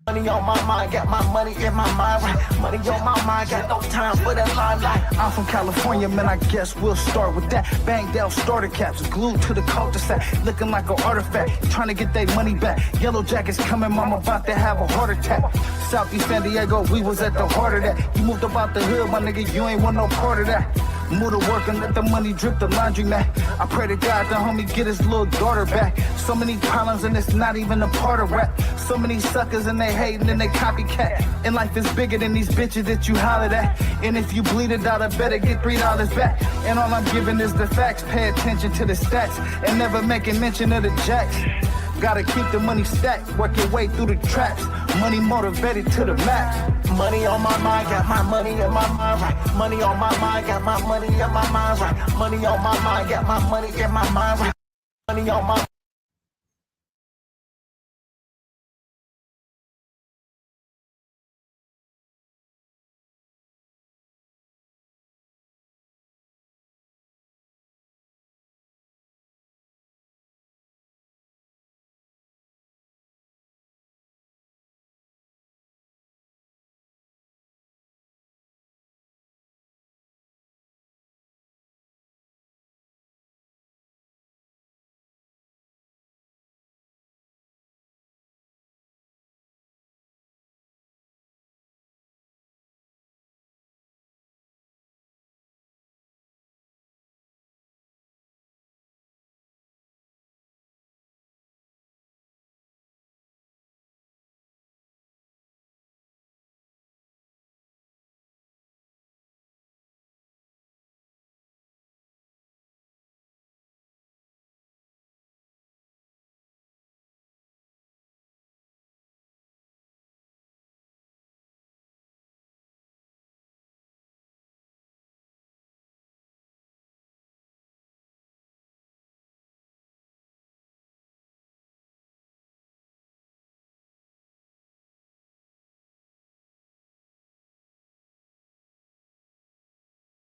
Money on my mind, got my money in my mind, right? Money on my mind, got no time for that limelight. I'm from California, man, I guess we'll start with that. Banged out starter caps, glued to the cul-de-sac, looking like an artifact, trying to get their money back. Yellow jackets coming, mama about to have a heart attack. Southeast San Diego, we was at the heart of that. You moved about the hood, my nigga, you ain't want no part of that. Move to work and let the money drip the laundry mat. I pray to God the homie get his little daughter back. So many problems and it's not even a part of rap. So many suckers and they hating and they copycat. And life is bigger than these bitches that you hollered at. And if you bleed $1, better get $3 back. And all I'm giving is the facts. Pay attention to the stats and never making mention of the jacks. Gotta keep the money stacked, work your way through the traps. Money motivated to the max. Money on my mind, got my money in my mind, right? Money on my mind, got my money in my mind, right? Money on my mind, got my money in my mind, right? Money on my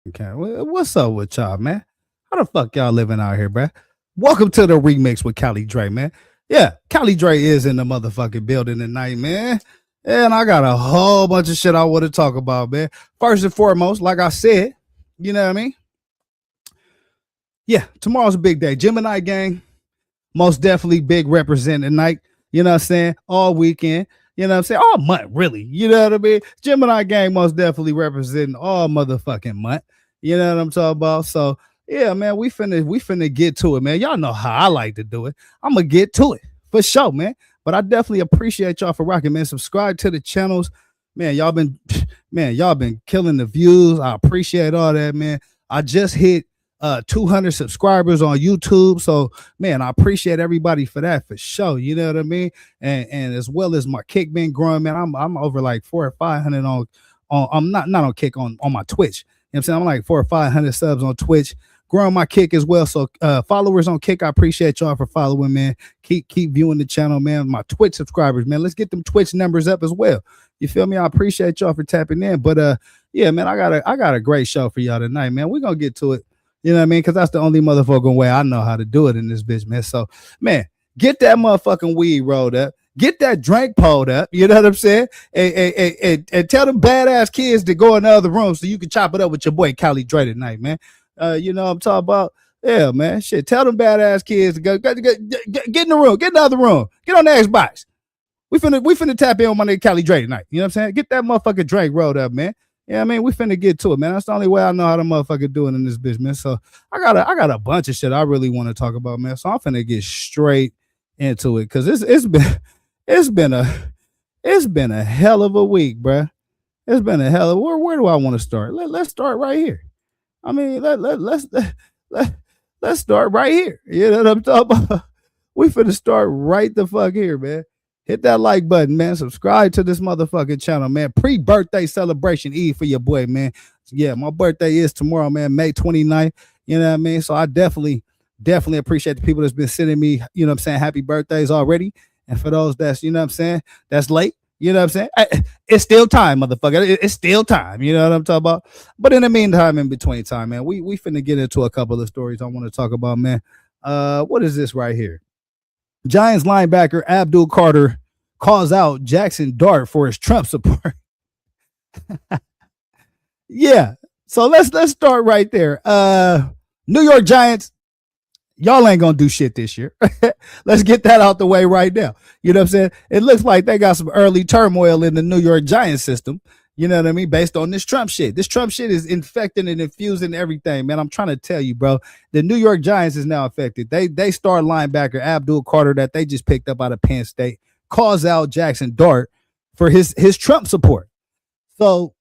Okay, what's up with y'all, man? How the fuck y'all living out here, bruh? Welcome to the remix with Cali Dre, man. Yeah, Cali Dre is in the motherfucking building tonight, man. And I got a whole bunch of shit I want to talk about, man. First and foremost, like I said, you know what I mean? Yeah, tomorrow's a big day. Gemini gang, most definitely big representing tonight. You know what I'm saying? All weekend. You know what I'm saying? All month, really. You know what I mean? Gemini gang most definitely representing all motherfucking month. You know what I'm talking about? So yeah, man, we finna get to it, man. Y'all know how I like to do it. I'm gonna get to it for sure, man. But I definitely appreciate y'all for rocking, man. Subscribe to the channels, man. Y'all been killing the views. I appreciate all that, man. I just hit 200 subscribers on YouTube. So, man, I appreciate everybody for that for sure. You know what I mean? And as well as my kick been growing, man. I'm over like 400 or 500 on I'm not on kick on my Twitch. You know what I'm saying? I'm like 400 or 500 subs on Twitch. Growing my kick as well. So followers on kick, I appreciate y'all for following, man. Keep viewing the channel, man. My Twitch subscribers, man. Let's get them Twitch numbers up as well. You feel me? I appreciate y'all for tapping in. But yeah, man, I got a great show for y'all tonight, man. We're gonna get to it. You know what I mean? Because that's the only motherfucking way I know how to do it in this bitch, man. So, man, get that motherfucking weed rolled up. Get that drink pulled up. You know what I'm saying? And tell them badass kids to go in the other room so you can chop it up with your boy Cali Dre tonight, man. You know what I'm talking about? Yeah, man. Shit. Tell them badass kids to get in the room. Get in the other room. Get on the Xbox. We finna tap in on my nigga Cali Dre tonight. You know what I'm saying? Get that motherfucking drink rolled up, man. Yeah, I mean, we finna get to it, man. That's the only way I know how to motherfucker do it in this bitch, man. So I got a bunch of shit I really want to talk about, man. So I'm finna get straight into it because it's been a hell of a week, bruh. It's been a hell of where do I want to start? Let's start right here. I mean, let's start right here. You know what I'm talking about? We finna start right the fuck here, man. Hit that like button, man. Subscribe to this motherfucking channel, man. Pre-birthday celebration Eve for your boy, man. Yeah, my birthday is tomorrow, man, May 29th. You know what I mean? So I definitely appreciate the people that's been sending me, you know what I'm saying, happy birthdays already. And for those that's, you know what I'm saying, that's late, you know what I'm saying? It's still time, motherfucker. It's still time. You know what I'm talking about? But in the meantime, in between time, man, we finna get into a couple of stories I want to talk about, man. What is this right here? Giants linebacker Abdul Carter calls out Jackson Dart for his Trump support. Yeah. So let's start right there. New York Giants, y'all ain't gonna do shit this year. Let's get that out the way right now. You know what I'm saying? It looks like they got some early turmoil in the New York Giants system. You know what I mean? Based on this Trump shit. This Trump shit is infecting and infusing everything, man. I'm trying to tell you, bro. The New York Giants is now affected. They star linebacker Abdul Carter that they just picked up out of Penn State calls out Jackson Dart for his Trump support. So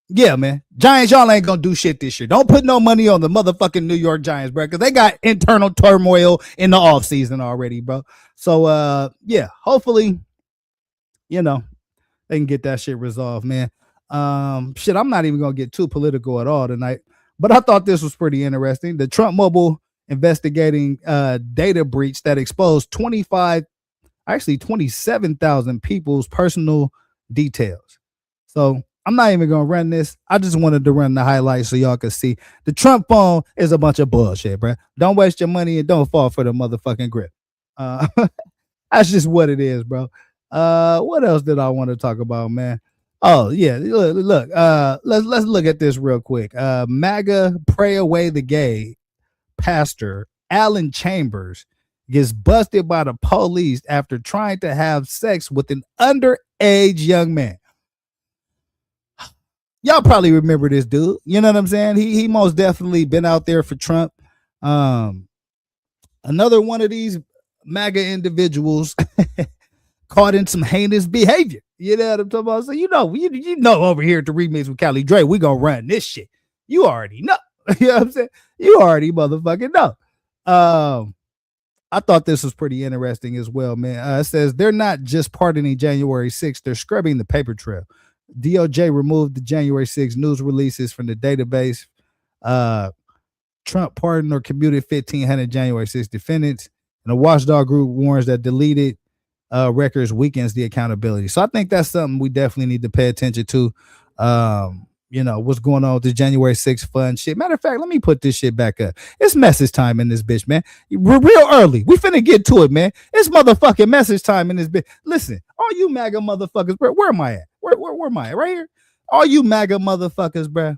yeah, man. Giants, y'all ain't gonna do shit this year. Don't put no money on the motherfucking New York Giants, bro, because they got internal turmoil in the offseason already, bro. So yeah, hopefully, you know, they can get that shit resolved, man. Shit, I'm not even gonna get too political at all tonight, but I thought this was pretty interesting. The Trump Mobile investigating data breach that exposed 27,000 people's personal details. So I'm not even gonna run this. I just wanted to run the highlights so y'all can see. The Trump phone is a bunch of bullshit, bro. Don't waste your money and don't fall for the motherfucking grip. That's just what it is, bro. What else did I want to talk about, man? Oh yeah, look. Let's look at this real quick. MAGA pray away the gay pastor Alan Chambers gets busted by the police after trying to have sex with an underage young man. Y'all probably remember this dude. You know what I'm saying? He most definitely been out there for Trump. Another one of these MAGA individuals caught in some heinous behavior. You know what I'm talking about? So you know over here at the Remix with Cali Dre, we gonna run this shit. You already know. You know what I'm saying? You already motherfucking know. I thought this was pretty interesting as well, man. It says they're not just pardoning January 6th, they're scrubbing the paper trail. DOJ removed the January 6th news releases from the database. Trump pardoned or commuted 1,500 January 6th defendants. And a watchdog group warns that deleted records weakens the accountability. So I think that's something we definitely need to pay attention to. You know, what's going on with the January 6th fun shit. Matter of fact, let me put this shit back up. It's message time in this bitch, man. We're real early. We finna get to it, man. It's motherfucking message time in this bitch. Listen, all you MAGA motherfuckers, bro, where am I at? Where am I at? Right here? All you MAGA motherfuckers, bro.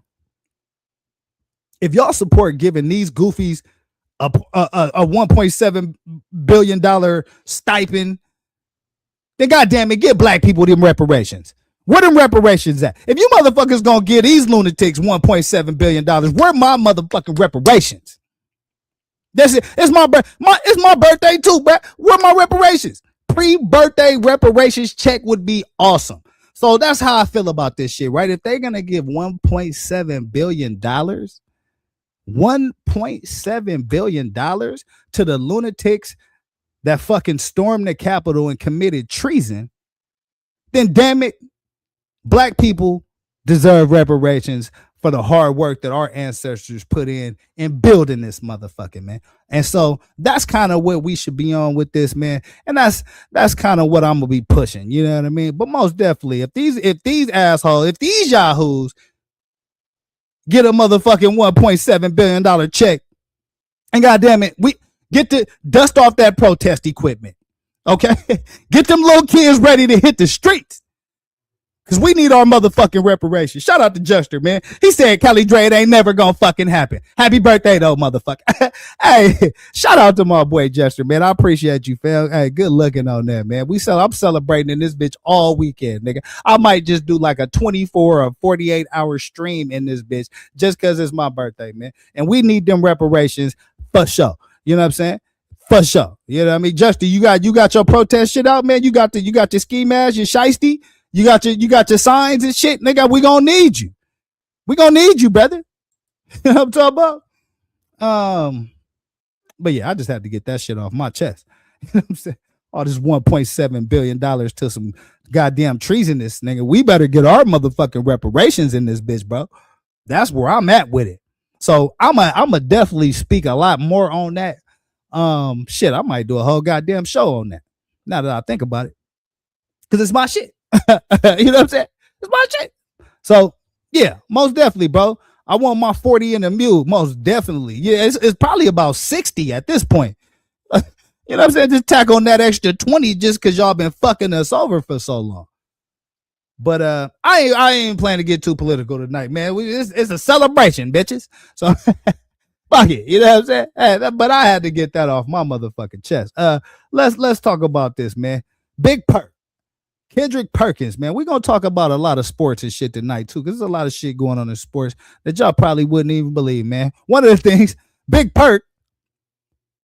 If y'all support giving these goofies a $1.7 billion stipend, then goddamn it, give black people them reparations. Where them reparations at? If you motherfuckers gonna give these lunatics $1.7 billion, where my motherfucking reparations? That's it. It's my birthday too, bro. Where my reparations? Pre-birthday reparations check would be awesome. So that's how I feel about this shit, right? If they're gonna give $1.7 billion, $1.7 billion to the lunatics that fucking stormed the Capitol and committed treason, then damn it, black people deserve reparations for the hard work that our ancestors put in building this motherfucking, man. And so that's kind of what we should be on with this, man. And that's kind of what I'm gonna be pushing. You know what I mean? But most definitely, if these assholes, if these yahoos get a motherfucking $1.7 billion check, and goddamn it, we get to dust off that protest equipment. Okay? Get them little kids ready to hit the streets. Because we need our motherfucking reparations. Shout out to Juster, man. He said, Cali Dre, it ain't never gonna fucking happen. Happy birthday, though, motherfucker. Hey, shout out to my boy Juster, man. I appreciate you, fam. Hey, good looking on that, man. I'm celebrating in this bitch all weekend, nigga. I might just do like a 24 or 48 hour stream in this bitch just because it's my birthday, man. And we need them reparations for sure. You know what I'm saying? For sure. You know what I mean? Juster, you got your protest shit out, man. You got your ski mask, your shiesty. You got your signs and shit, nigga. We gonna need you. We gonna need you, brother. You know what I'm talking about? But yeah, I just had to get that shit off my chest. You know what I'm saying? All this $1.7 billion to some goddamn treasonous, nigga. We better get our motherfucking reparations in this bitch, bro. That's where I'm at with it. So I'ma definitely speak a lot more on that. Shit, I might do a whole goddamn show on that. Now that I think about it. Because it's my shit. You know what I'm saying? It's my shit. So yeah, most definitely, bro. I want my 40 in the mule, most definitely. Yeah, it's probably about 60 at this point. You know what I'm saying? Just tack on that extra 20 just because y'all been fucking us over for so long. But I ain't planning to get too political tonight, man. It's a celebration, bitches. So fuck it. You know what I'm saying? Hey, but I had to get that off my motherfucking chest. Let's talk about this, man. Big Perk. Kendrick Perkins, man. We're gonna talk about a lot of sports and shit tonight, too, because there's a lot of shit going on in sports that y'all probably wouldn't even believe, man. One of the things, Big Perk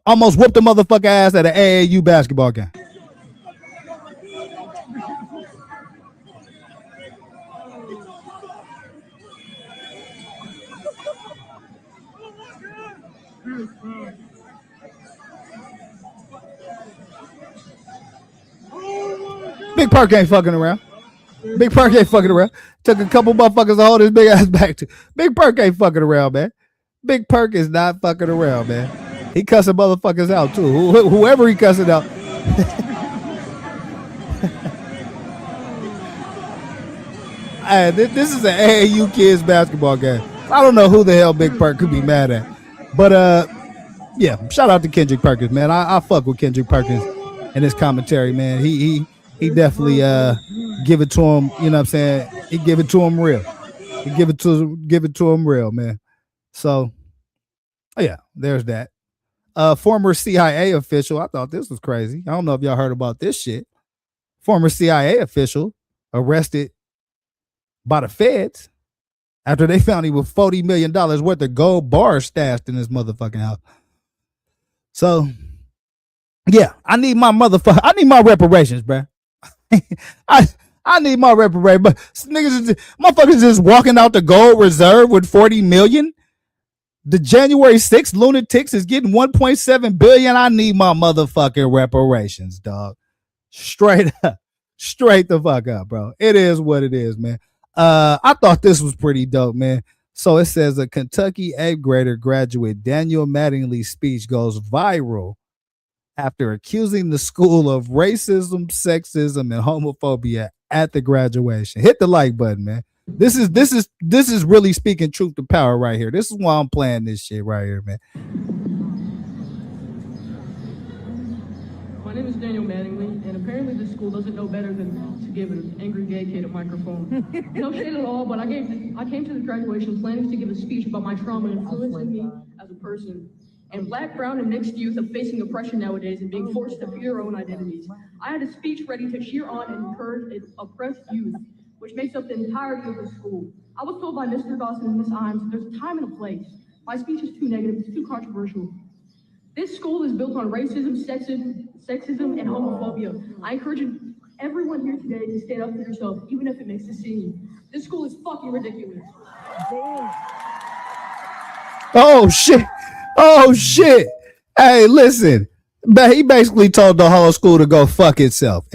almost whooped a motherfucker ass at an AAU basketball game. Big Perk ain't fucking around. Big Perk ain't fucking around. Took a couple motherfuckers to hold his big ass back to. Big Perk ain't fucking around, man. Big Perk is not fucking around, man. He cussing motherfuckers out too. Whoever he cussing out. This is an AAU kids basketball game. I don't know who the hell Big Perk could be mad at, but yeah. Shout out to Kendrick Perkins, man. I fuck with Kendrick Perkins and his commentary, man. He definitely give it to him. You know what I'm saying? He give it to him real. He give it to him real, man. So, yeah, there's that. Former CIA official. I thought this was crazy. I don't know if y'all heard about this shit. Former CIA official arrested by the feds after they found he was $40 million worth of gold bars stashed in his motherfucking house. So, yeah, I need my reparations, bruh. I need my reparations, but motherfuckers just walking out the gold reserve with 40 million. The January 6th lunatics is getting 1.7 billion. I need my motherfucking reparations, dog. Straight up. Straight the fuck up, bro. It is what it is, man. I thought this was pretty dope, man. So it says a Kentucky 8th grader graduate Daniel Mattingly's speech goes viral after accusing the school of racism, sexism, and homophobia at the graduation. Hit the like button, man. This is really speaking truth to power right here. This is why I'm playing this shit right here, man. My name is Daniel Mattingly, and apparently this school doesn't know better than to give an angry gay kid a microphone. No shade at all, but I came to the graduation planning to give a speech about my trauma influencing me as a person. And Black, brown, and mixed youth are facing oppression nowadays and being forced to fear their own identities. I had a speech ready to cheer on and encourage oppressed youth, which makes up the entirety of the school. I was told by Mr. Dawson and Miss Imes, there's a time and a place. My speech is too negative, it's too controversial. This school is built on racism, sexism, and homophobia. I encourage everyone here today to stand up for yourself, even if it makes a scene. This school is fucking ridiculous. Oh shit. Oh shit. Hey, listen. He basically told the whole school to go fuck itself.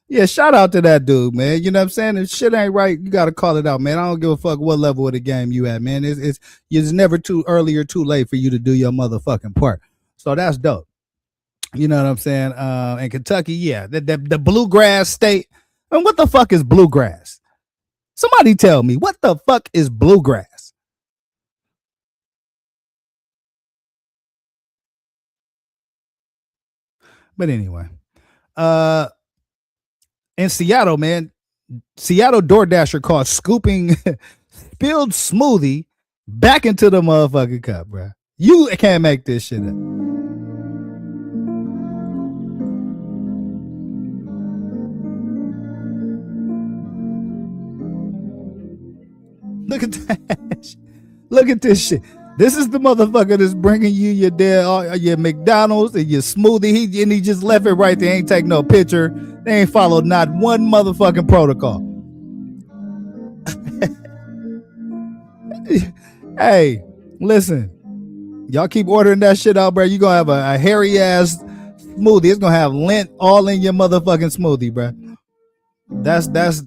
Yeah, shout out to that dude, man. You know what I'm saying? If shit ain't right, you gotta call it out, man. I don't give a fuck what level of the game you at, man. It's never too early or too late for you to do your motherfucking part. So that's dope. You know what I'm saying? In Kentucky, yeah, the bluegrass state. And what the fuck is bluegrass? Somebody tell me, what the fuck is bluegrass? But anyway, in Seattle, man, Seattle DoorDasher caught scooping spilled smoothie back into the motherfucking cup, bro. You can't make this shit up. Look at that. Look at this shit. This is the motherfucker that's bringing you your McDonald's and your smoothie. He just left it right there. Ain't take no picture. They ain't followed not one motherfucking protocol. Hey, listen. Y'all keep ordering that shit out, bro. You gonna have a hairy ass smoothie. It's gonna have lint all in your motherfucking smoothie, bro. That's that's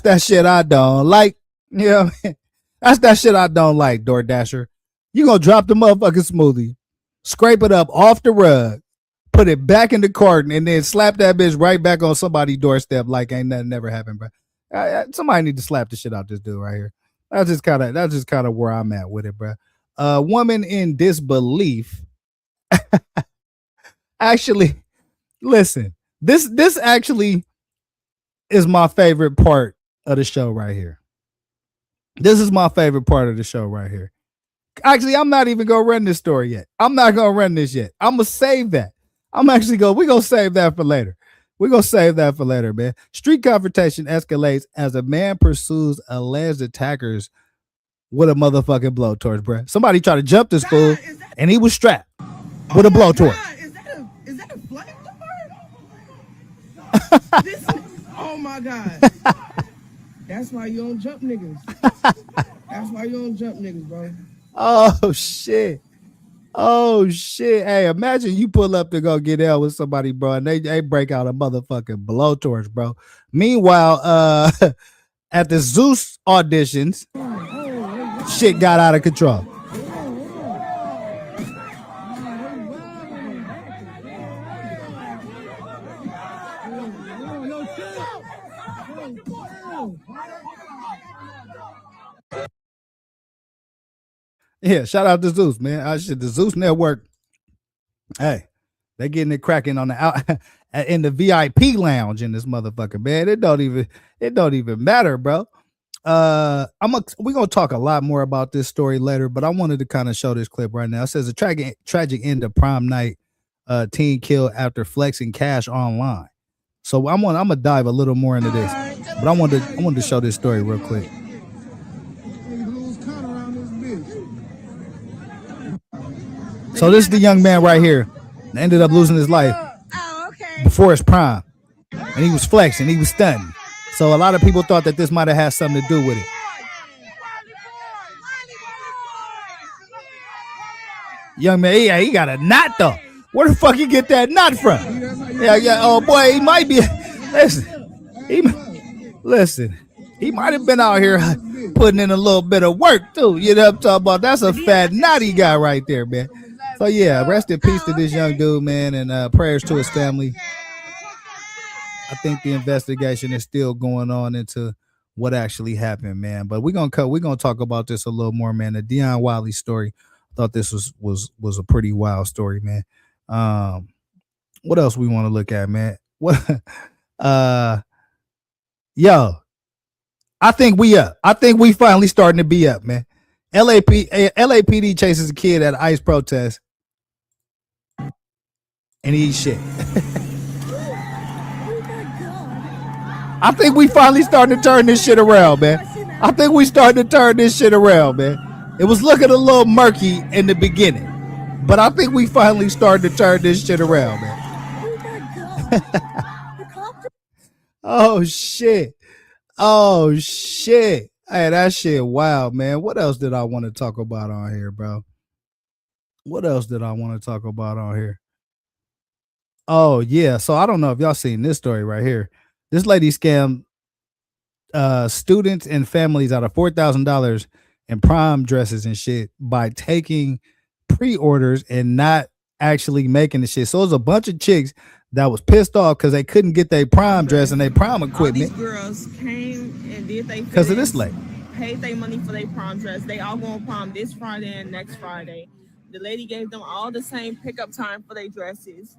that shit I don't like. You know what I mean? That's that shit I don't like, DoorDasher. You gonna drop the motherfucking smoothie, scrape it up off the rug, put it back in the carton, and then slap that bitch right back on somebody's doorstep like ain't nothing never happened, bro. Somebody need to slap the shit out this dude right here. That's just kind of where I'm at with it, bro. A woman in disbelief Actually, listen, this actually is my favorite part of the show right here. This is my favorite part of the show right here. Actually, I'm not even gonna run this story yet. I'm not gonna run this yet. I'm gonna save that. We're gonna save that for later. We're gonna save that for later, man. Street confrontation escalates as a man pursues alleged attackers with a motherfucking blowtorch, bro. Somebody tried to jump this fool and he was strapped with a blowtorch. Is that a flamethrower? Oh my God. That's why you don't jump niggas. That's why you don't jump niggas, bro. Oh shit. Oh shit. Hey, imagine you pull up to go get out with somebody, bro, and they break out a motherfucking blowtorch, bro. Meanwhile, at the Zeus auditions, shit got out of control. Yeah, shout out to Zeus, man. The Zeus Network. Hey, they getting it cracking on the out in the VIP lounge in this motherfucker, man. It don't even matter, bro. We're gonna talk a lot more about this story later, but I wanted to kind of show this clip right now. It says a tragic end of prom night. Teen killed after flexing cash online. So I'm gonna dive a little more into this, but I wanted to show this story real quick. So this is the young man right here that ended up losing his life before his prime. And he was flexing, he was stunting. So a lot of people thought that this might have had something to do with it. Young man, yeah, he got a knot though. Where the fuck he get that knot from? Yeah. Oh boy, he might be. Listen. He might have been out here putting in a little bit of work too. You know what I'm talking about? That's a fat knot he got right there, man. So yeah, rest in peace to this young dude, man, and prayers to his family. I think the investigation is still going on into what actually happened, man. But we're gonna talk about this a little more, man. The Deion Wiley story. I thought this was a pretty wild story, man. What else we want to look at, man? What yo, I think we up. I think we finally starting to be up, man. LAPD chases a kid at an ICE protest and he eats shit. I think we finally starting to turn this shit around, man. It was looking a little murky in the beginning, but I think we finally started to turn this shit around, man. Oh shit. Hey, that shit wild, man. What else did I want to talk about on here, bro? Oh, yeah. So I don't know if y'all seen this story right here. This lady scammed students and families out of $4,000 in prom dresses and shit by taking pre-orders and not actually making the shit. So it was a bunch of chicks that was pissed off because they couldn't get their prom dress and their prom equipment. All these girls came and did they because of this lady. Paid their money for their prom dress. They all going prom this Friday and next Friday. The lady gave them all the same pickup time for their dresses.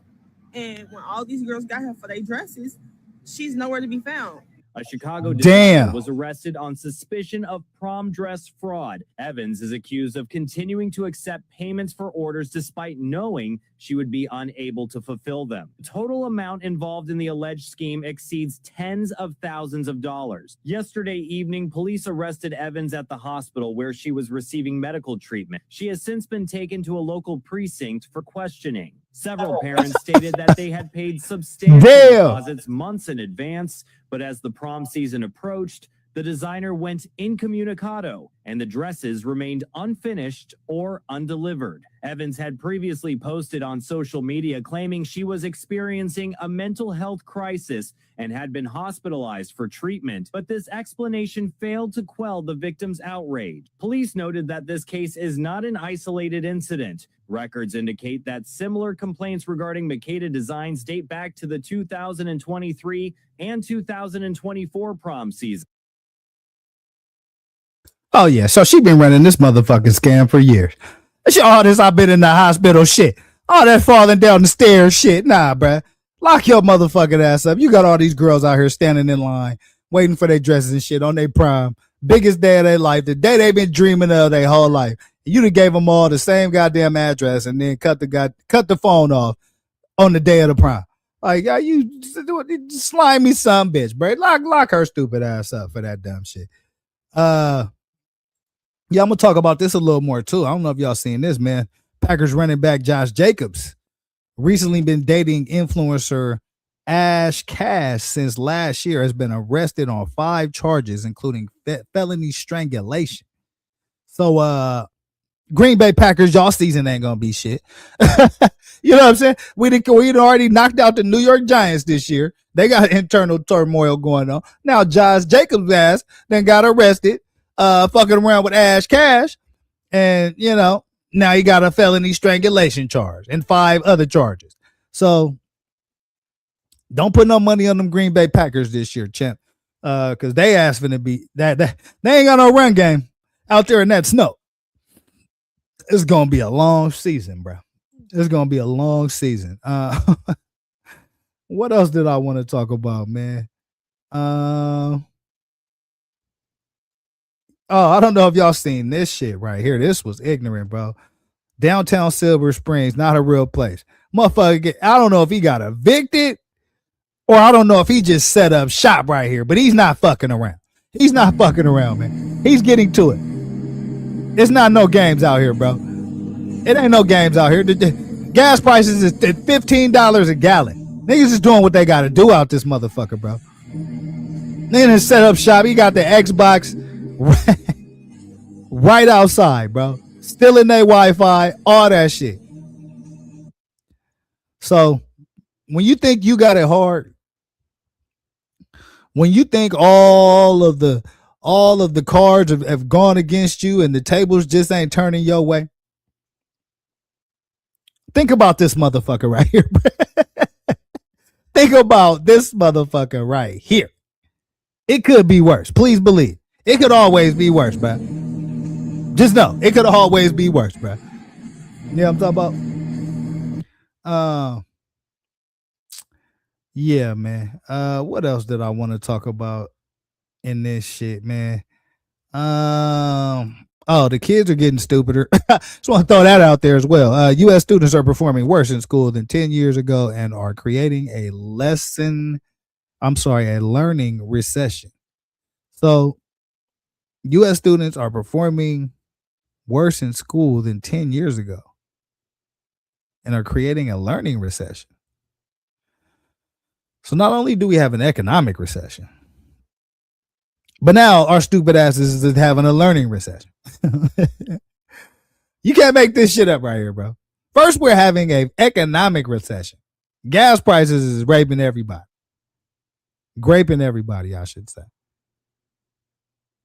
And when all these girls got her for their dresses, she's nowhere to be found. A Chicago designer was arrested on suspicion of prom dress fraud. Evans is accused of continuing to accept payments for orders despite knowing she would be unable to fulfill them. The total amount involved in the alleged scheme exceeds tens of thousands of dollars. Yesterday evening, police arrested Evans at the hospital where she was receiving medical treatment. She has since been taken to a local precinct for questioning. Several parents stated that they had paid substantial deposits months in advance, but as the prom season approached, the designer went incommunicado and the dresses remained unfinished or undelivered. Evans had previously posted on social media claiming she was experiencing a mental health crisis and had been hospitalized for treatment, but this explanation failed to quell the victim's outrage. Police noted that this case is not an isolated incident. Records indicate that similar complaints regarding Makeda designs date back to the 2023 and 2024 prom season. Oh yeah, so she been running this motherfucking scam for years. All this I've been in the hospital shit. All that falling down the stairs shit. Nah, bruh. Lock your motherfucking ass up. You got all these girls out here standing in line, waiting for their dresses and shit on their prime. Biggest day of their life, the day they've been dreaming of their whole life. You done gave them all the same goddamn address and then cut the phone off on the day of the prime. Like, you slimy son bitch, bro. Lock her stupid ass up for that dumb shit. Yeah, I'm gonna talk about this a little more too. I don't know if y'all seen this, man. Packers running back Josh Jacobs recently been dating influencer Ash Cash since last year, has been arrested on 5 charges, including felony strangulation. So, Green Bay Packers, y'all season ain't gonna be shit. You know what I'm saying? We already knocked out the New York Giants this year. They got internal turmoil going on. Now Josh Jacobs' ass then got arrested, fucking around with Ash Cash, and now he got a felony strangulation charge and 5 other charges. So don't put no money on them Green Bay Packers this year, champ, because they asked for to be that. They ain't got no run game out there in that snow. It's gonna be a long season, bro. It's gonna be a long season. What else did I want to talk about, man? Oh, I don't know if y'all seen this shit right here. This was ignorant, bro. Downtown Silver Springs, not a real place. Motherfucker, I don't know if he got evicted or I don't know if he just set up shop right here, but he's not fucking around. He's not fucking around, man. He's getting to it. It's not no games out here, bro. It ain't no games out here. The gas prices is $15 a gallon. Niggas is doing what they got to do out this motherfucker, bro. Niggas set up shop. He got the Xbox right outside, bro. Still in their Wi-Fi, all that shit. So when you think you got it hard, when you think all of the cards have gone against you and the tables just ain't turning your way, think about this motherfucker right here, bro. Think about this motherfucker right here. It could be worse. Please believe. It could always be worse, bro. Just know, it could always be worse, bro. Yeah, I'm talking about. Yeah, man. What else did I want to talk about in this shit, man? Oh, the kids are getting stupider. Just want to throw that out there as well. U.S. students are performing worse in school than 10 years ago and are creating a learning recession. So, U.S. students are performing worse in school than 10 years ago and are creating a learning recession. So not only do we have an economic recession, but now our stupid asses is having a learning recession. You can't make this shit up right here, bro. First, we're having an economic recession. Gas prices is raping everybody. Graping everybody, I should say.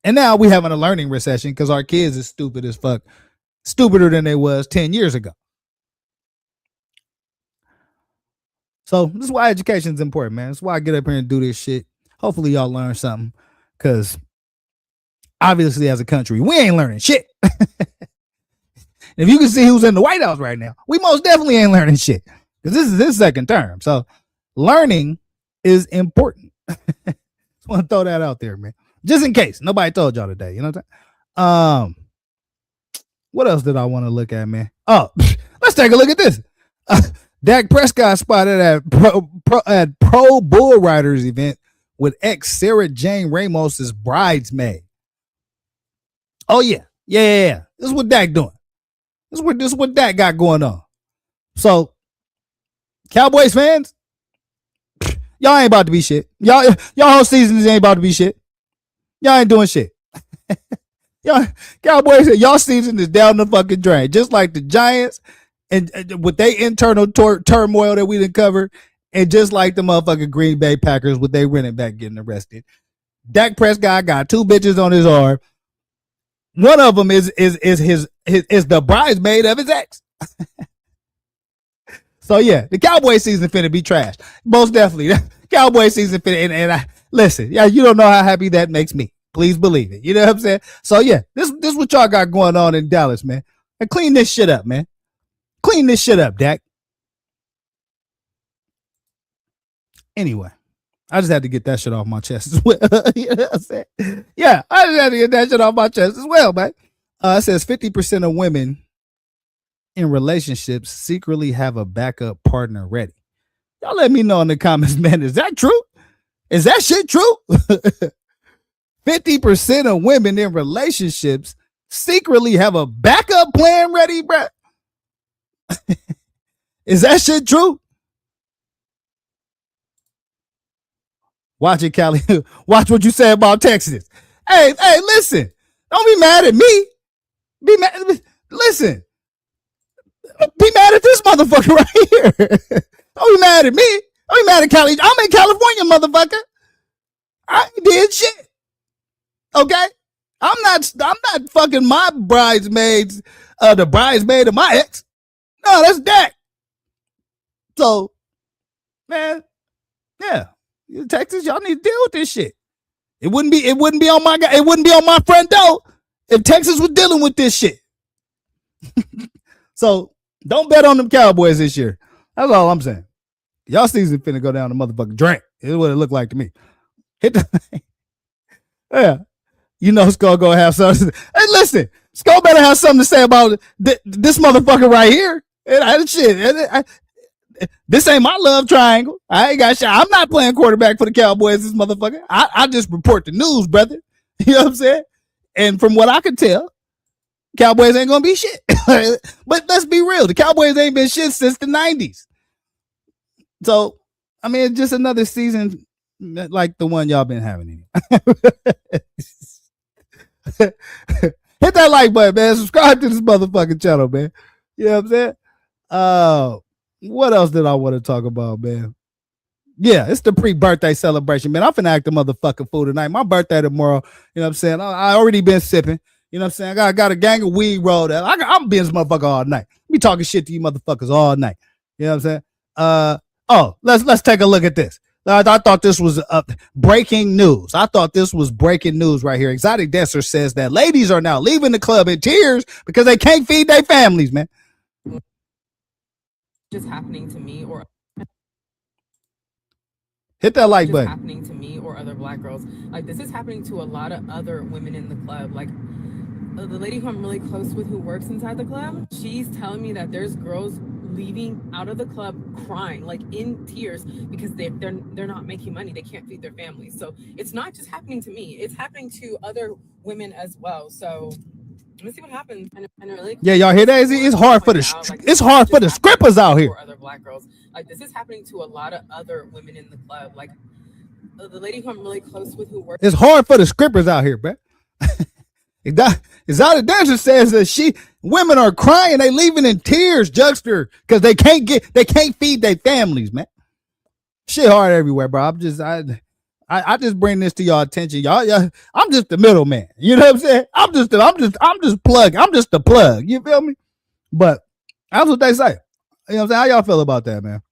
And now we having a learning recession because our kids is stupid as fuck. Stupider than they was 10 years ago. So this is why education is important, man. That's why I get up here and do this shit. Hopefully y'all learn something. Because obviously as a country, we ain't learning shit. If you can see who's in the White House right now, we most definitely ain't learning shit. Because this is his second term. So learning is important. Just want to throw that out there, man. Just in case. Nobody told y'all today. You know what I'm saying? What else did I want to look at, man? Oh, let's take a look at this. Dak Prescott spotted at Pro Bull Riders event with ex Sarah Jane Ramos's bridesmaid. Oh yeah. This is what Dak doing. This is what Dak got going on. So, Cowboys fans, y'all ain't about to be shit. Y'all whole season ain't about to be shit. Y'all ain't doing shit. Y'all Cowboys, y'all season is down the fucking drain. Just like the Giants and with their internal turmoil that we didn't cover, and just like the motherfucking Green Bay Packers with their running back getting arrested. Dak Prescott got 2 bitches on his arm. One of them is the bridesmaid of his ex. So yeah, the Cowboy season finna be trash. Most definitely. Cowboy season finna, and I listen, yeah, you don't know how happy that makes me. Please believe it. You know what I'm saying? So yeah, this what y'all got going on in Dallas, man. And clean this shit up, man. Clean this shit up, Dak. Anyway, I just had to get that shit off my chest as well. You know what I'm saying? Yeah, I just had to get that shit off my chest as well, man. It says 50% of women in relationships secretly have a backup partner ready. Y'all let me know in the comments, man. Is that true? Is that shit true? 50% of women in relationships secretly have a backup plan ready, bruh. Is that shit true? Watch it, Callie. Watch what you say about Texas. Hey, listen. Don't be mad at me. Listen. Be mad at this motherfucker right here. Don't be mad at me. Don't be mad at Callie. I'm in California, motherfucker. I ain't did shit. Okay? I'm not fucking my bridesmaids, the bridesmaid of my ex. No, that's that. So, man, yeah. Texas, y'all need to deal with this shit. It wouldn't be on my front door if Texas was dealing with this shit. So don't bet on them Cowboys this year. That's all I'm saying. Y'all season finna go down the motherfucking drain. Is what it looked like to me. Hit the yeah. You know Skull gonna have something. Hey, listen, Skull better have something to say about this motherfucker right here. Shit. This ain't my love triangle. I ain't got shit. I'm not playing quarterback for the Cowboys, this motherfucker. I just report the news, brother. You know what I'm saying? And from what I can tell, Cowboys ain't gonna be shit. But let's be real. The Cowboys ain't been shit since the 90s. So, I mean, it's just another season like the one y'all been having. Hit that like button, man. Subscribe to this motherfucking channel, man. You know what I'm saying? What else did I want to talk about, man? Yeah, it's the pre-birthday celebration, man. I'm finna act a motherfucking fool tonight. My birthday tomorrow. You know what I'm saying? I already been sipping. You know what I'm saying? I got a gang of weed rolled out. I'm being this motherfucker all night. Be talking shit to you motherfuckers all night. You know what I'm saying? Let's take a look at this. I thought this was breaking news. I thought this was breaking news right here. Exotic Dancer says that ladies are now leaving the club in tears because they can't feed their families, man. Just happening to me or hit that like button. Happening to me or other black girls. Like this is happening to a lot of other women in the club. Like the lady who I'm really close with who works inside the club, she's telling me that there's girls leaving out of the club crying, like in tears, because they're not making money. They can't feed their families. So it's not just happening to me. It's happening to other women as well. So let's see what happens. And really yeah, y'all hear that? It's hard for the scrippers out here. Other black girls. Like this is happening to a lot of other women in the club. Like the lady who I'm really close with who works. It's hard for the scrippers out here, bro. Exotic Dancer says that women are crying, they leaving in tears, Jugster, because they can't feed their families, man. Shit hard everywhere, bro. I just bring this to y'all attention, y'all. I'm just the middleman. You know what I'm saying? I'm just plug. I'm just the plug. You feel me? But that's what they say. You know what I'm saying? How y'all feel about that, man?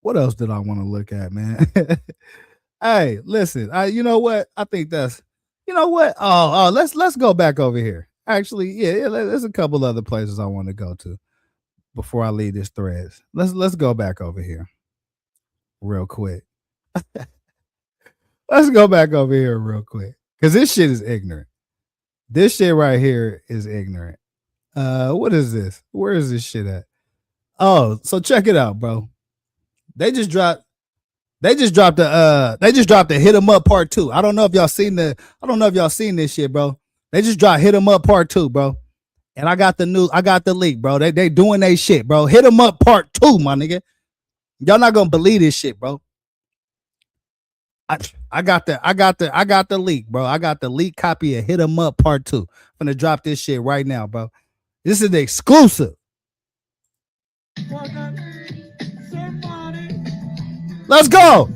What else did I want to look at, man? Hey, listen. You know what? I think that's. You know what? Let's go back over here. Actually, yeah. There's a couple other places I want to go to before I leave this threads. Let's go back over here. Real quick. Let's go back over here real quick. Because this shit is ignorant. This shit right here is ignorant. What is this? Where is this shit at? Oh, so check it out, bro. They just dropped the Hit 'em Up Part 2. I don't know if y'all seen this shit, bro. They just dropped Hit 'em Up Part 2, bro. And I got the leak, bro. They doing they shit, bro. Hit 'em Up Part 2, my nigga. Y'all not gonna believe this shit, bro. I got the leak, bro. I got the leak copy of Hit 'em Up Part 2. I'm gonna drop this shit right now, bro. This is the exclusive. Let's go.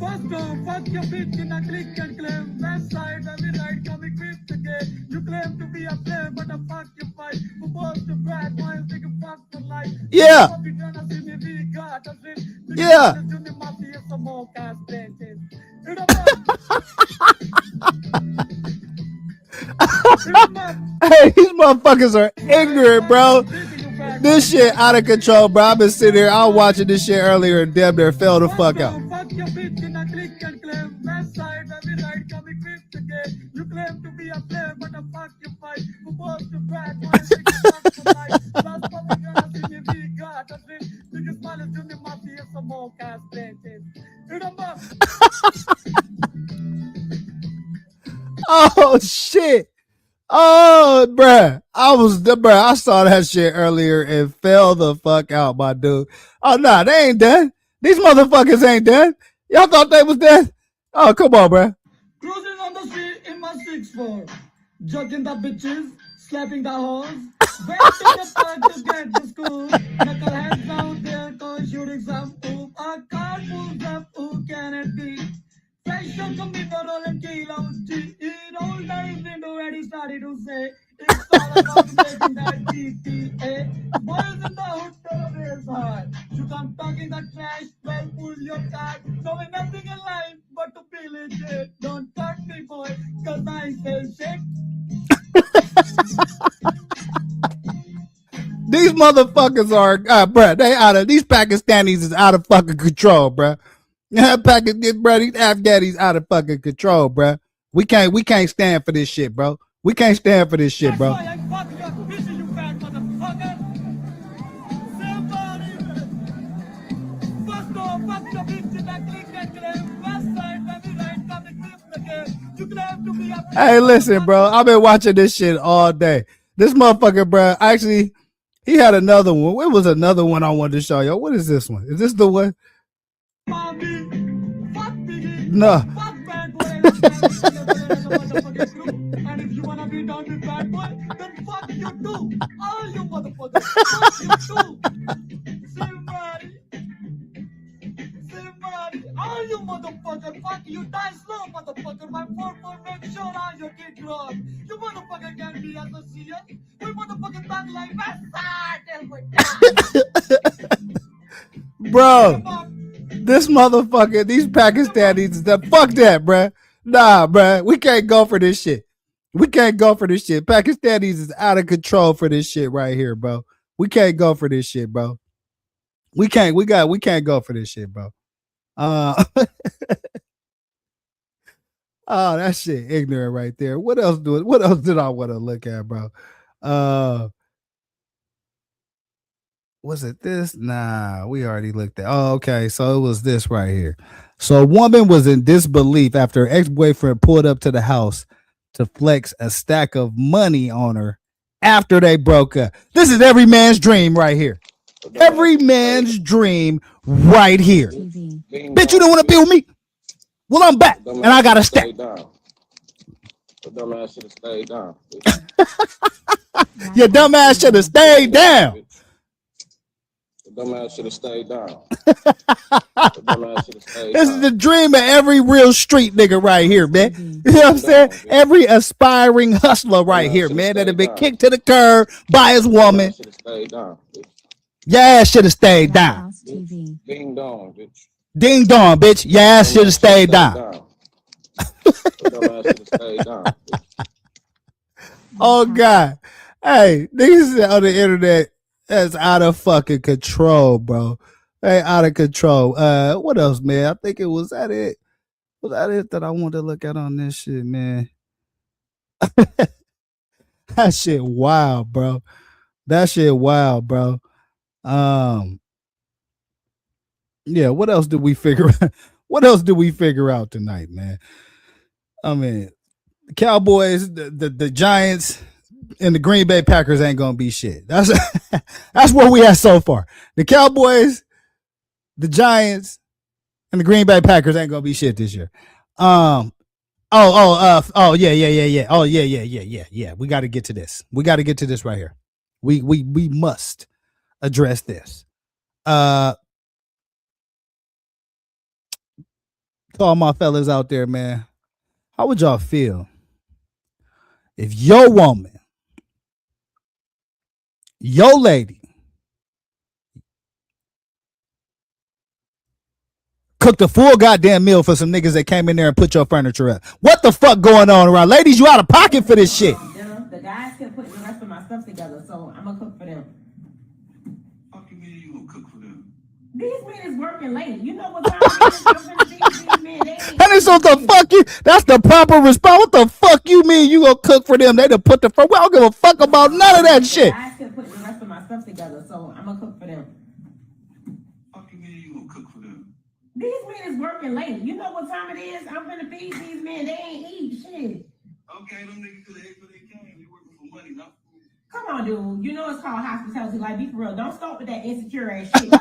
Yeah. Yeah. Hey, these motherfuckers are ignorant, bro. This shit out of control, bro. I've been sitting here. I was watching this shit earlier and damn near fell the fuck out. Fuck your bitch in a click and claim. West side, every right, come equipped again. You claim to be a player, but a fuck you fight. Who wants to brag? Why is it fuck for life? Last public girls in your big God. That's it. Biggest man is doing the mafia, some more cast benches. Remember? Oh shit. Oh, bruh. I saw that shit earlier and fell the fuck out, my dude. Oh, nah, they ain't done. These motherfuckers ain't done. Y'all thought they was done? Oh, come on, bruh. Cruising on the street in my 6'4", jugging the bitches, slapping the hoes, waiting the park to get to school. Knuckleheads out there, cause shooting some poop. A car pulls up, who can it be? Fresh on computer rolling kilo G. In old days, window already started to say, it's all about making that GTA. Boys in the hood, tell is hard. You come talking the trash, well, pull your card. Knowing nothing in life but to be legit. Don't touch me, boy, cause I say shit. These motherfuckers are, bruh, they out of, these Pakistanis is out of fucking control, bruh. Bruh, these Afghanis out of fucking control, bruh. We can't stand for this shit, bro. We can't stand for this shit, bro. That's why I fucking got bitches, you fat motherfucker. Somebody. First off, fuck your bitch in that click and claim. West side, baby, right, come and clip again. You claim to be a... Hey, listen, bro. I've been watching this shit all day. This motherfucker, bro, actually, he had another one. It was another one I wanted to show you. What is this one? Is this the one? Mommy, fuck Biggie. No. Fuck bad boy. And if you wanna be down with bad boy, then fuck you too. All you motherfuckers, fuck you too. Somebody, all you motherfuckers, fuck you, die slow, motherfucker. My 4-4 make sure all your kids grow up. You motherfucker can't be associated. We motherfucker talk like bastard. Bro, this motherfucker, these Pakistanis, fuck that, bruh. Nah, bruh. We can't go for this shit. We can't go for this shit. Pakistanis is out of control for this shit right here, bro. We can't go for this shit, bro. We can't go for this shit, bro. Oh, that shit ignorant right there. What else did I want to look at, bro? Was it this? Nah, we already looked at. Oh, okay. So it was this right here. So a woman was in disbelief after her ex-boyfriend pulled up to the house to flex a stack of money on her after they broke up. This is every man's dream right here. Every man's dream right here. Bitch, you don't want to be with me? Well, I'm back and I got a stack. The dumbass should have stayed down. Your dumbass should have stayed down. The dumbass should have stayed down. This is the dream of every real street nigga right here, man. You know what I'm saying? Every aspiring hustler right here, man, that have been kicked to the curb by his woman. Your ass should have stayed down. Ding dong, bitch. Ding dong, bitch. Your ass should have stayed down. Oh, God. Hey, niggas on the internet that's out of fucking control, bro. Hey, out of control. What else, man? I think it was that it. Was that it that I wanted to look at on this shit, man? That shit wild, bro. That shit wild, bro. Yeah, what else did we figure out? What else did we figure out tonight, man? I mean, the Cowboys, the Giants, and the Green Bay Packers ain't gonna be shit. That's where we at so far. The Cowboys, the Giants, and the Green Bay Packers ain't gonna be shit this year. Yeah. Oh, yeah. We got to get to this. We got to get to this right here. We must address this. To all my fellas out there, man, how would y'all feel if your woman, your lady, cooked a full goddamn meal for some niggas that came in there and put your furniture up? What the fuck going on around? Ladies, you out of pocket for this shit. The guys can put the rest of my stuff together, so I'm gonna cook for them. gonna cook for them? These men is working late. You know what time it is? I'm gonna feed these men. They ain't And it's what the fuck you. That's the proper response. What the fuck you mean you gonna cook for them? They done put the first. We don't give a fuck about none of that shit. I still put the rest of my stuff together, so I'm gonna cook for them. Fuck you mean you gonna cook for them? These men is working late. You know what time it is? I'm gonna feed these men. They ain't eat shit. Okay, them niggas could have ate for they came. They working for money, not food. Come on, dude. You know it's called hospitality. Like, be for real. Don't start with that insecure ass shit.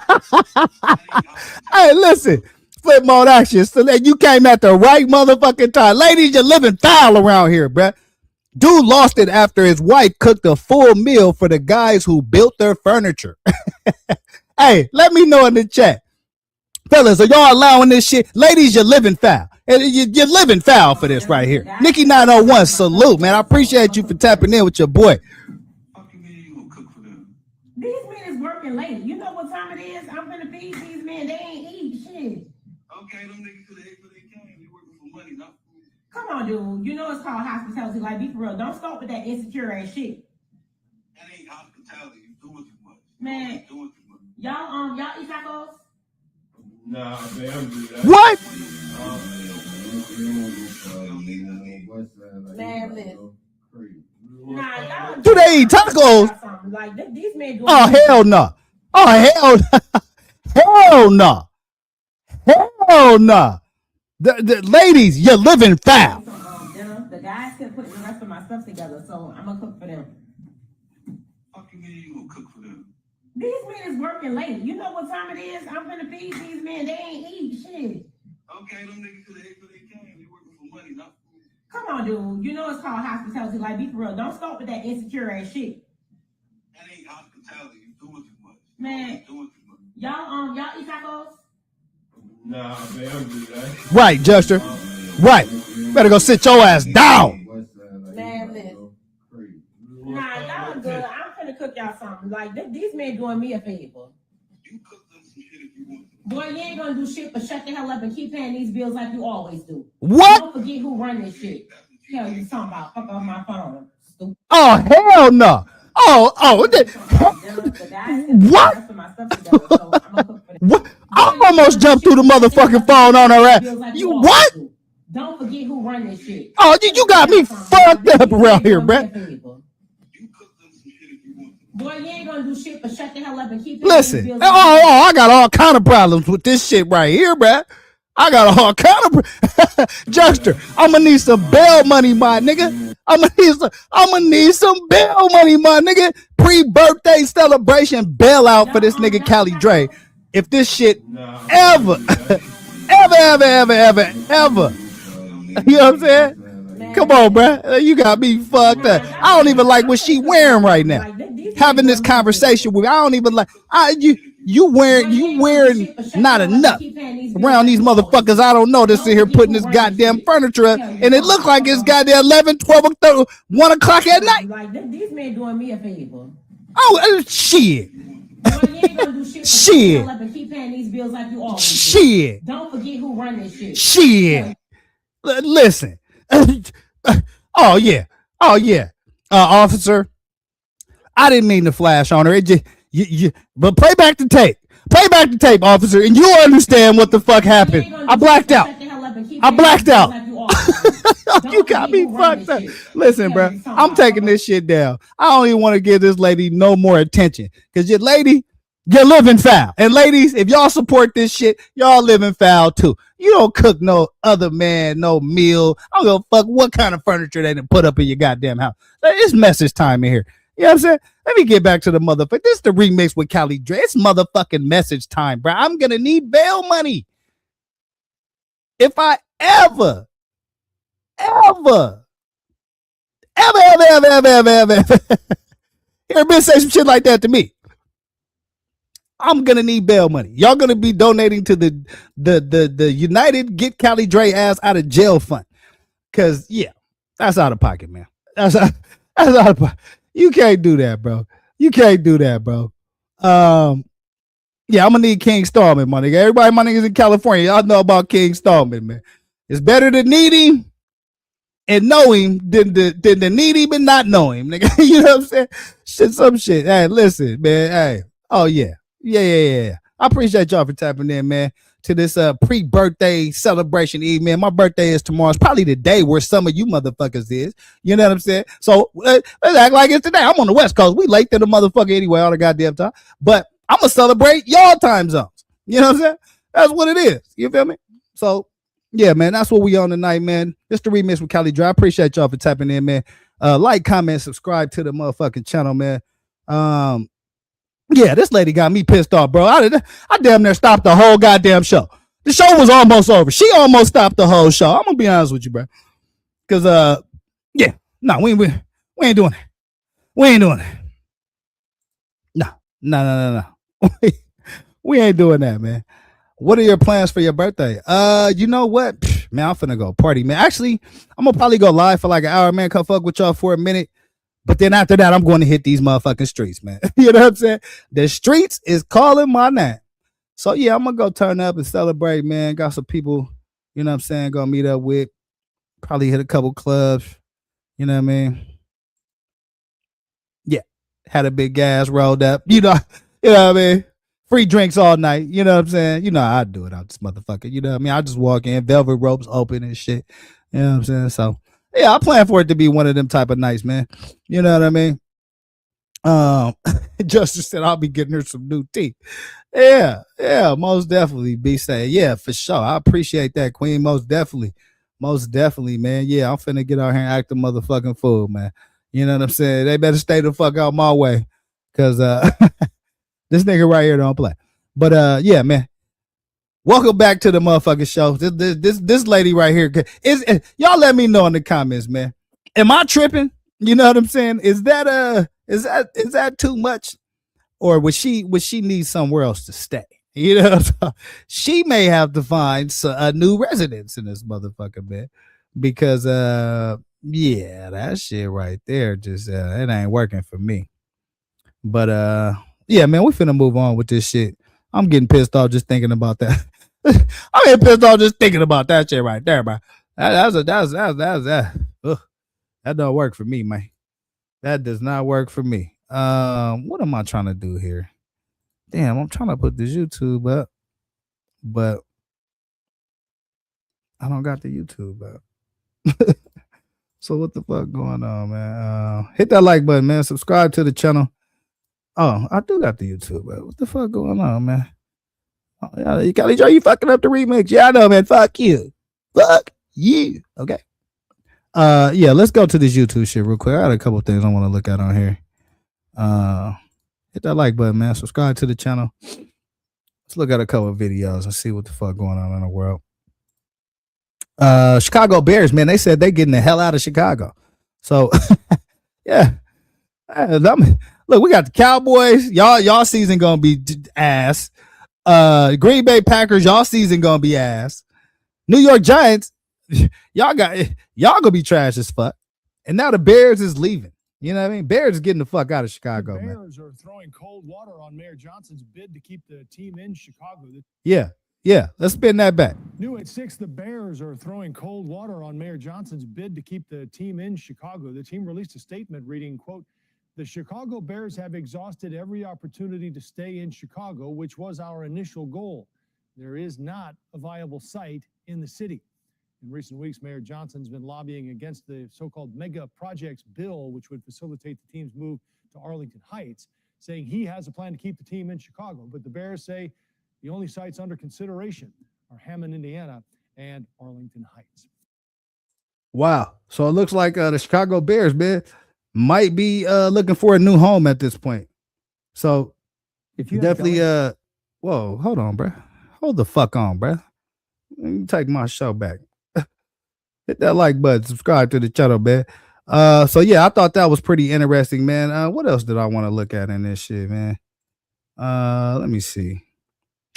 Hey, listen. Flip mode action. So that you came at the right motherfucking time. Ladies, you're living foul around here, bruh. Dude lost it after his wife cooked a full meal for the guys who built their furniture. Hey, let me know in the chat. Fellas, are y'all allowing this shit? Ladies, you're living foul. You're living foul for this right here. Nikki 901, salute, man. I appreciate you for tapping in with your boy. Fuck you mean you gonna cook for them? These men is working late. You know what time it is? I'm gonna feed these men. They ain't eat shit. Okay, them niggas could have ate for they came. They working for money, not food. Come on, dude. You know it's called hospitality. Like, be for real. Don't start with that insecure ass shit. That ain't hospitality. You doing too much. Man. You doing too much. Y'all eat tacos? Nah, man, I'm good. What? Man, listen. Nah, y'all Do they eat tacos? something. Like, these men doing Oh, hell no. Oh, hell no. Hell no. Hell no. The ladies, you're living foul. dinner. The guys still putting the rest of my stuff together, so I'm gonna cook for them. Fuck you mean you gonna cook for them? These men is working late. You know what time it is? I'm gonna feed these men. They ain't eat shit. Okay, them niggas could have ate for they came. They working for money, not food. Come on, dude. You know it's called hospitality. Like, be for real. Don't start with that insecure ass shit. That ain't hospitality. You doing too much. Man. You doing too much. Y'all eat tacos? Nah, man, I'm good. Right, Juster. Right. Better go sit your ass down. Man, listen. Nah, y'all good. I'm finna cook y'all something. Like, these men doing me a favor. You cook them some shit if you want to. Boy, you ain't gonna do shit but shut the hell up and keep paying these bills like you always do. What? Don't forget who run this shit. Hell, you talking about? Fuck off my phone. Stupid. Oh, hell no. Oh. What? What? I almost jumped through the motherfucking phone on her ass. You what? Don't forget who run this shit. Oh, you got me fucked up around here, bruh. You cook them some shit if you want to. Boy, you ain't gonna do shit but shut the hell up and keep paying these Listen. bills. I got all kind of problems with this shit right here, bruh. I got all kind of Juster. I'm gonna need some bail money, my nigga. I'm gonna need some bail money, my nigga. Pre-birthday celebration bailout for this nigga Cali Dre. If this shit ever, you know what I'm saying? Come on, bruh. You got me fucked up. I don't even like what she wearing right now. Having this conversation with me, I don't even like. You wearing not enough around these motherfuckers. I don't know. They're sitting here putting this goddamn furniture up, and it look like it's goddamn 11, 12, 30, 1 o'clock at night. Like, these men doing me a favor. Oh, shit. Boy, you ain't gonna do shit but shut the hell up and keep paying these bills like you always do. Shit. Don't forget who run this shit. Shit. Listen. Oh, yeah. Officer, I didn't mean to flash on her. It just, but play back the tape. Play back the tape, officer, and you'll understand what the fuck happened. I blacked out. You got me fucked up. Listen, bro, I'm taking this shit down. I don't even want to give this lady no more attention because your lady, you're living foul. And ladies, if y'all support this shit, y'all living foul too. You don't cook no other man no meal. I don't give a fuck what kind of furniture they done put up in your goddamn house. It's message time in here. You know what I'm saying? Let me get back to the motherfucker. This is the remix with Cali Dre. It's motherfucking message time, bro. I'm gonna need bail money. If I ever hear a bitch say some shit like that to me, I'm gonna need bail money. Y'all gonna be donating to the United Get Cali Dre ass out of jail fund. Cause yeah, that's out of pocket, man. That's out of pocket. You can't do that, bro. Yeah, I'm gonna need King Stallman, my nigga. Everybody, my niggas in California, y'all know about King Stallman, man. It's better to need him and know him than to need him and not know him, nigga. You know what I'm saying? Some shit. Hey, listen, man. Hey, oh yeah. Yeah. I appreciate y'all for tapping in, man, to this pre-birthday celebration eve, man. My birthday is tomorrow. It's probably the day where some of you motherfuckers is. You know what I'm saying? So let's act like it's today. I'm on the West Coast. We late to the motherfucker anyway all the goddamn time. But I'm going to celebrate y'all time zones. You know what I'm saying? That's what it is. You feel me? So, yeah, man, that's what we on tonight, man. It's the remix with Cali Dre. I appreciate y'all for tapping in, man. Like, comment, subscribe to the motherfucking channel, man. Yeah, this lady got me pissed off, bro. I damn near stopped the whole goddamn show. The show was almost over. She almost stopped the whole show. I'm gonna be honest with you, bro. Cause yeah, no, we ain't doing it. We ain't doing it. No. We ain't doing that, man. What are your plans for your birthday? You know what? Man, I'm finna go party, man. Actually, I'm gonna probably go live for like an hour, man. Come fuck with y'all for a minute. But then after that, I'm going to hit these motherfucking streets, man. You know what I'm saying? The streets is calling my name. So, yeah, I'm going to go turn up and celebrate, man. Got some people, you know what I'm saying, going to meet up with. Probably hit a couple clubs. You know what I mean? Yeah. Had a big gas rolled up. You know what I mean? Free drinks all night. You know what I'm saying? You know how I do it out this motherfucker. You know what I mean? I just walk in, velvet ropes open and shit. You know what I'm saying? So, yeah, I plan for it to be one of them type of nights, man. You know what I mean? Justice said I'll be getting her some new teeth. Yeah, most definitely. Be saying, yeah, for sure. I appreciate that, Queen. Most definitely, man. Yeah, I'm finna get out here and act a motherfucking fool, man. You know what I'm saying? They better stay the fuck out my way, cause this nigga right here don't play. But yeah, man. Welcome back to the motherfucking show. This lady right here is y'all let me know in the comments, man. Am I tripping? You know what I'm saying? Is that too much? Or would she need somewhere else to stay? You know, she may have to find a new residence in this motherfucker, man. Because yeah, that shit right there just it ain't working for me. But yeah, man, we finna move on with this shit. I'm getting pissed off just thinking about that. I'm getting pissed off just thinking about that shit right there, bro. That don't work for me, man. That does not work for me. What am I trying to do here? Damn, I'm trying to put this YouTube up, but I don't got the YouTube up. So what the fuck going on, man? Hit that like button, man. Subscribe to the channel. Oh, I do got the YouTube up. What the fuck going on, man? Oh, yeah, Cali Dre, you fucking up the remix. Yeah, I know, man. Fuck you. Fuck you. Okay. Yeah, let's go to this YouTube shit real quick. I got a couple things I want to look at on here. Hit that like button, man. Subscribe to the channel. Let's look at a couple of videos and see what the fuck going on in the world. Chicago Bears, man, they said they getting the hell out of Chicago. So yeah. Look, we got the Cowboys. Y'all season gonna be ass. Green Bay Packers, y'all season gonna be ass. New York Giants, y'all gonna be trash as fuck. And now the Bears is leaving. You know what I mean? Bears is getting the fuck out of Chicago, man. The Bears are throwing cold water on Mayor Johnson's bid to keep the team in Chicago. Yeah. Let's spin that back. New at 6, the Bears are throwing cold water on Mayor Johnson's bid to keep the team in Chicago. The team released a statement reading, quote, "The Chicago Bears have exhausted every opportunity to stay in Chicago, which was our initial goal. There is not a viable site in the city." In recent weeks, Mayor Johnson's been lobbying against the so-called mega projects bill, which would facilitate the team's move to Arlington Heights, saying he has a plan to keep the team in Chicago. But the Bears say the only sites under consideration are Hammond, Indiana, and Arlington Heights. Wow. So it looks like the Chicago Bears, man, might be looking for a new home at this point. So if you definitely whoa, hold on, bro. Hold the fuck on, bro. Let me take my show back. Hit that like button, subscribe to the channel, man. So yeah, I thought that was pretty interesting, man. What else did I want to look at in this shit, man? Let me see.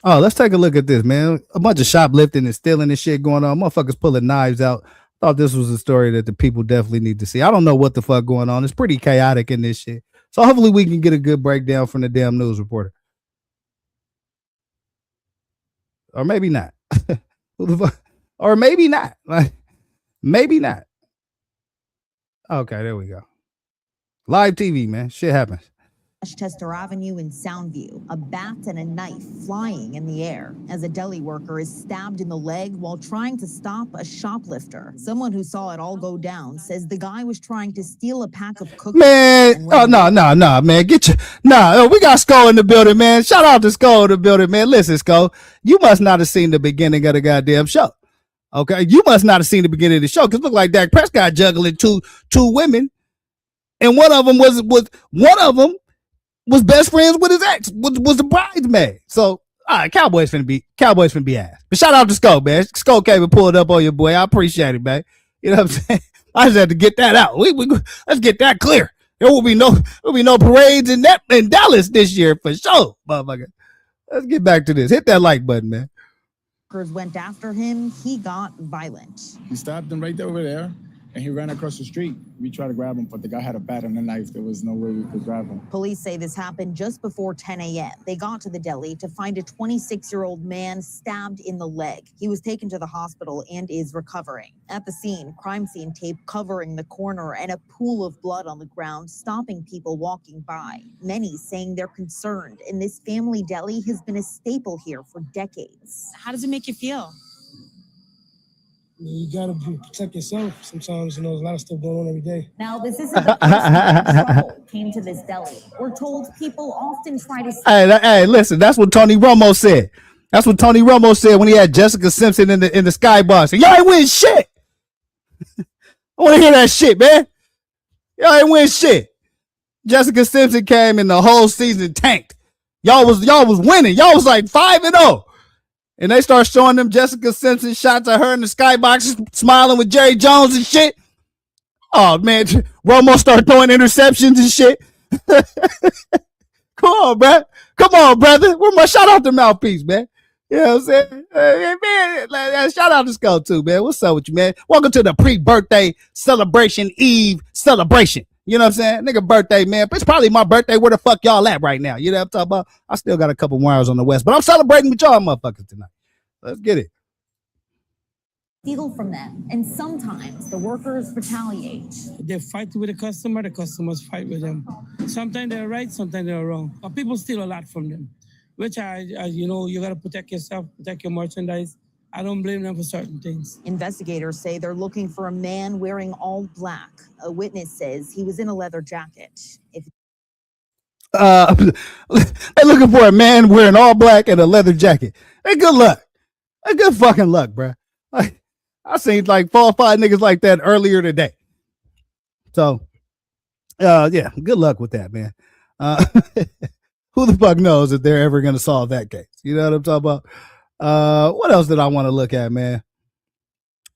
Oh, let's take a look at this, man. A bunch of shoplifting and stealing and shit going on. Motherfuckers pulling knives out. Thought this was a story that the people definitely need to see. I don't know what the fuck going on. It's pretty chaotic in this shit. So hopefully we can get a good breakdown from the damn news reporter. Or maybe not. Who the fuck? Or maybe not. Like, maybe not. Okay, there we go. Live TV, man. Shit happens. Chester Avenue in Soundview, a bat and a knife flying in the air as a deli worker is stabbed in the leg while trying to stop a shoplifter. Someone who saw it all go down says the guy was trying to steal a pack of cookies. Man, oh no, man, get your we got Skull in the building, man. Shout out to Skull in the building, man. Listen, Skull, you must not have seen the beginning of the goddamn show. Okay, you must not have seen the beginning of the show because it looked like Dak Prescott juggling two women, and one of them was best friends with his ex, was the bridesmaid. So, all right, Cowboys finna be ass. But shout out to Skull, man. Skull came and pulled up on your boy. I appreciate it, man. You know what I'm saying? I just had to get that out. Let's get that clear. There will be no parades in Dallas this year for sure, motherfucker. Let's get back to this. Hit that like button, man. Workers went after him. He got violent. We stopped him right over there, and he ran across the street. We tried to grab him, but the guy had a bat and a knife. There was no way we could grab him. Police say this happened just before 10 a.m. They got to the deli to find a 26-year-old man stabbed in the leg. He was taken to the hospital and is recovering. At the scene, crime scene tape covering the corner and a pool of blood on the ground, stopping people walking by. Many saying they're concerned, and this family deli has been a staple here for decades. How does it make you feel? You gotta protect yourself. Sometimes, there's a lot of stuff going on every day. Now, this isn't the first time trouble came to this deli. We're told people often try to... Hey, listen, that's what Tony Romo said. That's what Tony Romo said when he had Jessica Simpson in the skybox. Y'all ain't win shit. I want to hear that shit, man. Y'all ain't win shit. Jessica Simpson came and the whole season tanked. Y'all was winning. Y'all was like 5-0. And they start showing them Jessica Simpson shots of her in the skybox, smiling with Jerry Jones and shit. Oh, man. Romo started throwing interceptions and shit. Come on, bro. Come on, brother. Where my shout out to Mouthpiece, man? You know what I'm saying? Hey, man, shout out to Skull, too, man. What's up with you, man? Welcome to the pre-birthday celebration eve celebration. You know what I'm saying? Nigga birthday, man. It's probably my birthday. Where the fuck y'all at right now? You know what I'm talking about? I still got a couple more hours on the West, but I'm celebrating with y'all motherfuckers tonight. Let's get it. Steal from them, and sometimes the workers retaliate. They fight with the customers fight with them. Sometimes they're right, sometimes they're wrong. But people steal a lot from them, which you got to protect yourself, protect your merchandise. I don't blame them for certain things. Investigators say they're looking for a man wearing all black. A witness says he was in a leather jacket. They're looking for a man wearing all black and a leather jacket. Hey, good luck. Hey, good fucking luck, bro. I seen like 4 or 5 niggas like that earlier today. So, yeah, good luck with that, man. Who the fuck knows if they're ever gonna solve that case? You know what I'm talking about? What else did I want to look at, man?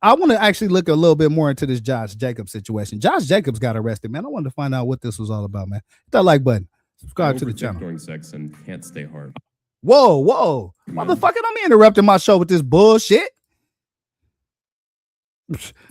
I want to actually look a little bit more into this Josh Jacobs situation. Josh Jacobs got arrested, man. I wanted to find out what this was all about, man. Hit that like button. Subscribe to the channel. During sex and can't stay hard. Whoa. Motherfucker, I'm interrupting my show with this bullshit.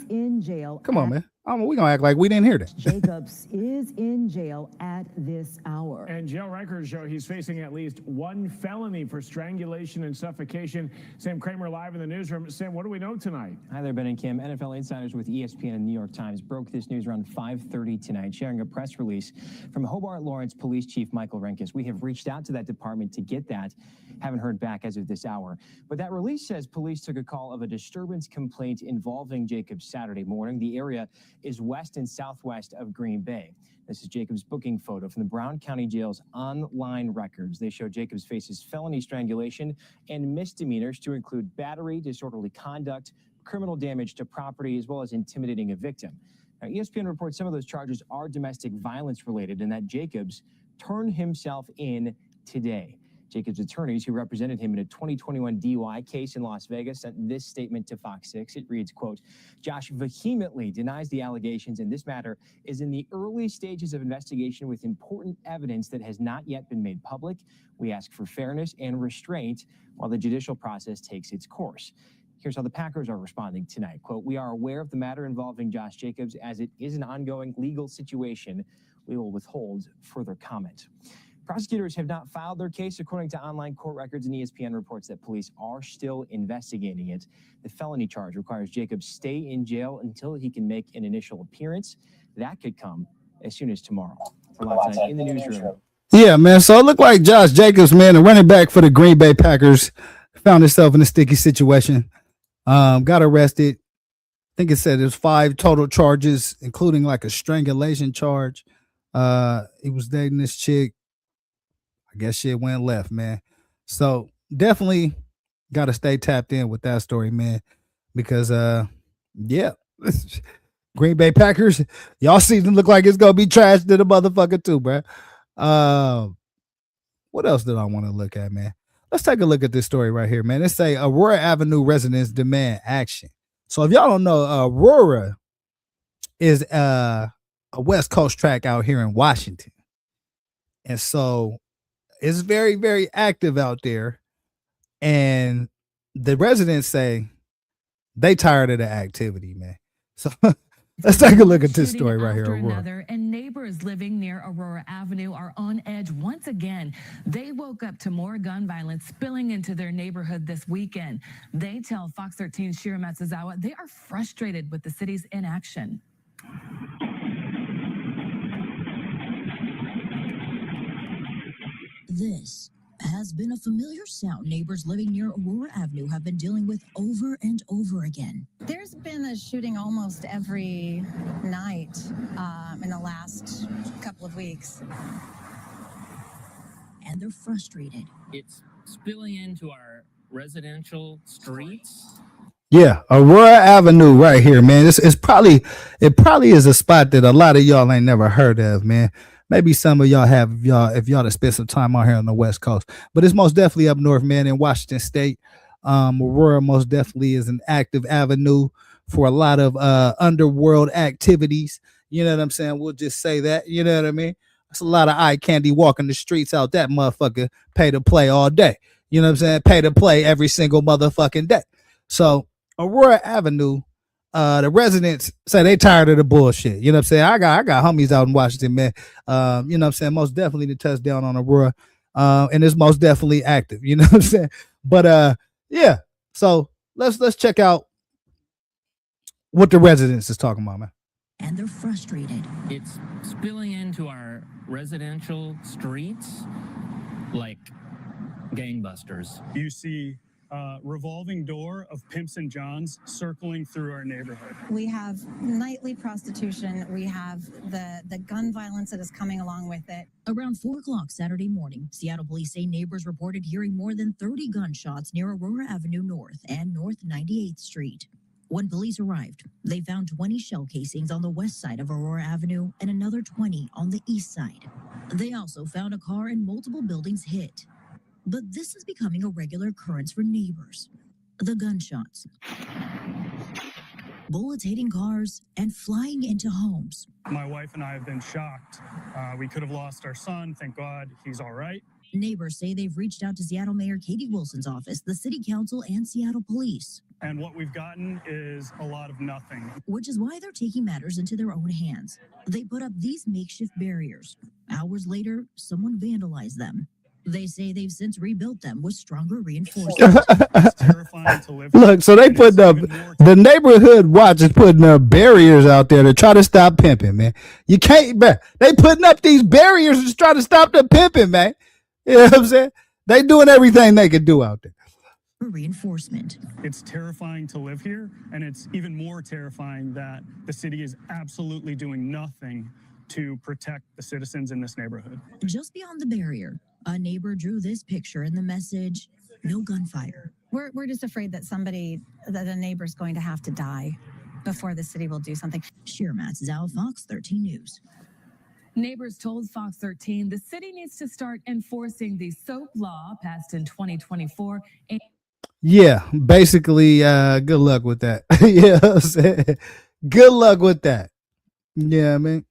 In jail. Come on, man. We're going to act like we didn't hear that. Jacobs is in jail at this hour. And jail records show he's facing at least 1 felony for strangulation and suffocation. Sam Kramer live in the newsroom. Sam, what do we know tonight? Hi there, Ben and Kim. NFL insiders with ESPN and New York Times broke this news around 5:30 tonight, sharing a press release from Hobart Lawrence Police Chief Michael Rehnquist. We have reached out to that department to get that. Haven't heard back as of this hour. But that release says police took a call of a disturbance complaint involving Jacobs Saturday morning. The area is west and southwest of Green Bay. This is Jacobs' booking photo from the Brown County Jail's online records. They show Jacobs faces felony strangulation and misdemeanors to include battery, disorderly conduct, criminal damage to property, as well as intimidating a victim. Now, ESPN reports some of those charges are domestic violence related and that Jacobs turned himself in today. Jacobs' attorneys who represented him in a 2021 DUI case in Las Vegas sent this statement to Fox 6. It reads, quote, Josh vehemently denies the allegations, and this matter is in the early stages of investigation with important evidence that has not yet been made public. We ask for fairness and restraint while the judicial process takes its course. Here's how the Packers are responding tonight. Quote, we are aware of the matter involving Josh Jacobs as it is an ongoing legal situation. We will withhold further comment. Prosecutors have not filed their case, according to online court records, and ESPN reports that police are still investigating it. The felony charge requires Jacobs stay in jail until he can make an initial appearance. That could come as soon as tomorrow. For Live Tonight in the newsroom, Yeah, man. So it looked like Josh Jacobs, man, the running back for the Green Bay Packers, found himself in a sticky situation. Got arrested. I think it said there's 5 total charges, including like a strangulation charge. He was dating this chick. I guess shit went left, man. So definitely got to stay tapped in with that story, man, because yeah, Green Bay Packers, y'all season look like it's gonna be trashed to the motherfucker too, bro. What else did I want to look at, man? Let's take a look at this story right here, man. It say Aurora Avenue residents demand action. So if y'all don't know, Aurora is a West Coast track out here in Washington, and so it's very, very active out there. And the residents say they tired of the activity, man. So let's take a look at this story right here. Another, and neighbors living near Aurora Avenue are on edge once again. They woke up to more gun violence spilling into their neighborhood this weekend. They tell Fox 13's Shira Matsuzawa they are frustrated with the city's inaction. This has been a familiar sound neighbors living near Aurora Avenue have been dealing with over and over again. There's been a shooting almost every night in the last couple of weeks. And they're frustrated. It's spilling into our residential streets. Yeah, Aurora Avenue right here, man. It probably is a spot that a lot of y'all ain't never heard of, man. Maybe some of y'all have, if y'all have spent some time out here on the West Coast, but it's most definitely up north, man, in Washington State. Aurora most definitely is an active avenue for a lot of underworld activities. You know what I'm saying? We'll just say that. You know what I mean? It's a lot of eye candy walking the streets out that motherfucker. Pay to play all day. You know what I'm saying? Pay to play every single motherfucking day. So Aurora Avenue, the residents say they tired of the bullshit. You know what I'm saying? I got homies out in Washington, man. You know what I'm saying? Most definitely the touchdown on Aurora. And it's most definitely active. You know what I'm saying? But yeah. So let's check out what the residents is talking about, man. And they're frustrated. It's spilling into our residential streets like gangbusters. You see revolving door of pimps and johns circling through our neighborhood. We have nightly prostitution. We have the gun violence that is coming along with it. Around 4 o'clock Saturday morning, Seattle police say neighbors reported hearing more than 30 gunshots near Aurora Avenue North and North 98th Street. When police arrived, they found 20 shell casings on the west side of Aurora Avenue and another 20 on the east side. They also found a car and multiple buildings hit. But this is becoming a regular occurrence for neighbors. The gunshots, bullets hitting cars, and flying into homes. My wife and I have been shocked. We could have lost our son. Thank God he's all right. Neighbors say they've reached out to Seattle Mayor Katie Wilson's office, the city council, and Seattle police. And what we've gotten is a lot of nothing. Which is why they're taking matters into their own hands. They put up these makeshift barriers. Hours later, someone vandalized them. They say they've since rebuilt them with stronger reinforcements. Look, so they put up, the neighborhood watch is putting up barriers out there to try to stop pimping, man. You can't, they putting up these barriers to try to stop the pimping, man. You know what I'm saying? They doing everything they can do out there. Reinforcement. It's terrifying to live here, and it's even more terrifying that the city is absolutely doing nothing to protect the citizens in this neighborhood. Just beyond the barrier, a neighbor drew this picture and the message, no gunfire. We're just afraid that a neighbor's going to have to die before the city will do something. Shira Matsuzawa, Fox 13 News. Neighbors told Fox 13 the city needs to start enforcing the SOAP law passed in 2024. Yeah, basically, good luck with that. Yeah, I'm saying? Good luck with that. Yeah, I mean.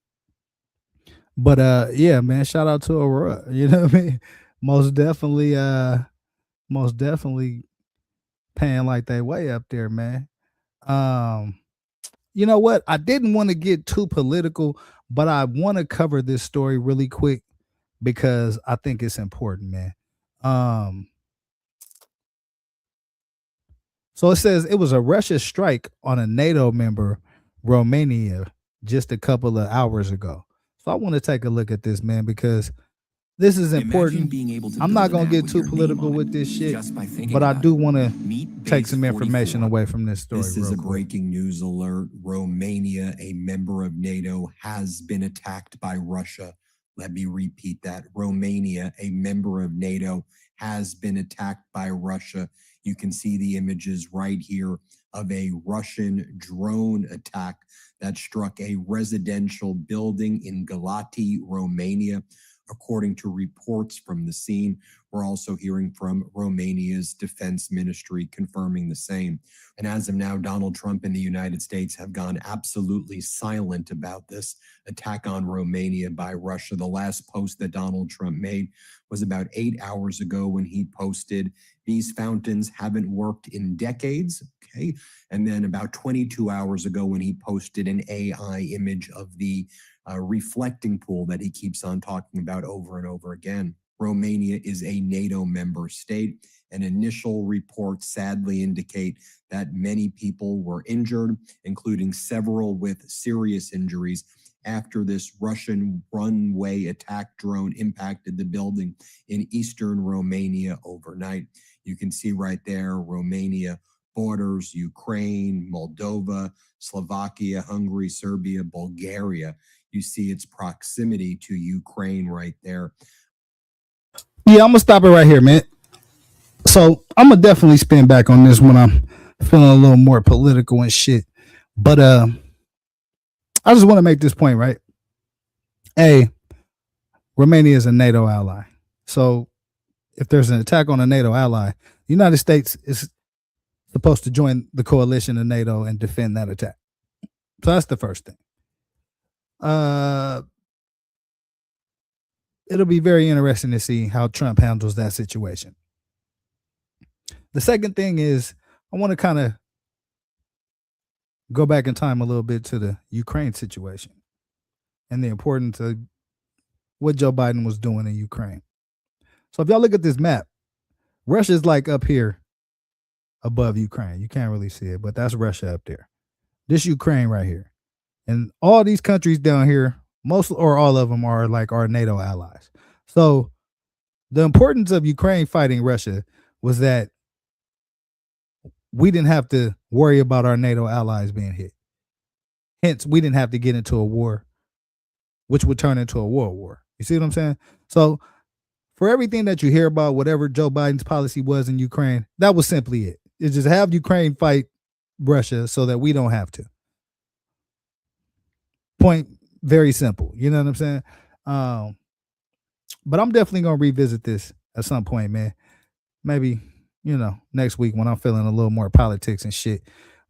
But yeah, man, shout out to Aurora. You know what I mean? Most definitely paying like they way up there, man. You know what? I didn't want to get too political, but I want to cover this story really quick because I think it's important, man. So it says it was a Russia strike on a NATO member, Romania, just a couple of hours ago. So I want to take a look at this, man, because this is important. I'm not going to get too political with this shit, but I do want to take some information away from this story. This is a breaking news alert. Romania, a member of NATO, has been attacked by Russia. Let me repeat that. Romania, a member of NATO, has been attacked by Russia. You can see the images right here of a Russian drone attack that struck a residential building in Galati, Romania. According to reports from the scene, we're also hearing from Romania's defense ministry confirming the same. And as of now, Donald Trump and the United States have gone absolutely silent about this attack on Romania by Russia. The last post that Donald Trump made was about 8 hours ago when he posted, "These fountains haven't worked in decades." Okay. And then about 22 hours ago when he posted an AI image of the reflecting pool that he keeps on talking about over and over again. Romania is a NATO member state, and initial reports sadly indicate that many people were injured, including several with serious injuries after this Russian runway attack drone impacted the building in eastern Romania overnight. You can see right there, Romania borders Ukraine, Moldova, Slovakia, Hungary, Serbia, Bulgaria. You see its proximity to Ukraine right there. Yeah, I'm gonna stop it right here, man. So I'm gonna definitely spin back on this when I'm feeling a little more political and shit. But I just want to make this point, right? A, Romania is a NATO ally. So if there's an attack on a NATO ally, the United States is supposed to join the coalition of NATO and defend that attack. So that's the first thing. It'll be very interesting to see how Trump handles that situation. The second thing is I want to kind of go back in time a little bit to the Ukraine situation and the importance of what Joe Biden was doing in Ukraine. So if y'all look at this map, Russia's like up here above Ukraine. You can't really see it, but that's Russia up there. This Ukraine right here. And all these countries down here, most or all of them are like our NATO allies. So the importance of Ukraine fighting Russia was that we didn't have to worry about our NATO allies being hit. Hence, we didn't have to get into a war, which would turn into a world war. You see what I'm saying? So for everything that you hear about, whatever Joe Biden's policy was in Ukraine, that was simply it. It's just have Ukraine fight Russia so that we don't have to. Point very simple. You know what I'm saying? But I'm definitely going to revisit this at some point, man. Maybe, next week when I'm feeling a little more politics and shit.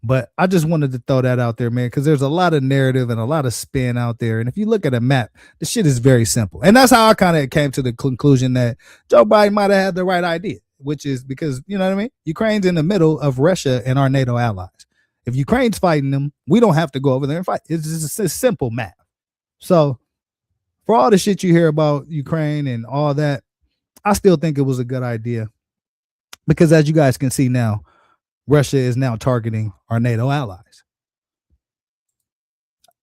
But I just wanted to throw that out there, man, because there's a lot of narrative and a lot of spin out there. And if you look at a map, the shit is very simple. And that's how I kind of came to the conclusion that Joe Biden might have had the right idea, which is because, you know what I mean? Ukraine's in the middle of Russia and our NATO allies. If Ukraine's fighting them, we don't have to go over there and fight. It's just a simple math. So for all the shit you hear about Ukraine and all that, I still think it was a good idea because as you guys can see now, Russia is now targeting our NATO allies.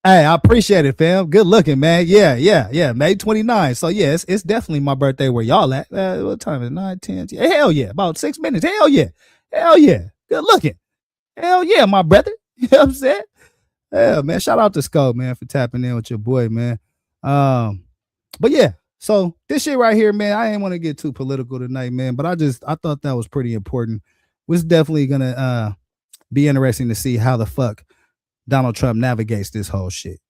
Hey, I appreciate it, fam. Good looking, man. Yeah. May 29th. So yeah, it's definitely my birthday where y'all at. What time is it? 9, 10? Hell yeah. About 6 minutes. Hell yeah. Good looking. Hell yeah, my brother. You know what I'm saying? Yeah, man. Shout out to Scope, man, for tapping in with your boy, man. But yeah, so this shit right here, man, I ain't want to get too political tonight, man, but I thought that was pretty important. Was definitely gonna be interesting to see how the fuck Donald Trump navigates this whole shit.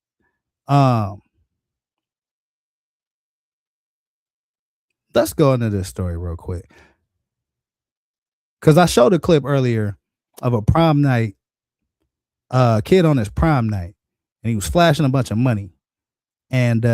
Let's go into this story real quick. Cause I showed a clip earlier of a prom night, kid on his prom night, and he was flashing a bunch of money, and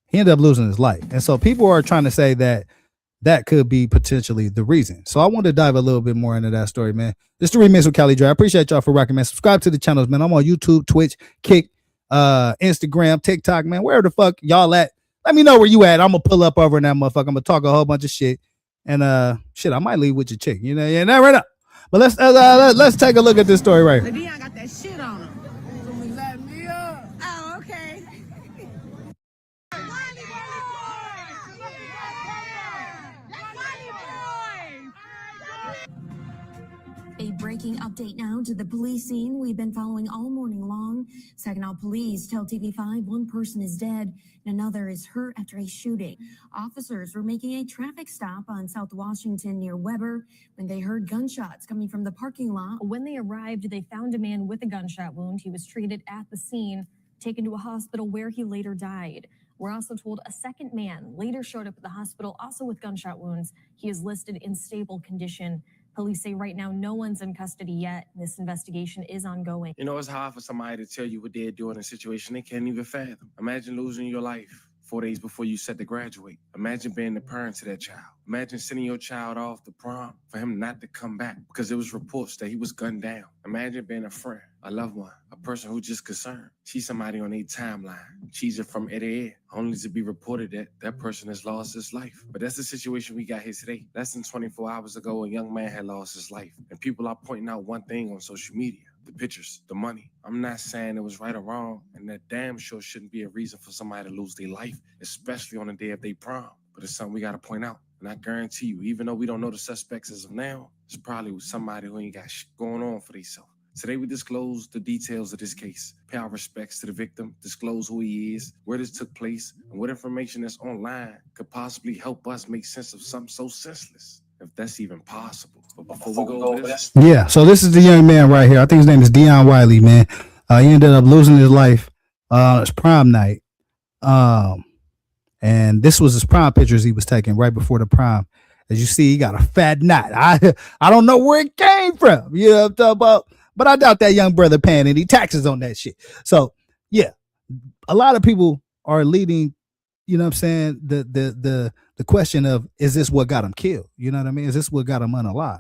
he ended up losing his life. And so people are trying to say that could be potentially the reason. So I want to dive a little bit more into that story, man. This is the Remix with Cali Dre. I appreciate y'all for rocking, man. Subscribe to the channels, man. I'm on YouTube, Twitch, Kick, Instagram, TikTok, man. Where the fuck y'all at? Let me know where you at. I'm gonna pull up over in that motherfucker. I'm gonna talk a whole bunch of shit, and shit, I might leave with your chick. You never know. But let's take a look at this story right here. Dion got that shit on him. Somebody light me up. Oh, okay. breaking update now to the police scene we've been following all morning long. Saginaw police tell TV5 one person is dead and another is hurt after a shooting. Officers were making a traffic stop on South Washington near Weber when they heard gunshots coming from the parking lot. When they arrived, they found a man with a gunshot wound. He was treated at the scene, taken to a hospital where he later died. We're also told a second man later showed up at the hospital, also with gunshot wounds. He is listed in stable condition. Police say right now no one's in custody yet. This investigation is ongoing. You know, it's hard for somebody to tell you what they're doing in a situation they can't even fathom. Imagine losing your life 4 days before you set to graduate. Imagine being the parent to that child. Imagine sending your child off to prom for him not to come back because there was reports that he was gunned down. Imagine being a friend, a loved one, a person who's just concerned. See somebody on their timeline, cheesing from ear to ear, only to be reported that that person has lost his life. But that's the situation we got here today. Less than 24 hours ago, a young man had lost his life. And people are pointing out one thing on social media: the pictures, the money. I'm not saying it was right or wrong, and that damn sure shouldn't be a reason for somebody to lose their life, especially on the day of their prom. But it's something we got to point out. And I guarantee you, even though we don't know the suspects as of now, it's probably somebody who ain't got shit going on for themselves. Today, we disclose the details of this case, pay our respects to the victim, disclose who he is, where this took place, and what information that's online could possibly help us make sense of something so senseless, if that's even possible. But before we go over this, Yeah, so this is the young man right here. I think his name is Deon Wiley, man. He ended up losing his life on his prom night. And this was his prom pictures he was taking right before the prom. As you see, he got a fat knot. I don't know where it came from. You know what I'm talking about? But I doubt that young brother paying any taxes on that shit. So, yeah, a lot of people are leading, you know what I'm saying, the question of, is this what got him killed? You know what I mean? Is this what got him unalive?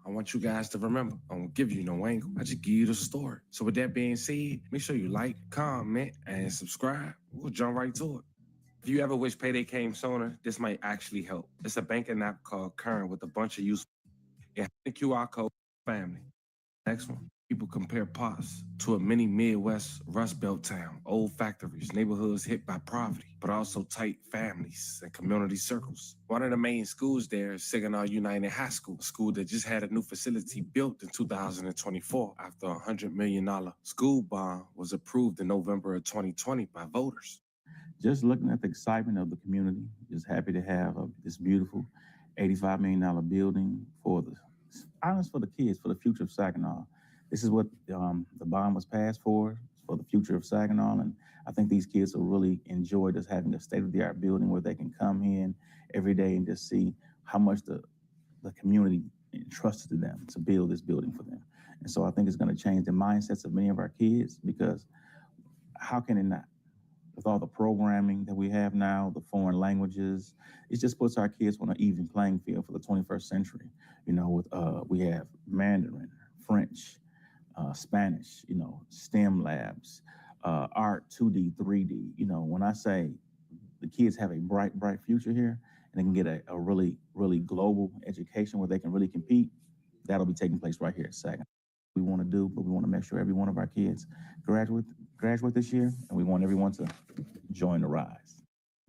I want you guys to remember, I don't give you no angle. I just give you the story. So with that being said, make sure you like, comment, and subscribe. We'll jump right to it. If you ever wish payday came sooner, this might actually help. It's a banking app called Current with a bunch of useful. It has a QR code for family. Next one. People compare parts to a mini Midwest Rust Belt town, old factories, neighborhoods hit by poverty, but also tight families and community circles. One of the main schools there is Saginaw United High School, a school that just had a new facility built in 2024 after a $100 million school bond was approved in November of 2020 by voters. Just looking at the excitement of the community, just happy to have this beautiful $85 million building for the kids, for the future of Saginaw. This is what the bond was passed for the future of Saginaw, and I think these kids will really enjoy just having a state-of-the-art building where they can come in every day and just see how much the community entrusted to them to build this building for them. And so I think it's going to change the mindsets of many of our kids, because how can it not? With all the programming that we have now, the foreign languages, it just puts our kids on an even playing field for the 21st century. You know, with we have Mandarin, French, Spanish, you know, STEM labs, art, 2D, 3D. You know, when I say the kids have a bright future here, and they can get a really, really global education where they can really compete, that'll be taking place right here at Saginaw. We want to do, but we want to make sure every one of our kids graduate this year, and we want everyone to join the rise.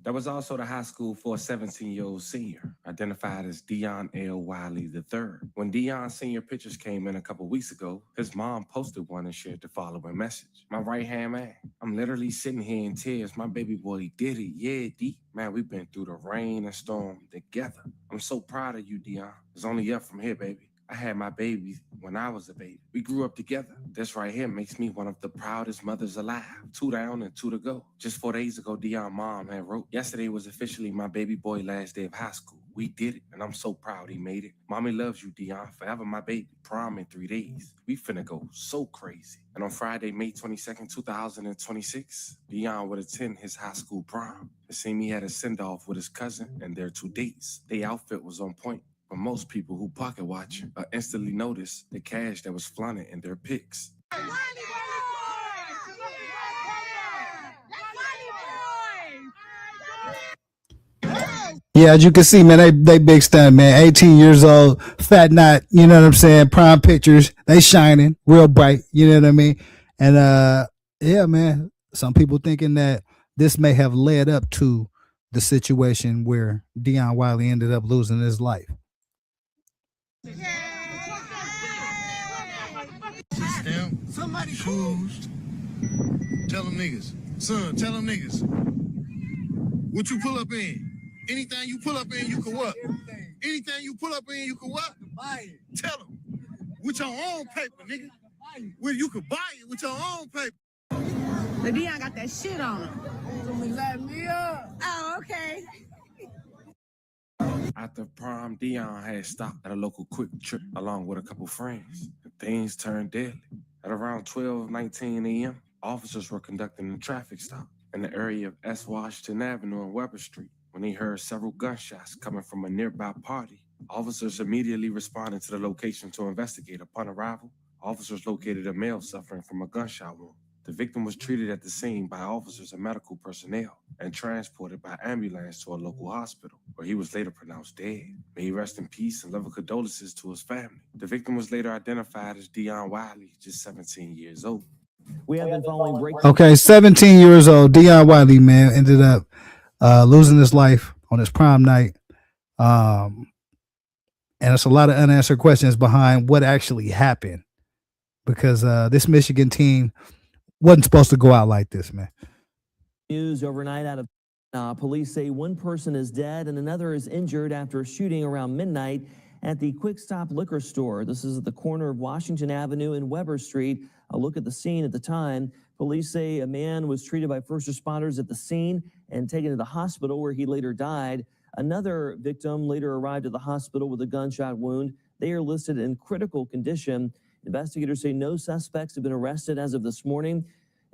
That was also the high school for a 17-year-old senior, identified as Deon L. Wiley III. When Deon's senior pictures came in a couple weeks ago, his mom posted one and shared the following message. My right-hand man, I'm literally sitting here in tears. My baby boy did it. Yeah, D. Man, we've been through the rain and storm together. I'm so proud of you, Deon. It's only up from here, baby. I had my baby when I was a baby. We grew up together. This right here makes me one of the proudest mothers alive. 2 down and 2 to go. Just 4 days ago, Deon's mom had wrote, yesterday was officially my baby boy last day of high school. We did it, and I'm so proud he made it. Mommy loves you, Deon. Forever my baby. Prom in 3 days. We finna go so crazy. And on Friday, May 22nd, 2026, Deon would attend his high school prom. It seemed he had a send-off with his cousin and their 2 dates. Their outfit was on point. But most people who pocket watch instantly notice the cash that was flaunted in their pics. Yeah, as you can see, man, they big stunt, man. 18 years old, fat knot, you know what I'm saying? Prime pictures, they shining, real bright, you know what I mean? And yeah, man, some people thinking that this may have led up to the situation where Deon Wiley ended up losing his life. Stamp, somebody shoes. Tell them niggas. Son, tell them niggas. What you pull up in? Anything you pull up in, you can what? Anything you pull up in, you can what? Buy it. Tell them. With your own paper, nigga. Well, you can buy it with your own paper. The Dion got that shit on. Light me up. Oh, okay. After prom, Dion had stopped at a local quick trip along with a couple friends. And things turned deadly. At around 12:19 a.m., officers were conducting a traffic stop in the area of S. Washington Avenue and Weber Street when they heard several gunshots coming from a nearby party. Officers immediately responded to the location to investigate. Upon arrival, officers located a male suffering from a gunshot wound. The victim was treated at the scene by officers and medical personnel and transported by ambulance to a local hospital, where he was later pronounced dead. May he rest in peace and level condolences to his family. The victim was later identified as Dion Wiley, just 17 years old. We have been following breaking. Okay, 17 years old, Dion Wiley, man, ended up losing his life on his prom night. And it's a lot of unanswered questions behind what actually happened, because this Michigan team wasn't supposed to go out like this, man. News overnight out of police say one person is dead and another is injured after a shooting around midnight at the Quick Stop liquor store. This is at the corner of Washington Avenue and Weber Street. A look at the scene at the time. Police say a man was treated by first responders at the scene and taken to the hospital, where he later died. Another victim later arrived at the hospital with a gunshot wound. They are listed in critical condition. Investigators say no suspects have been arrested as of this morning.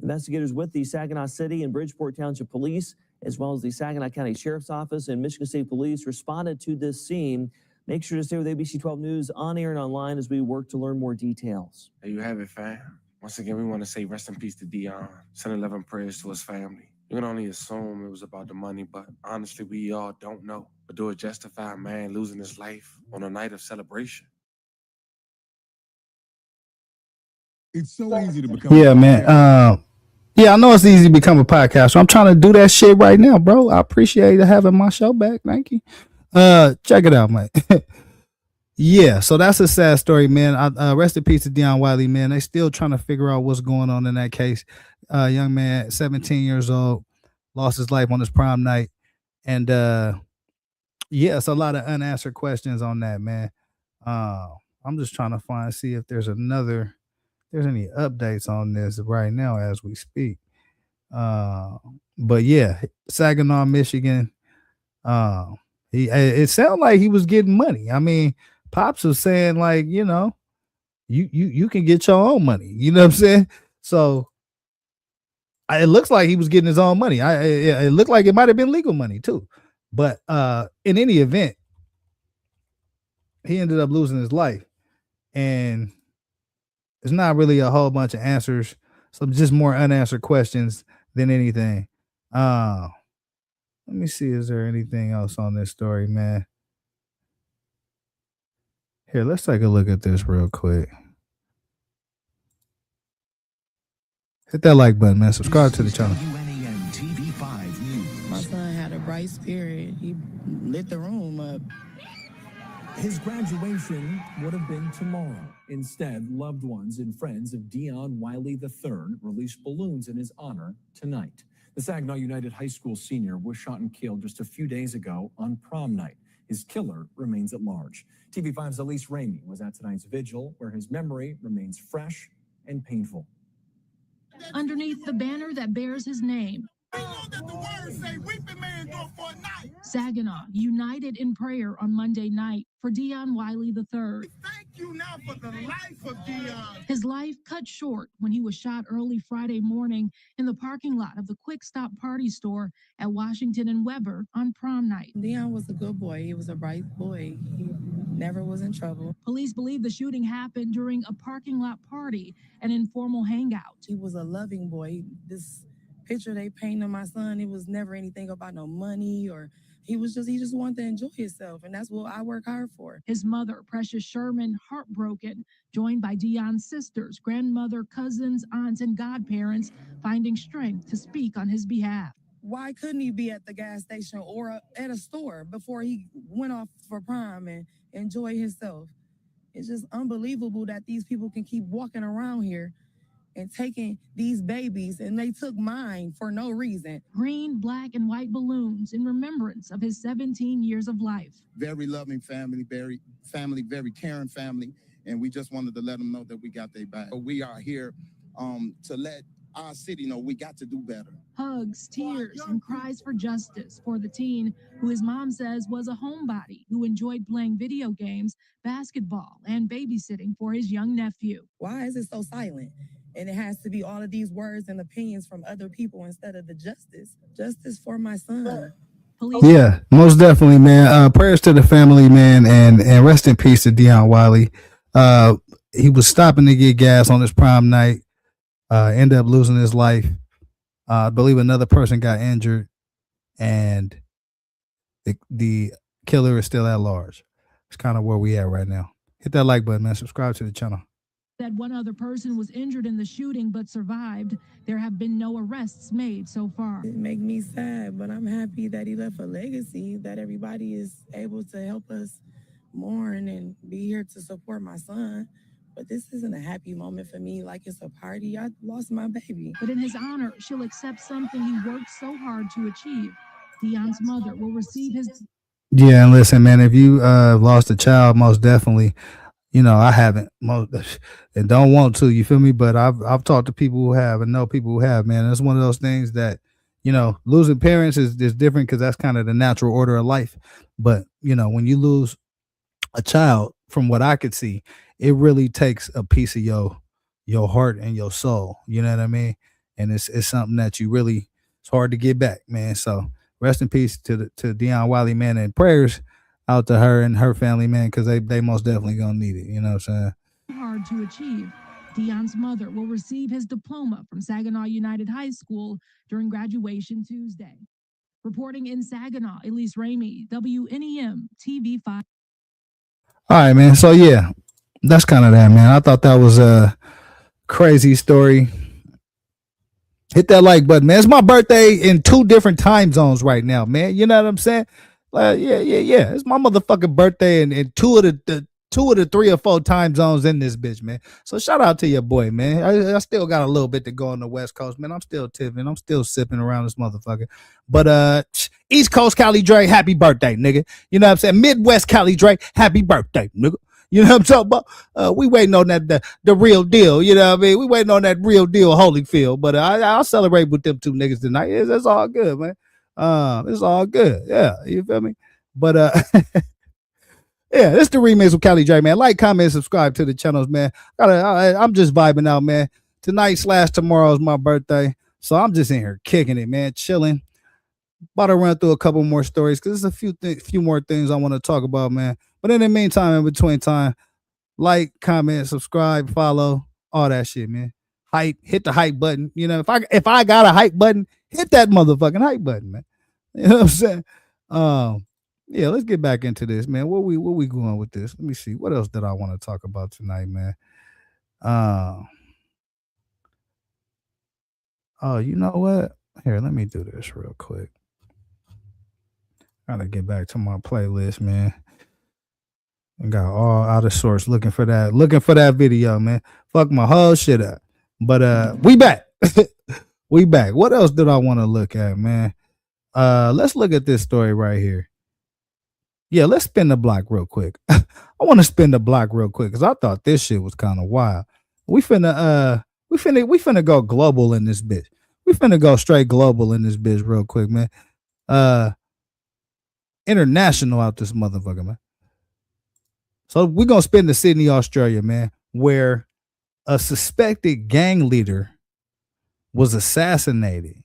Investigators with the Saginaw City and Bridgeport Township Police, as well as the Saginaw County Sheriff's Office and Michigan State Police, responded to this scene. Make sure to stay with ABC 12 News on air and online as we work to learn more details. There you have it, fam. Once again, we want to say rest in peace to Dion. Send 11 prayers to his family. You can only assume it was about the money, but honestly, we all don't know. But do it justify a man losing his life on a night of celebration? It's so easy to become. Yeah, man. Yeah, I know it's easy to become a podcaster. I'm trying to do that shit right now, bro. I appreciate having my show back. Thank you. Check it out, man. Yeah, so that's a sad story, man. Rest in peace to Dion Wiley, man. They still trying to figure out what's going on in that case. Young man, 17 years old, lost his life on his prom night. And yeah, it's a lot of unanswered questions on that, man. I'm just trying to see if there's any updates on this right now as we speak. But yeah, Saginaw, Michigan. It sounded like he was getting money. I mean, Pops was saying, like, you know, you can get your own money. You know what I'm saying? So it looks like he was getting his own money. It looked like it might have been legal money too. But in any event, he ended up losing his life. And there's not really a whole bunch of answers. So just more unanswered questions than anything. Let me see. Is there anything else on this story, man? Here, let's take a look at this real quick. Hit that like button, man. Subscribe to the channel. My son had a bright spirit. He lit the room up. His graduation would have been tomorrow. Instead, loved ones and friends of Dion Wiley III released balloons in his honor tonight. The Saginaw United High School senior was shot and killed just a few days ago on prom night. His killer remains at large. TV5's Elise Ramey was at tonight's vigil, where his memory remains fresh and painful. Underneath the banner that bears his name, Saginaw united in prayer on Monday night for Dion Wiley III. Thank you now for the life of Dion. His life cut short when he was shot early Friday morning in the parking lot of the Quick Stop party store at Washington and Weber on prom night. Dion was a good boy. He was a bright boy. He never was in trouble. Police believe the shooting happened during a parking lot party, an informal hangout. He was a loving boy. This picture they painted of my son, it was never anything about no money, or he just wanted to enjoy himself, and that's what I work hard for. His mother, Precious Sherman, heartbroken, joined by Dion's sisters, grandmother, cousins, aunts, and godparents, finding strength to speak on his behalf. Why couldn't he be at the gas station or at a store before he went off for prom and enjoy himself? It's just unbelievable that these people can keep walking around here and taking these babies, and they took mine for no reason. Green, black, and white balloons in remembrance of his 17 years of life. Very loving family, very caring family, and we just wanted to let them know that we got their back. We are here to let our city know we got to do better. Hugs, tears, and cries for justice for the teen who his mom says was a homebody who enjoyed playing video games, basketball, and babysitting for his young nephew. Why is it so silent? And it has to be all of these words and opinions from other people instead of the justice for my son. Yeah, most definitely, man. Prayers to the family, man, and rest in peace to Deion Wiley. He was stopping to get gas on his prom night, ended up losing his life. I believe another person got injured, and the killer is still at large. It's kind of where we at right now. Hit that like button, man. Subscribe to the channel. That one other person was injured in the shooting but survived. There have been no arrests made so far. It makes me sad, but I'm happy that he left a legacy, that everybody is able to help us mourn and be here to support my son. But this isn't a happy moment for me, like it's a party. I lost my baby. But in his honor, she'll accept something he worked so hard to achieve. Deion's mother will receive his... Yeah, and listen, man, if you lost a child, most definitely, you know, I haven't and don't want to, you feel me? But I've talked to people who have and know people who have, man. It's one of those things that, you know, losing parents is different because that's kind of the natural order of life. But, you know, when you lose a child, from what I could see, it really takes a piece of your heart and your soul. You know what I mean? And it's something that you really, it's hard to get back, man. So rest in peace to Deion Wiley, man, and prayers out to her and her family, man, because they most definitely gonna need it. You know what I'm saying? Hard to achieve. Deion's mother will receive his diploma from Saginaw United High School during graduation Tuesday. Reporting in Saginaw, Elise Ramey, WNEM TV5. All right, man. So yeah, that's kind of that, man. I thought that was a crazy story. Hit that like button, man. It's my birthday in 2 different time zones right now, man. You know what I'm saying? Yeah. It's my motherfucking birthday in two of the 3 or 4 time zones in this bitch, man. So shout out to your boy, man. I still got a little bit to go on the West Coast, man. I'm still tipping. I'm still sipping around this motherfucker. But East Coast Cali Dre, happy birthday, nigga. You know what I'm saying? Midwest Cali Dre, happy birthday, nigga. You know what I'm talking about? We waiting on that the real deal. You know what I mean? We waiting on that real deal Holyfield. But I'll celebrate with them 2 niggas tonight. It's all good, man. It's all good. Yeah, you feel me? But yeah, this is the remix with Cali Dre, man. Like, comment, subscribe to the channels, man. I'm just vibing out, man. Tonight/tomorrow is my birthday, so I'm just in here kicking it, man, chilling. About to run through a couple more stories because there's a few more things I want to talk about, man. But in the meantime, in between time, like, comment, subscribe, follow, all that shit, man. Hype, hit the hype button. You know, if I got a hype button, hit that motherfucking hype button, man. You know what I'm saying? Yeah, let's get back into this, man. Where we going with this? Let me see. What else did I want to talk about tonight, man? Oh, you know what? Here, let me do this real quick. Gotta get back to my playlist, man. I got all out of sorts looking for that video, man. Fuck my whole shit up. But we back. We back. What else did I want to look at, man? Let's look at this story right here. Yeah, let's spin the block real quick. I want to spin the block real quick because I thought this shit was kind of wild. We finna go global in this bitch. We finna go straight global in this bitch real quick, man. International out this motherfucker, man. So we're gonna spin to Sydney, Australia, man, where a suspected gang leader was assassinated.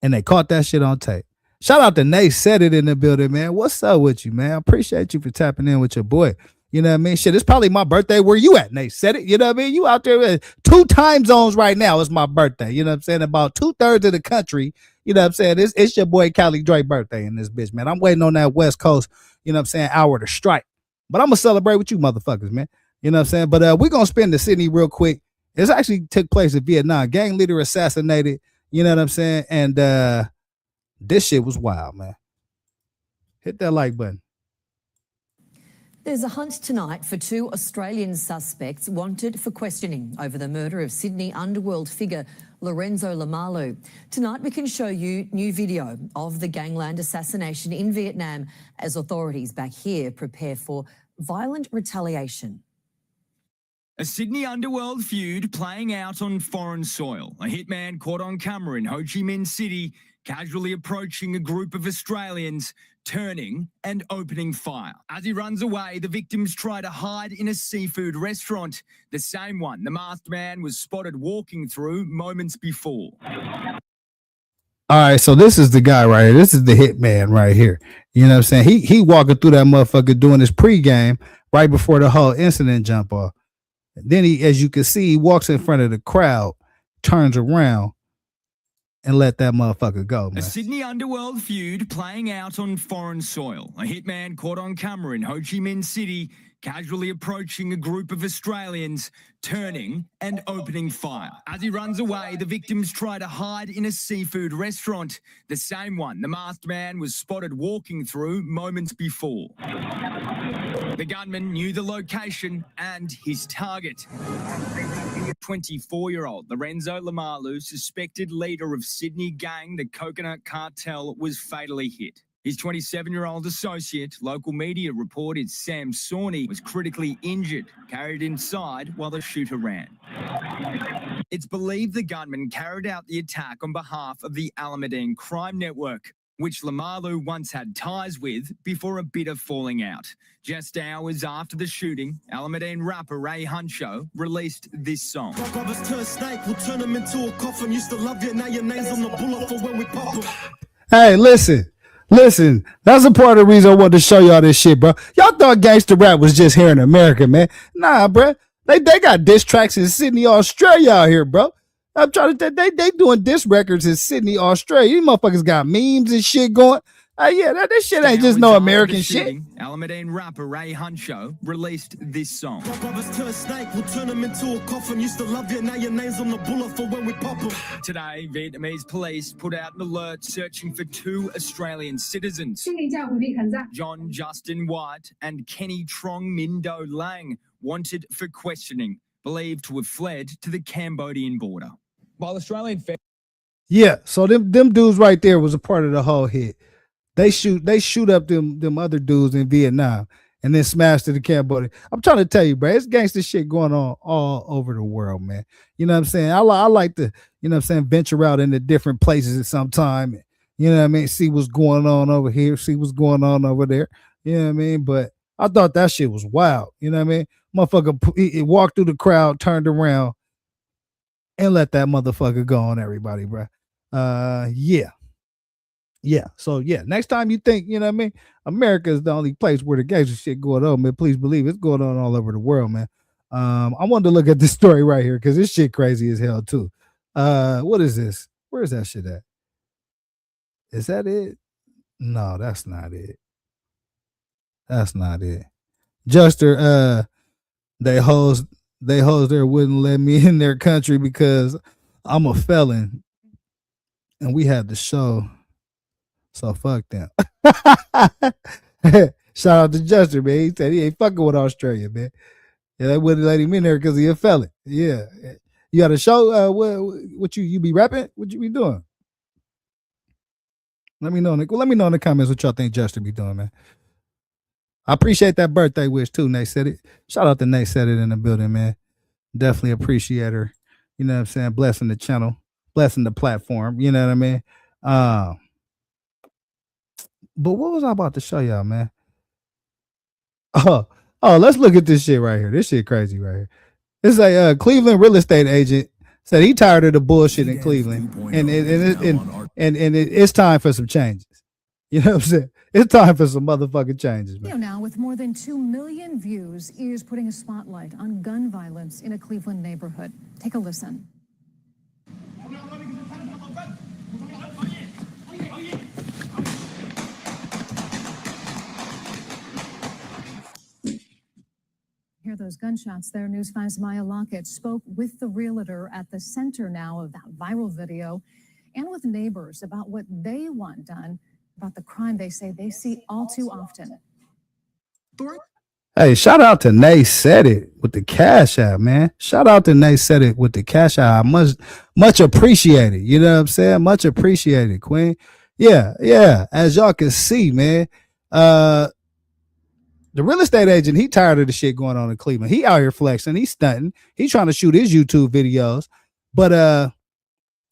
And they caught that shit on tape. Shout out to Nate Said It in the building, man. What's up with you, man? I appreciate you for tapping in with your boy. You know what I mean? Shit, it's probably my birthday. Where you at, Nate Said It? You know what I mean? You out there 2 time zones right now. It's my birthday. You know what I'm saying? About 2/3 of the country. You know what I'm saying? It's your boy Cali Dre birthday in this bitch, man. I'm waiting on that West Coast, you know what I'm saying, hour to strike. But I'm going to celebrate with you motherfuckers, man. You know what I'm saying? But we're going to spin to Sydney real quick. This actually took place in Vietnam. Gang leader assassinated. You know what I'm saying? And this shit was wild, man. Hit that like button. There's a hunt tonight for 2 Australian suspects wanted for questioning over the murder of Sydney underworld figure Lorenzo Lamalu. Tonight we can show you new video of the gangland assassination in Vietnam as authorities back here prepare for violent retaliation. A Sydney underworld feud playing out on foreign soil. A hitman caught on camera in Ho Chi Minh City casually approaching a group of Australians, turning and opening fire. As he runs away, the victims try to hide in a seafood restaurant, the same one the masked man was spotted walking through moments before. All right, so this is the guy right here. This is the hitman right here. You know what I'm saying? He walking through that motherfucker doing his pregame right before the whole incident jump off. Then he, as you can see, he walks in front of the crowd, turns around, and let that motherfucker go, man. A Sydney underworld feud playing out on foreign soil. A hitman caught on camera in Ho Chi Minh City casually approaching a group of Australians, turning and opening fire. As he runs away, the victims try to hide in a seafood restaurant, the same one the masked man was spotted walking through moments before. The gunman knew the location and his target. 24-year-old Lorenzo Lamalu, suspected leader of Sydney gang, the Coconut Cartel, was fatally hit. His 27-year-old associate, local media reported Sam Sawney, was critically injured, carried inside while the shooter ran. It's believed the gunman carried out the attack on behalf of the Alameddine crime network, which Lamalu once had ties with before a bitter falling out. Just hours after the shooting, Alameddine rapper Ray Huncho released this song. Hey, listen. That's a part of the reason I wanted to show y'all this shit, bro. Y'all thought gangster rap was just here in America, man. Nah, bro. They got diss tracks in Sydney, Australia out here, bro. I'm trying to they doing diss records in Sydney, Australia. These motherfuckers got memes and shit going. Yeah, that shit ain't just no American shit. Alameddine rapper Ray Huncho released this song. Today, Vietnamese police put out an alert searching for 2 Australian citizens, John Justin White and Kenny Trong Min Do Lang, wanted for questioning, believed to have fled to the Cambodian border. While Australian Yeah, so them dudes right there was a part of the whole hit. They shoot up them other dudes in Vietnam and then smash to the Cambodia. I'm trying to tell you, bro, it's gangster shit going on all over the world, man. You know what I'm saying? I like to, you know what I'm saying, venture out into different places at some time. You know what I mean? See what's going on over here, see what's going on over there. You know what I mean? But I thought that shit was wild. You know what I mean? Motherfucker, he walked through the crowd, turned around, and let that motherfucker go on everybody, bro. Yeah. So yeah, next time you think, you know what I mean, America is the only place where the gangster shit going on, man, please believe it's going on all over the world, man. I wanted to look at this story right here because this shit crazy as hell too. What is this? Where is that shit at? Is that it? No, that's not it. That's not it. Juster, they hoes there wouldn't let me in their country because I'm a felon and we had the show. So fuck them. Shout out to Juster, man. He said he ain't fucking with Australia, man. Yeah, they wouldn't let him in there because he a felon. Yeah. You got a show? What you be rapping? What you be doing? Let me know in the comments what y'all think Juster be doing, man. I appreciate that birthday wish too, Nate said it. Shout out to Nate said it in the building, man. Definitely appreciate her. You know what I'm saying? Blessing the channel, blessing the platform. You know what I mean? But what was I about to show y'all, man? Oh, let's look at this shit right here. This shit crazy right here. It's a Cleveland real estate agent said he tired of the bullshit in Cleveland, and it's time for some changes. You know what I'm saying? It's time for some motherfucking changes, man. Now, with more than 2 million views, is putting a spotlight on gun violence in a Cleveland neighborhood. Take a listen. Hear those gunshots there. News 5's Maya Lockett spoke with the realtor at the center now of that viral video and with neighbors about what they want done about the crime they say they see all too often. Hey, shout out to Nay Said It with the cash app, man. Shout out to Nay Said It with the cash app. Much appreciated. You know what I'm saying? Much appreciated, Queen. Yeah. As y'all can see, man, the real estate agent, he tired of the shit going on in Cleveland. He out here flexing. He's stunting. He's trying to shoot his YouTube videos. But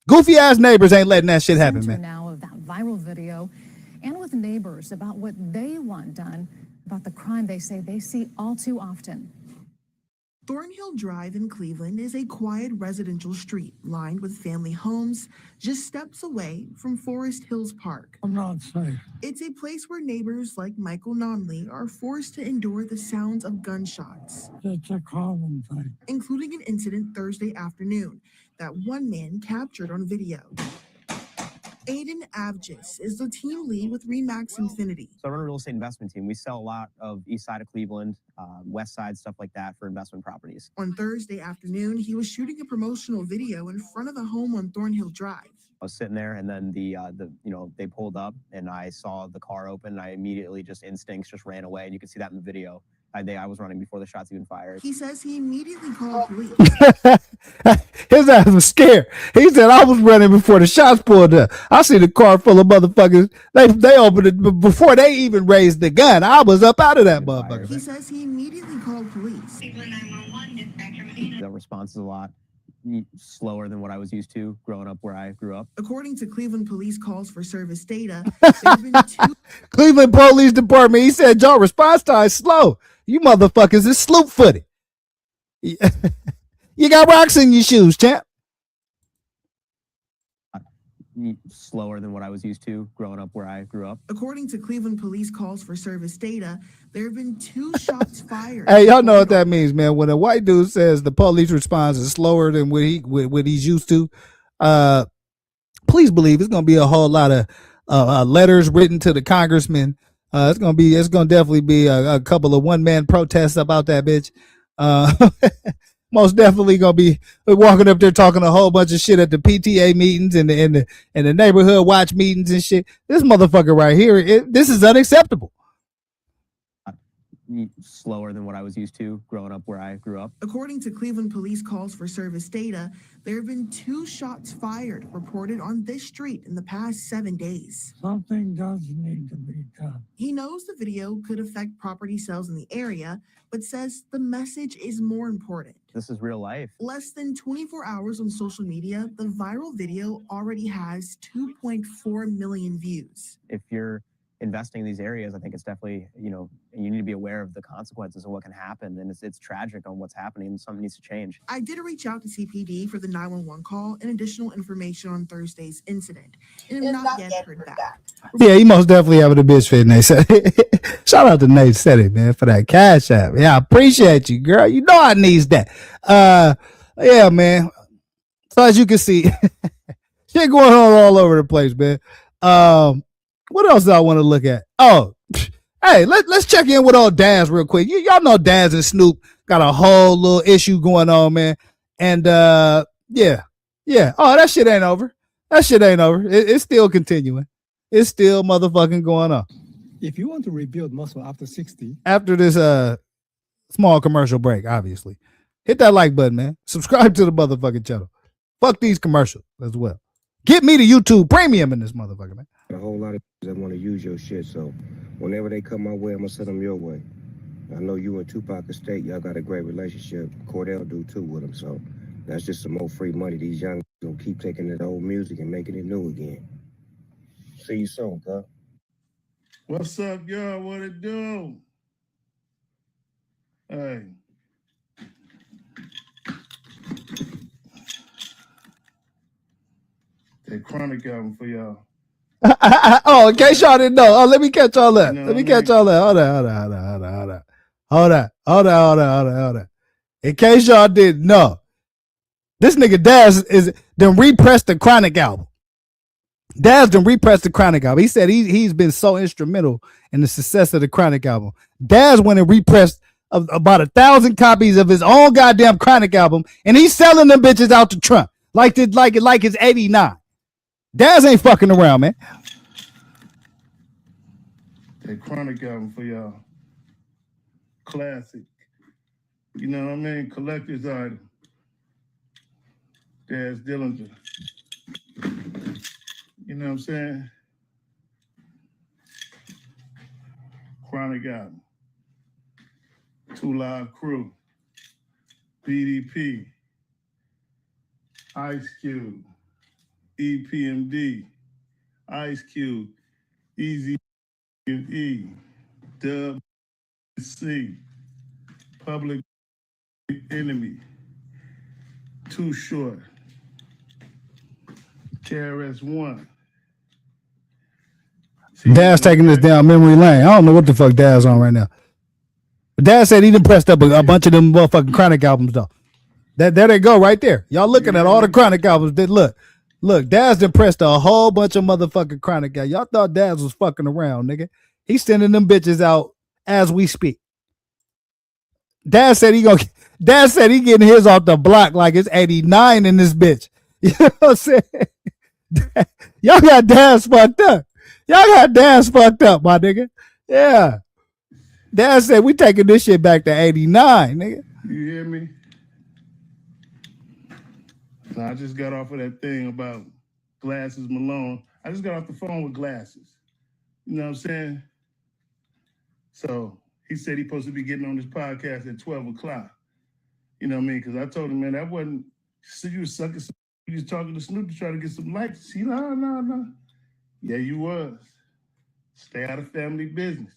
goofy ass neighbors ain't letting that shit happen, man. Now of that viral video and with neighbors about what they want done about the crime they say they see all too often. Thornhill Drive in Cleveland is a quiet residential street lined with family homes just steps away from Forest Hills Park. I'm not safe. It's a place where neighbors like Michael Nonley are forced to endure the sounds of gunshots. It's a common thing. Including an incident Thursday afternoon that one man captured on video. Aiden Avgis is the team lead with Remax Infinity. So I run a real estate investment team. We sell a lot of east side of Cleveland, west side, stuff like that for investment properties. On Thursday afternoon, he was shooting a promotional video in front of a home on Thornhill Drive. I was sitting there, and then they pulled up, and I saw the car open, and I immediately instincts ran away, and you can see that in the video. I was running before the shots even fired. He says he immediately called police. His ass was scared. He said, I was running before the shots pulled up. I see the car full of motherfuckers. They opened it before they even raised the gun. I was up out of that motherfucker. He says he immediately called police. The response is a lot slower than what I was used to growing up where I grew up. According to Cleveland Police calls for service data, there have been 2 Cleveland Police Department, he said, y'all response time slow. You motherfuckers is sloop-footed. You got rocks in your shoes, champ. Slower than what I was used to growing up where I grew up. According to Cleveland Police calls for service data, there have been 2 shots fired. Hey, y'all know what that means, man. When a white dude says the police response is slower than what he's used to, please believe it's gonna be a whole lot of letters written to the congressman. It's gonna definitely be a couple of one-man protests about that bitch. Most definitely gonna be walking up there talking a whole bunch of shit at the PTA meetings and the neighborhood watch meetings and shit. This motherfucker right here, this is unacceptable. Slower than what I was used to growing up where I grew up. According to Cleveland Police calls for service data, there have been 2 shots fired reported on this street in the past 7 days. Something does need to be done. He knows the video could affect property sales in the area, but says the message is more important. This is real life. Less than 24 hours on social media, the viral video already has 2.4 million views. If you're investing in these areas, I think it's definitely, you need to be aware of the consequences of what can happen. And it's tragic on what's happening, and something needs to change. I did reach out to CPD for the 911 call and additional information on Thursday's incident, and have not yet heard back. Yeah, he most definitely having a bitch fit, Nate said it. Shout out to Nate said it, man, for that cash app. Yeah, I appreciate you, girl. You know I needs that. Yeah, man. So as you can see, shit going on all over the place, man. What else do I want to look at? Oh, hey, let's check in with old Daz real quick. Y'all know Daz and Snoop got a whole little issue going on, man. And yeah. Oh, that shit ain't over. It's still continuing. It's still motherfucking going on. If you want to rebuild muscle after 60, After this small commercial break, obviously, hit that like button, man. Subscribe to the motherfucking channel. Fuck these commercials as well. Get me to YouTube Premium in this motherfucker, man. A whole lot of that want to use your shit, so whenever they come my way, I'm gonna send them your way. I know you and Tupac Estate, y'all got a great relationship. Cordell do too with them, so that's just some more free money. These young gonna keep taking the old music and making it new again. See you soon, cuz. What's up, y'all? What it do? Hey. That Chronic album for y'all. Oh, in case y'all didn't know. Oh, let me catch all that. Hold on. In case y'all didn't know, this nigga Daz is done repressed the Chronic album. Daz done repressed the Chronic album. He said he's been so instrumental in the success of the Chronic album. Daz went and repressed about 1,000 copies of his own goddamn Chronic album, and he's selling them bitches out to Trump like it's 89. Daz ain't fucking around, man. That Chronic album for y'all. classic. You know what I mean? Collector's item. Daz Dillinger. You know what I'm saying? Chronic album. 2 Live Crew. BDP. Ice Cube. EPMD. Ice Cube. Easy E. Dub C. Public Enemy. Too Short. KRS-One. Daz taking this down memory lane. I don't know what the fuck Daz on right now. But Daz said he done pressed up a bunch of them motherfucking Chronic albums though. There they go right there. Y'all looking at all the Chronic albums. Look, Daz done pressed a whole bunch of motherfucking Chronic albums. Y'all thought Daz was fucking around, nigga. He's sending them bitches out as we speak. Daz said he getting his off the block like it's 89 in this bitch. You know what I'm saying? Y'all got Daz fucked up. Y'all got Daz fucked up, my nigga. Yeah. Daz said we taking this shit back to 89, nigga. You hear me? So I just got off of that thing about Glasses Malone. I just got off the phone with Glasses. You know what I'm saying? So he said he's supposed to be getting on this podcast at 12 o'clock. You know what I mean? Because I told him, man, that wasn't, so you was sucking, you was talking to Snoop to try to get some likes. He no. Yeah, you was. Stay out of family business.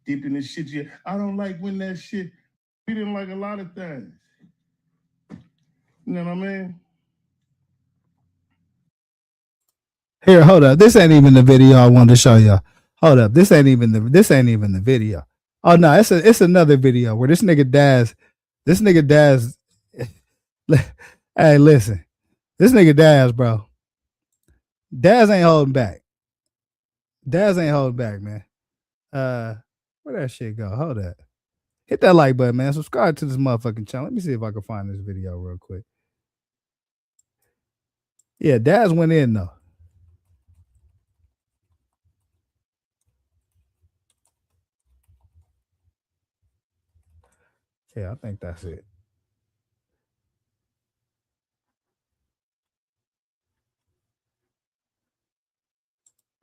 Deep in this shit, I don't like when that shit, we didn't like a lot of things. You know what I mean? Here, hold up. This ain't even the video I wanted to show y'all. Hold up. This ain't even the video. Oh no, it's another video where this nigga Daz. Hey, listen. This nigga Daz, bro. Daz ain't holding back. Man. Where that shit go? Hold up. Hit that like button, man. Subscribe to this motherfucking channel. Let me see if I can find this video real quick. Yeah, Daz went in though. Yeah, I think that's it.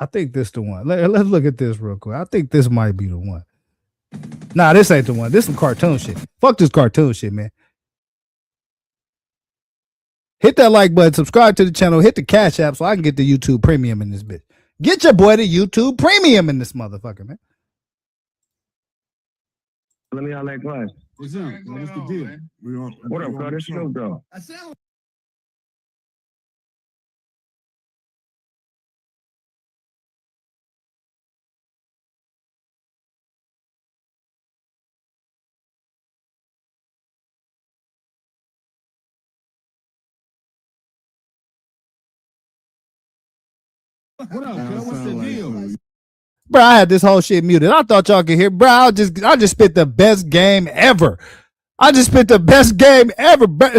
I think this the one. Let's look at this real quick. I think this might be the one. Nah, this ain't the one. This some cartoon shit. Fuck this cartoon shit, man. Hit that like button, subscribe to the channel, hit the Cash App so I can get the YouTube Premium in this bitch. Get your boy the YouTube Premium in this motherfucker, man. Let me out that glass. What's up? What's the deal? What up, brother? Snoop Dogg. What up, girl? What's the deal? Bro, I had this whole shit muted. I thought y'all could hear. Bro, I just spit the best game ever. Bro.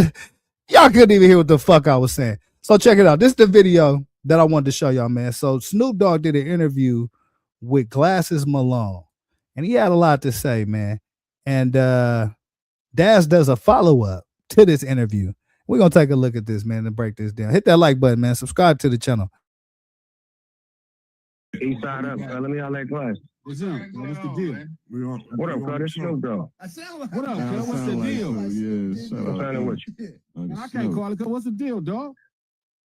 Y'all couldn't even hear what the fuck I was saying. So check it out. This is the video that I wanted to show y'all, man. So Snoop Dogg did an interview with Glasses Malone, and he had a lot to say, man. And Daz does a follow-up to this interview. We're gonna take a look at this, man, and break this down. Hit that like button, man. Subscribe to the channel. East side up, let me out that glass. What's up? What's the deal? What up, brother? Snoop Dogg. What up, girl? What's the deal? What's happening with you? I can't call it. What's the deal, dog?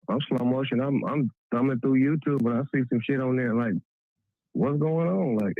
I'm slow motion. I'm thumbing through YouTube and I see some shit on there like, what's going on? Like,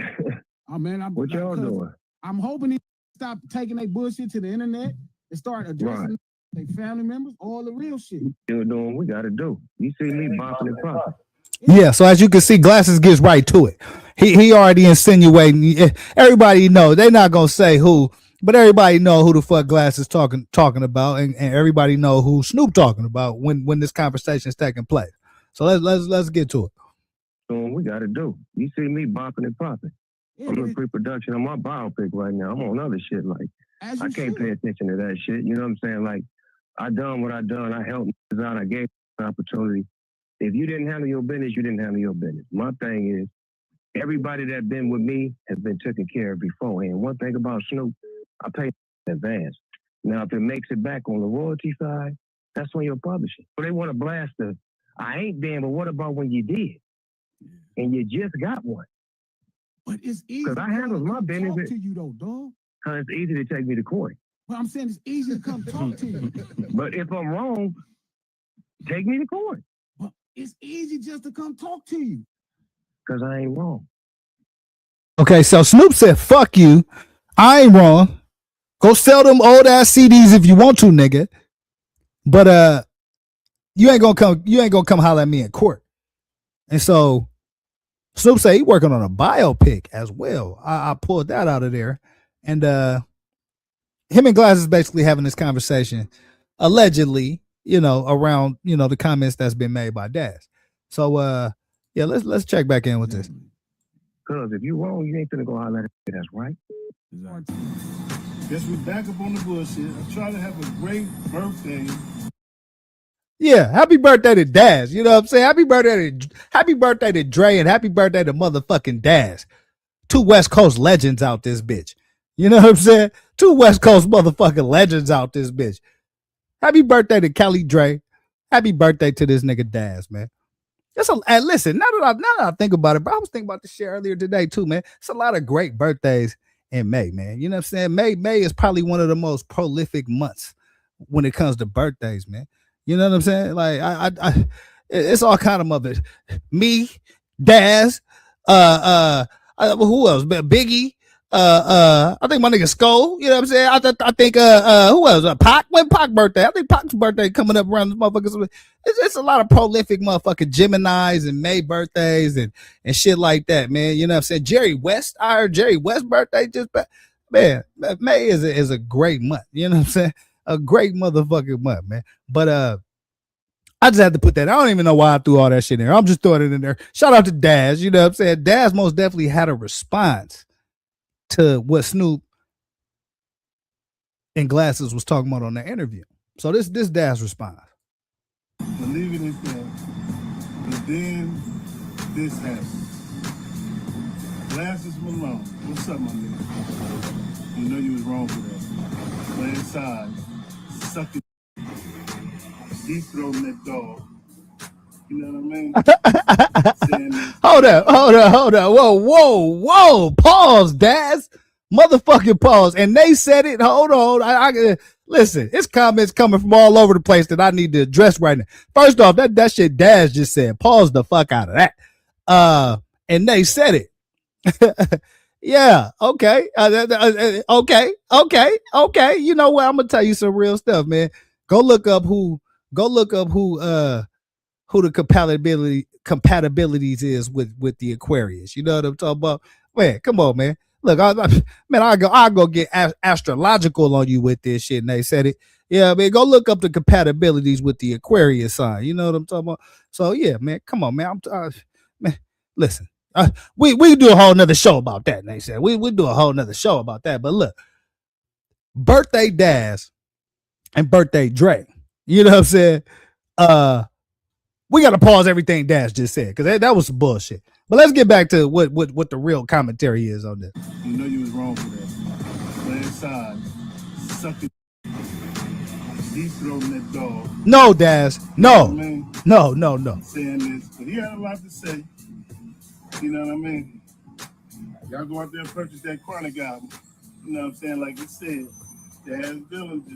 Oh man, what y'all doing? I'm hoping they stop taking their bullshit to the internet and start addressing their family members, all the real shit. You're doing what we gotta do. You see me bopping and popping. Yeah, so as you can see, Glasses gets right to it. He already insinuating. Everybody know they're not gonna say who, but everybody know who the fuck Glasses talking about, and everybody know who Snoop talking about when this conversation is taking place. So let's get to it. Doing what we gotta do. You see me bopping and popping. I'm in pre-production on my biopic right now. I'm on other shit like I can't pay attention to that shit. You know what I'm saying? Like I done what I done. I helped out. I gave an opportunity. If you didn't handle your business, you didn't handle your business. My thing is, Everybody that been with me has been taken care of beforehand. One thing about Snoop, I pay in advance. Now, if it makes it back on the royalty side, that's on your publishing. So they want to blast the, I ain't damn, but what about when you did? And you just got one. But it's easy. Because I handle my business. Talk to you though, dog. It's easy to take me to court. But I'm saying it's easy to come talk to you. But if I'm wrong, take me to court. But it's easy just to come talk to you. Because I ain't wrong. Okay, so Snoop said, fuck you. I ain't wrong. Go sell them old ass CDs if you want to, nigga. But you ain't gonna come holler at me in court. And so Snoop said he working on a biopic as well. I pulled that out of there. And him and Glass is basically having this conversation, allegedly, around, the comments that's been made by Daz. So yeah, let's check back in with this. Cause if you wrong, you ain't gonna go holler at it. That's right. Exactly. Guess we back up on the bullshit. I try to have a great birthday. Yeah, happy birthday to Daz. You know what I'm saying? Happy birthday to Dre, and happy birthday to motherfucking Daz. Two West Coast legends out this bitch. You know what I'm saying? Two West Coast motherfucking legends out this bitch. Happy birthday to Cali Dre. Happy birthday to this nigga Daz, man. And listen, now that I think about it, bro, I was thinking about this shit earlier today too, man. It's a lot of great birthdays in May, man. You know what I'm saying? May is probably one of the most prolific months when it comes to birthdays, man. You know what I'm saying? Like I it's all kind of mother. Me, Daz, who else? Biggie, I think my nigga Skull. You know what I'm saying? I think who else? Pac. When Pac birthday? I think Pac's birthday coming up around this motherfuckers. It's a lot of prolific motherfucking Geminis and May birthdays and shit like that, man. You know what I'm saying? Jerry West. I heard Jerry West's birthday just man. May is a great month. You know what I'm saying? A great motherfucking month, man. But I just had to put that. I don't even know why I threw all that shit in there. I'm just throwing it in there. Shout out to Daz. You know what I'm saying? Daz most definitely had a response to what Snoop and Glasses was talking about on that interview. So this Daz response. Believe it is that. But then this happened. Glasses Malone. What's up, my nigga? You know you was wrong for that. Play inside. Suck it. Deep throating that dog. You know what I mean? Hold up. Whoa. Pause, Daz. Motherfucking pause. And they said it. Hold on. I listen, it's comments coming from all over the place that I need to address right now. First off, that shit Daz just said. Pause the fuck out of that. And they said it. Yeah, okay. Okay. You know what? I'm gonna tell you some real stuff, man. Go look up who the compatibilities is with the Aquarius. You know what I'm talking about? Man, come on, man. Look, I'll go get astrological on you with this shit. And they said it. Yeah, man, go look up the compatibilities with the Aquarius sign. You know what I'm talking about? So yeah, man, come on, man. Man, listen, we do a whole nother show about that. And they said we do a whole nother show about that. But look, birthday Daz and birthday Dre. You know what I'm saying? We got to pause everything Dash just said because that was some bullshit. But let's get back to what the real commentary is on this. You know you was wrong for that. Play inside. Suck it. Deep throating that dog. No, Dash. No. You know what I mean? No. Saying this, but he had a lot to say. You know what I mean? Y'all go out there and purchase that Chronic album. You know what I'm saying? Like you said, Daz Dillon.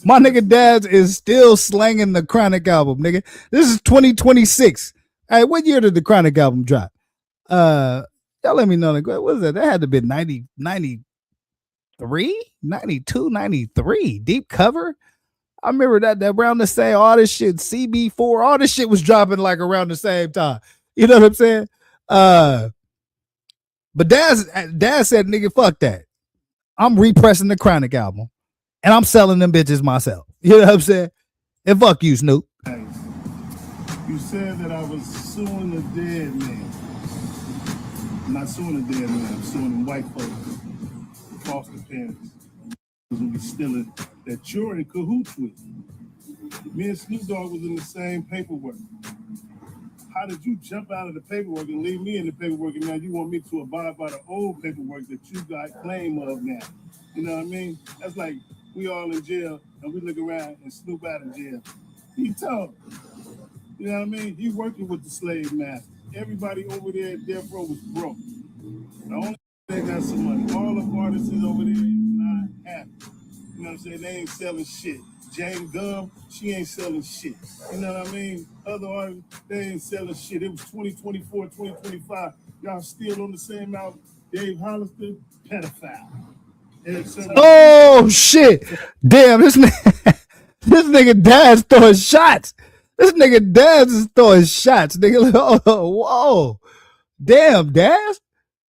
My nigga Daz is still slanging the Chronic album, nigga. This is 2026. Hey, what year did the Chronic album drop? Y'all let me know. What was that? That had to be 93, 92, 93. Deep cover. I remember that around the same, all this shit, CB4, all this shit was dropping like around the same time. You know what I'm saying? But Daz said, nigga, fuck that. I'm repressing the Chronic album and I'm selling them bitches myself. You know what I'm saying? And fuck you, Snoop. You said that I was suing a dead man. I'm not suing a dead man, I'm suing white folks, foster parents, who be stealing that you're in cahoots with. Me and Snoop Dogg was in the same paperwork. How did you jump out of the paperwork and leave me in the paperwork, and now you want me to abide by the old paperwork that you got claim of now? You know what I mean? That's like we all in jail and we look around and Snoop out of jail. He tough. You know what I mean? He working with the slave master. Everybody over there at Death Row was broke. The only they got some money. All the artists over there is not happy. You know what I'm saying? They ain't selling shit. Jane Gum, she ain't selling shit. You know what I mean? Other artists, they ain't selling shit. It was 2024, 2025. Y'all still on the same album. Dave Hollister, pedophile. Oh shit! Damn, this nigga Daz throwing shots. This nigga Daz is throwing shots. Nigga, oh, whoa, damn, Daz,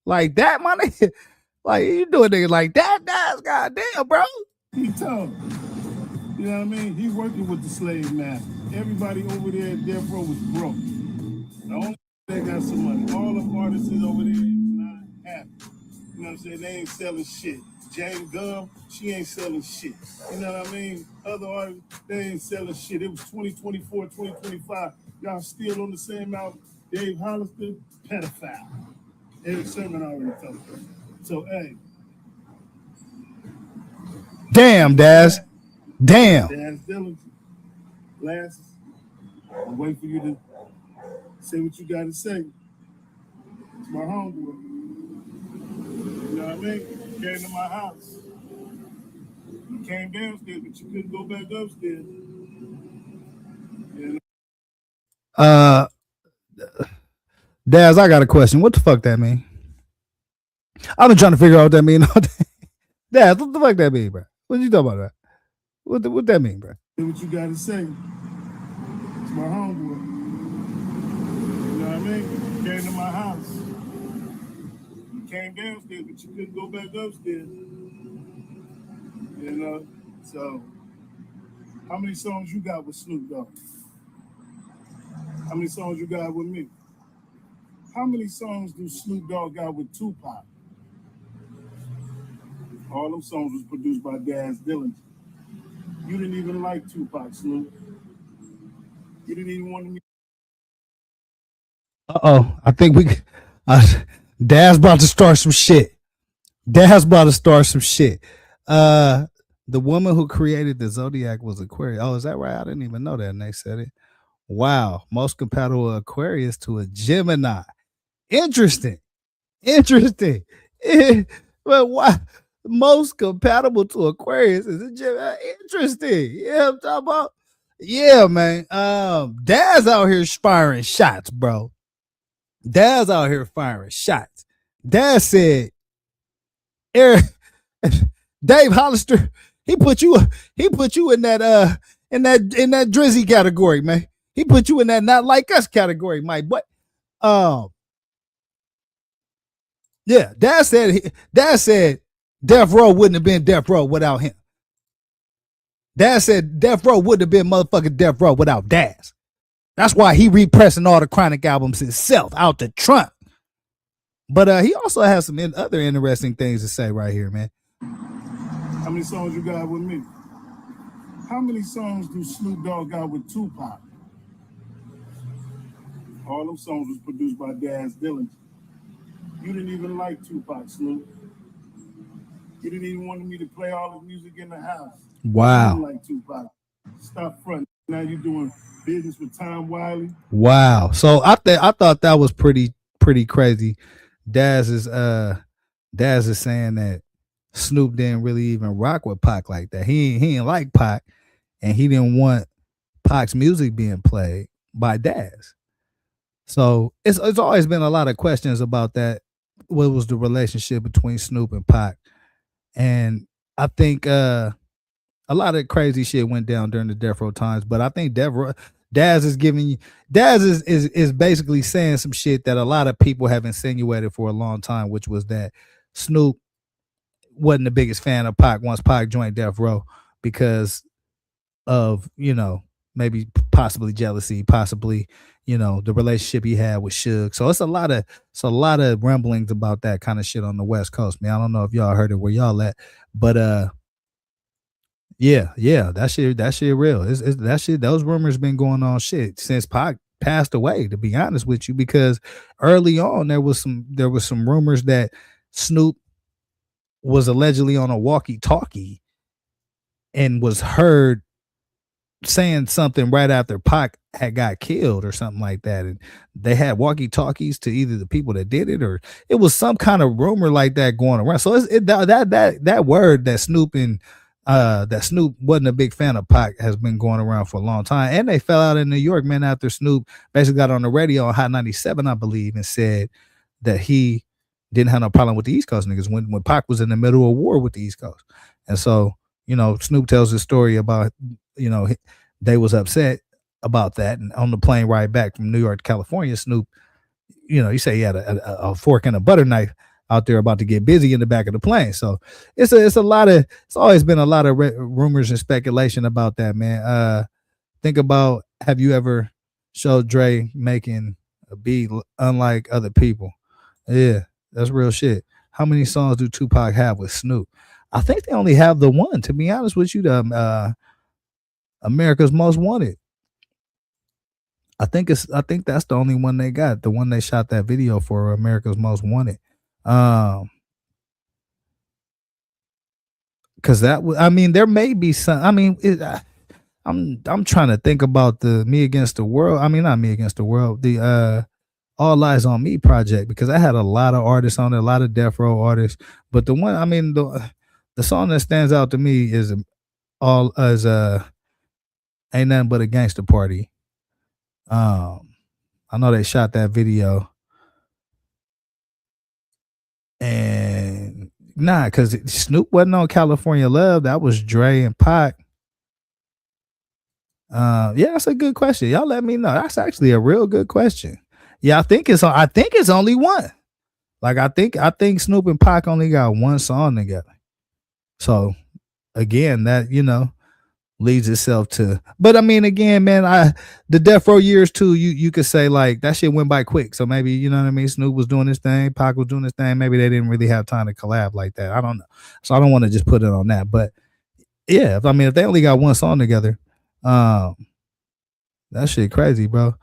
like that, my nigga. Like you doing nigga like that, Daz? Goddamn, bro. He tough. You know what I mean? He working with the slave master. Everybody over there at Death Row was broke. The only they got some money. All the artists over there is not happy. You know what I'm saying? They ain't selling shit. Jane Gum, she ain't selling shit. You know what I mean? Other artists, they ain't selling shit. It was 2024, 2025. Y'all still on the same album. Dave Hollister, pedophile. Eric Sermon already told us. So, hey. Damn, Daz. Damn. Daz Dillon, glasses. I'll wait for you to say what you got to say. It's my homeboy. You know what I mean? Came to my house. You came downstairs, but you couldn't go back upstairs. You know? Daz, I got a question. What the fuck that mean? I've been trying to figure out what that mean all day. Daz, what the fuck that mean, bro? What you talking about, bro? What that mean, bro? Say what you got to say. It's my homeboy. You know what I mean? Came to my house. You came downstairs, but you couldn't go back upstairs. You know? So, how many songs you got with Snoop Dogg? How many songs you got with me? How many songs do Snoop Dogg got with Tupac? All them songs was produced by Daz Dillon. You didn't even like Tupac, Snoop. You didn't even want me. I think Daz about to start some shit. Daz about to start some shit. The woman who created the Zodiac was Aquarius. Oh, is that right? I didn't even know that. And they said it. Wow. Most compatible Aquarius to a Gemini. Interesting. But why? Most compatible to Aquarius is a Gemini. Interesting. Yeah, I'm talking about. Yeah, man. Daz out here firing shots, bro. Daz out here firing shots. Daz said, Eric, Dave Hollister, he put you in that Drizzy category, man. He put you in that not like us category, Mike. But yeah, Daz said Death Row wouldn't have been Death Row without him. Daz said Death Row wouldn't have been motherfucking Death Row without Daz. That's why he repressing all the Chronic albums himself out the trunk. But he also has some other interesting things to say right here, man. How many songs you got with me? How many songs do Snoop Dogg got with Tupac? All them songs was produced by Daz Dillon. You didn't even like Tupac, Snoop. You didn't even want me to play all the music in the house. Wow. You didn't like Tupac. Stop fronting. Now you're doing business with Tom Wiley. Wow. So I thought that was pretty crazy. Daz is saying that Snoop didn't really even rock with Pac like that. He didn't like Pac, and he didn't want Pac's music being played by Daz. So it's always been a lot of questions about that. What was the relationship between Snoop and Pac? And I think a lot of crazy shit went down during the Death Row times, but I think Daz is basically saying some shit that a lot of people have insinuated for a long time, which was that Snoop wasn't the biggest fan of Pac once Pac joined Death Row because of, maybe possibly jealousy, possibly, the relationship he had with Suge. So it's a lot of rumblings about that kind of shit on the West Coast, man. I don't know if y'all heard it where y'all at, but yeah, that shit real. It's that shit. Those rumors been going on shit since Pac passed away, to be honest with you, because early on there was some rumors that Snoop was allegedly on a walkie-talkie and was heard saying something right after Pac had got killed or something like that, and they had walkie-talkies to either the people that did it, or it was some kind of rumor like that going around. So that word that Snoop wasn't a big fan of Pac has been going around for a long time, and they fell out in New York, man, after Snoop basically got on the radio on Hot 97, I believe, and said that he didn't have no problem with the East Coast niggas when Pac was in the middle of war with the East Coast. And so, Snoop tells this story about, they was upset about that. And on the plane ride back from New York to California, Snoop, he said he had a fork and a butter knife out there about to get busy in the back of the plane. So it's always been a lot of rumors and speculation about that, man. Think about, have you ever showed Dre making a beat unlike other people? Yeah, that's real shit. How many songs do Tupac have with Snoop? I think they only have the one, to be honest with you, the America's Most Wanted. I think that's the only one they got, the one they shot that video for, America's Most Wanted. Cause that was, there may be some, I'm trying to think about the Me Against the World. Not Me Against the World, the All Eyes on Me project, because I had a lot of artists on it, a lot of death row artists. But the one, the song that stands out to me is Ain't Nothing But a Gangster Party. I know they shot that video, and because Snoop wasn't on California Love. That was Dre and Pac. Yeah, that's a good question. Y'all let me know. That's actually a real good question. Yeah, I think it's only one. Like I think Snoop and Pac only got one song together. So again, that leads itself to, but again, man, the death row years too, you could say like that shit went by quick. So maybe, you know what I mean, Snoop was doing his thing, Pac was doing his thing, maybe they didn't really have time to collab like that. I don't know. So I don't want to just put it on that. But yeah, if they only got one song together, that shit crazy, bro.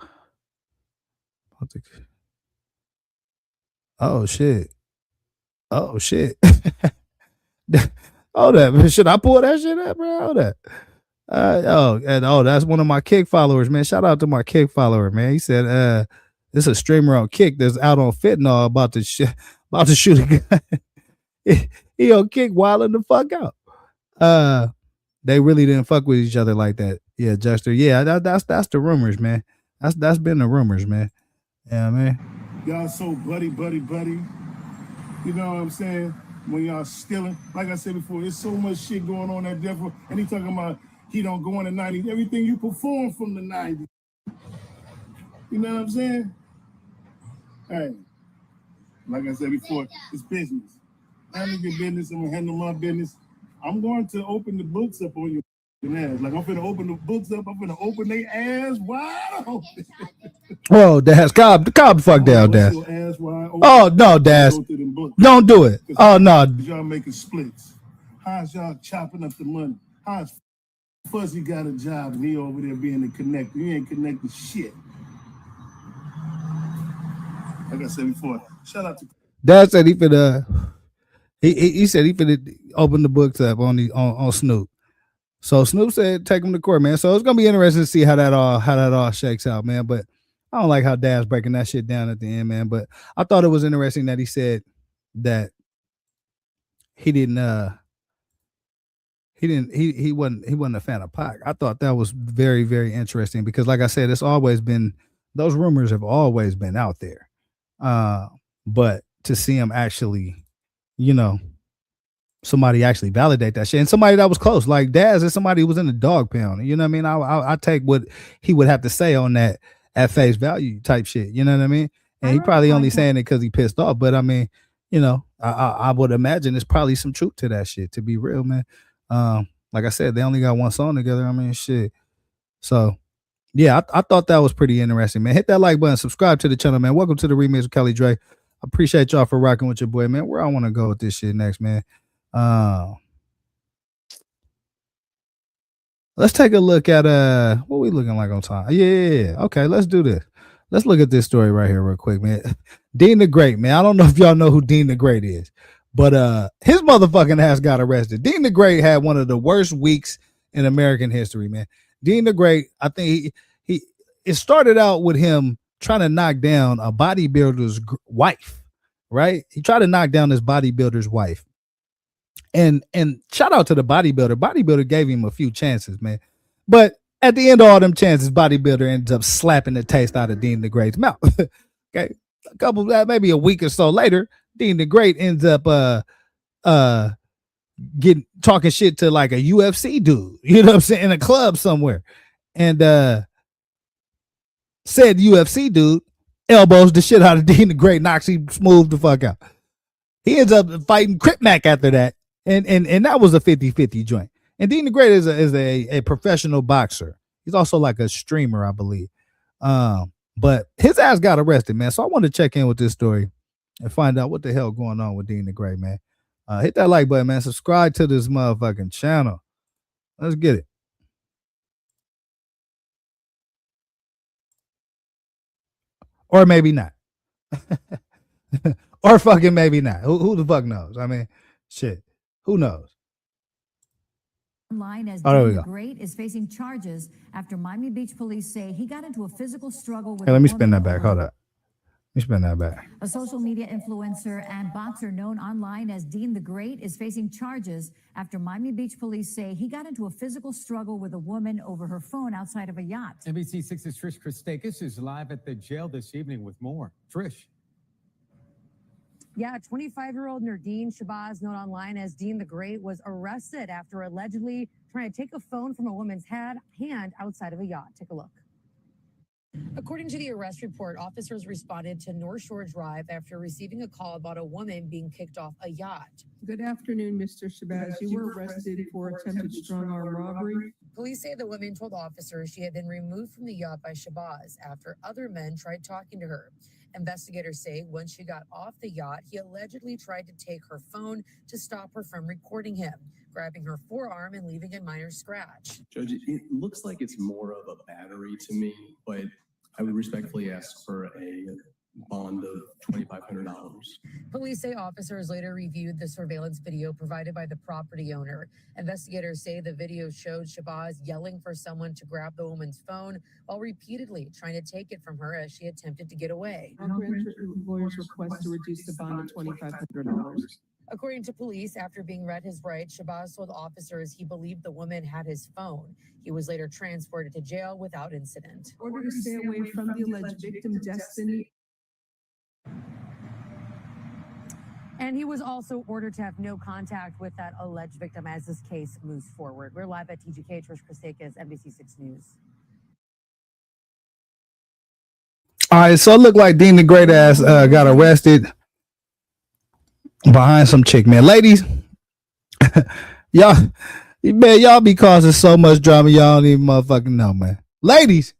Oh shit. Hold up. Should I pull that shit up, bro? Hold up. That's one of my Kick followers, man. Shout out to my Kick follower, man. He said, this is a streamer on Kick that's out on fentanyl about to shoot a gun. he on Kick wilding the fuck out. They really didn't fuck with each other like that. Yeah, Jester. Yeah, that's the rumors, man. That's been the rumors, man. Yeah, man. Y'all so buddy. You know what I'm saying? When y'all stealing, like I said before, there's so much shit going on at Death Row. And he talking about he don't go in the 90s. Everything you perform from the 90s. You know what I'm saying? Hey, like I said before, it's business. Handle your business, I'm gonna handle my business. I'm going to open the books up on your ass. Like I'm finna open the books up, I'm finna open their ass wide open. Oh, Daz, calm the fuck down, Daz. Oh no, Daz, don't do it. Oh no, y'all making splits. How's y'all chopping up the money? How's Fuzzy got a job and he over there being a connector? He ain't connecting shit. Like I said before, shout out to Daz said he finna. He said he finna open the books up on Snoop. So Snoop said take him to court, man. So it's gonna be interesting to see how that all shakes out, man. But I don't like how Daz breaking that shit down at the end, man. But I thought it was interesting that he said that he wasn't a fan of Pac. I thought that was very, very interesting because, like I said, it's always been, those rumors have always been out there. But to see him actually, somebody actually validate that shit, and somebody that was close, like Daz, is somebody who was in the dog pound. You know what I mean? I take what he would have to say on that at face value type shit. You know what I mean? And he probably only saying it because he pissed off. But I mean, I would imagine there's probably some truth to that shit, to be real, man. Like I said, they only got one song together. I mean, shit. So yeah, I thought that was pretty interesting, man. Hit that like button, subscribe to the channel, man. Welcome to the Remix with Kelly Dre. I appreciate y'all for rocking with your boy, man. Where I want to go with this shit next, man. Let's take a look at what we looking like on time. Yeah. Okay, let's do this. Let's look at this story right here real quick, man. Dean the Great, man. I don't know if y'all know who Dean the Great is, but his motherfucking ass got arrested. Dean the Great had one of the worst weeks in American history, man. Dean the Great, I think he it started out with him trying to knock down a bodybuilder's wife, right? He tried to knock down this bodybuilder's wife. And shout out to the bodybuilder. Bodybuilder gave him a few chances, man. But at the end of all them chances, bodybuilder ends up slapping the taste out of Dean the Great's mouth. Okay. A couple, maybe a week or so later, Dean the Great ends up getting talking shit to like a UFC dude, you know what I'm saying, in a club somewhere. And said UFC dude elbows the shit out of Dean the Great, knocks him smooth the fuck out. He ends up fighting Crip Mac after that. And that was a 50-50 joint. And Dean the Great is a professional boxer. He's also like a streamer, I believe. But his ass got arrested, man. So I want to check in with this story and find out what the hell going on with Dean the Great, man. Hit that like button, man. Subscribe to this motherfucking channel. Let's get it. Or maybe not. Or fucking maybe not. Who the fuck knows? I mean, shit. Who knows? Online as there we Dean go. the Great is facing charges after Miami Beach police say he got into a physical struggle with Hey, let a me woman spin that back. over- Hold up. Let me spin that back. A social media influencer and boxer known online as Dean the Great is facing charges after Miami Beach police say he got into a physical struggle with a woman over her phone outside of a yacht. NBC6's Trish Christakis is live at the jail this evening with more. Trish. Yeah, 25-year-old Nardine Shabazz, known online as Dean the Great, was arrested after allegedly trying to take a phone from a woman's hand outside of a yacht. Take a look. According to the arrest report, officers responded to North Shore Drive after receiving a call about a woman being kicked off a yacht. Good afternoon, Mr. Shabazz. You were arrested for attempted strong-arm robbery. Police say the woman told officers she had been removed from the yacht by Shabazz after other men tried talking to her. Investigators say when she got off the yacht, he allegedly tried to take her phone to stop her from recording him, grabbing her forearm and leaving a minor scratch. Judge, it looks like it's more of a battery to me, but I would respectfully ask for a bond of $2,500. Police say officers later reviewed the surveillance video provided by the property owner. Investigators say the video showed Shabazz yelling for someone to grab the woman's phone while repeatedly trying to take it from her as she attempted to get away. I'll grant your lawyer's request to reduce the bond to $2,500. According to police, after being read his rights, Shabazz told officers he believed the woman had his phone. He was later transported to jail without incident. Order to stay away from the alleged victim, Destiny. And he was also ordered to have no contact with that alleged victim as this case moves forward. We're live at TGK. Trish Christakis, NBC6 News. All right, so it looked like Dean the Great ass got arrested behind some chick, man. Ladies, y'all be causing so much drama, y'all don't even motherfucking know, man. Ladies,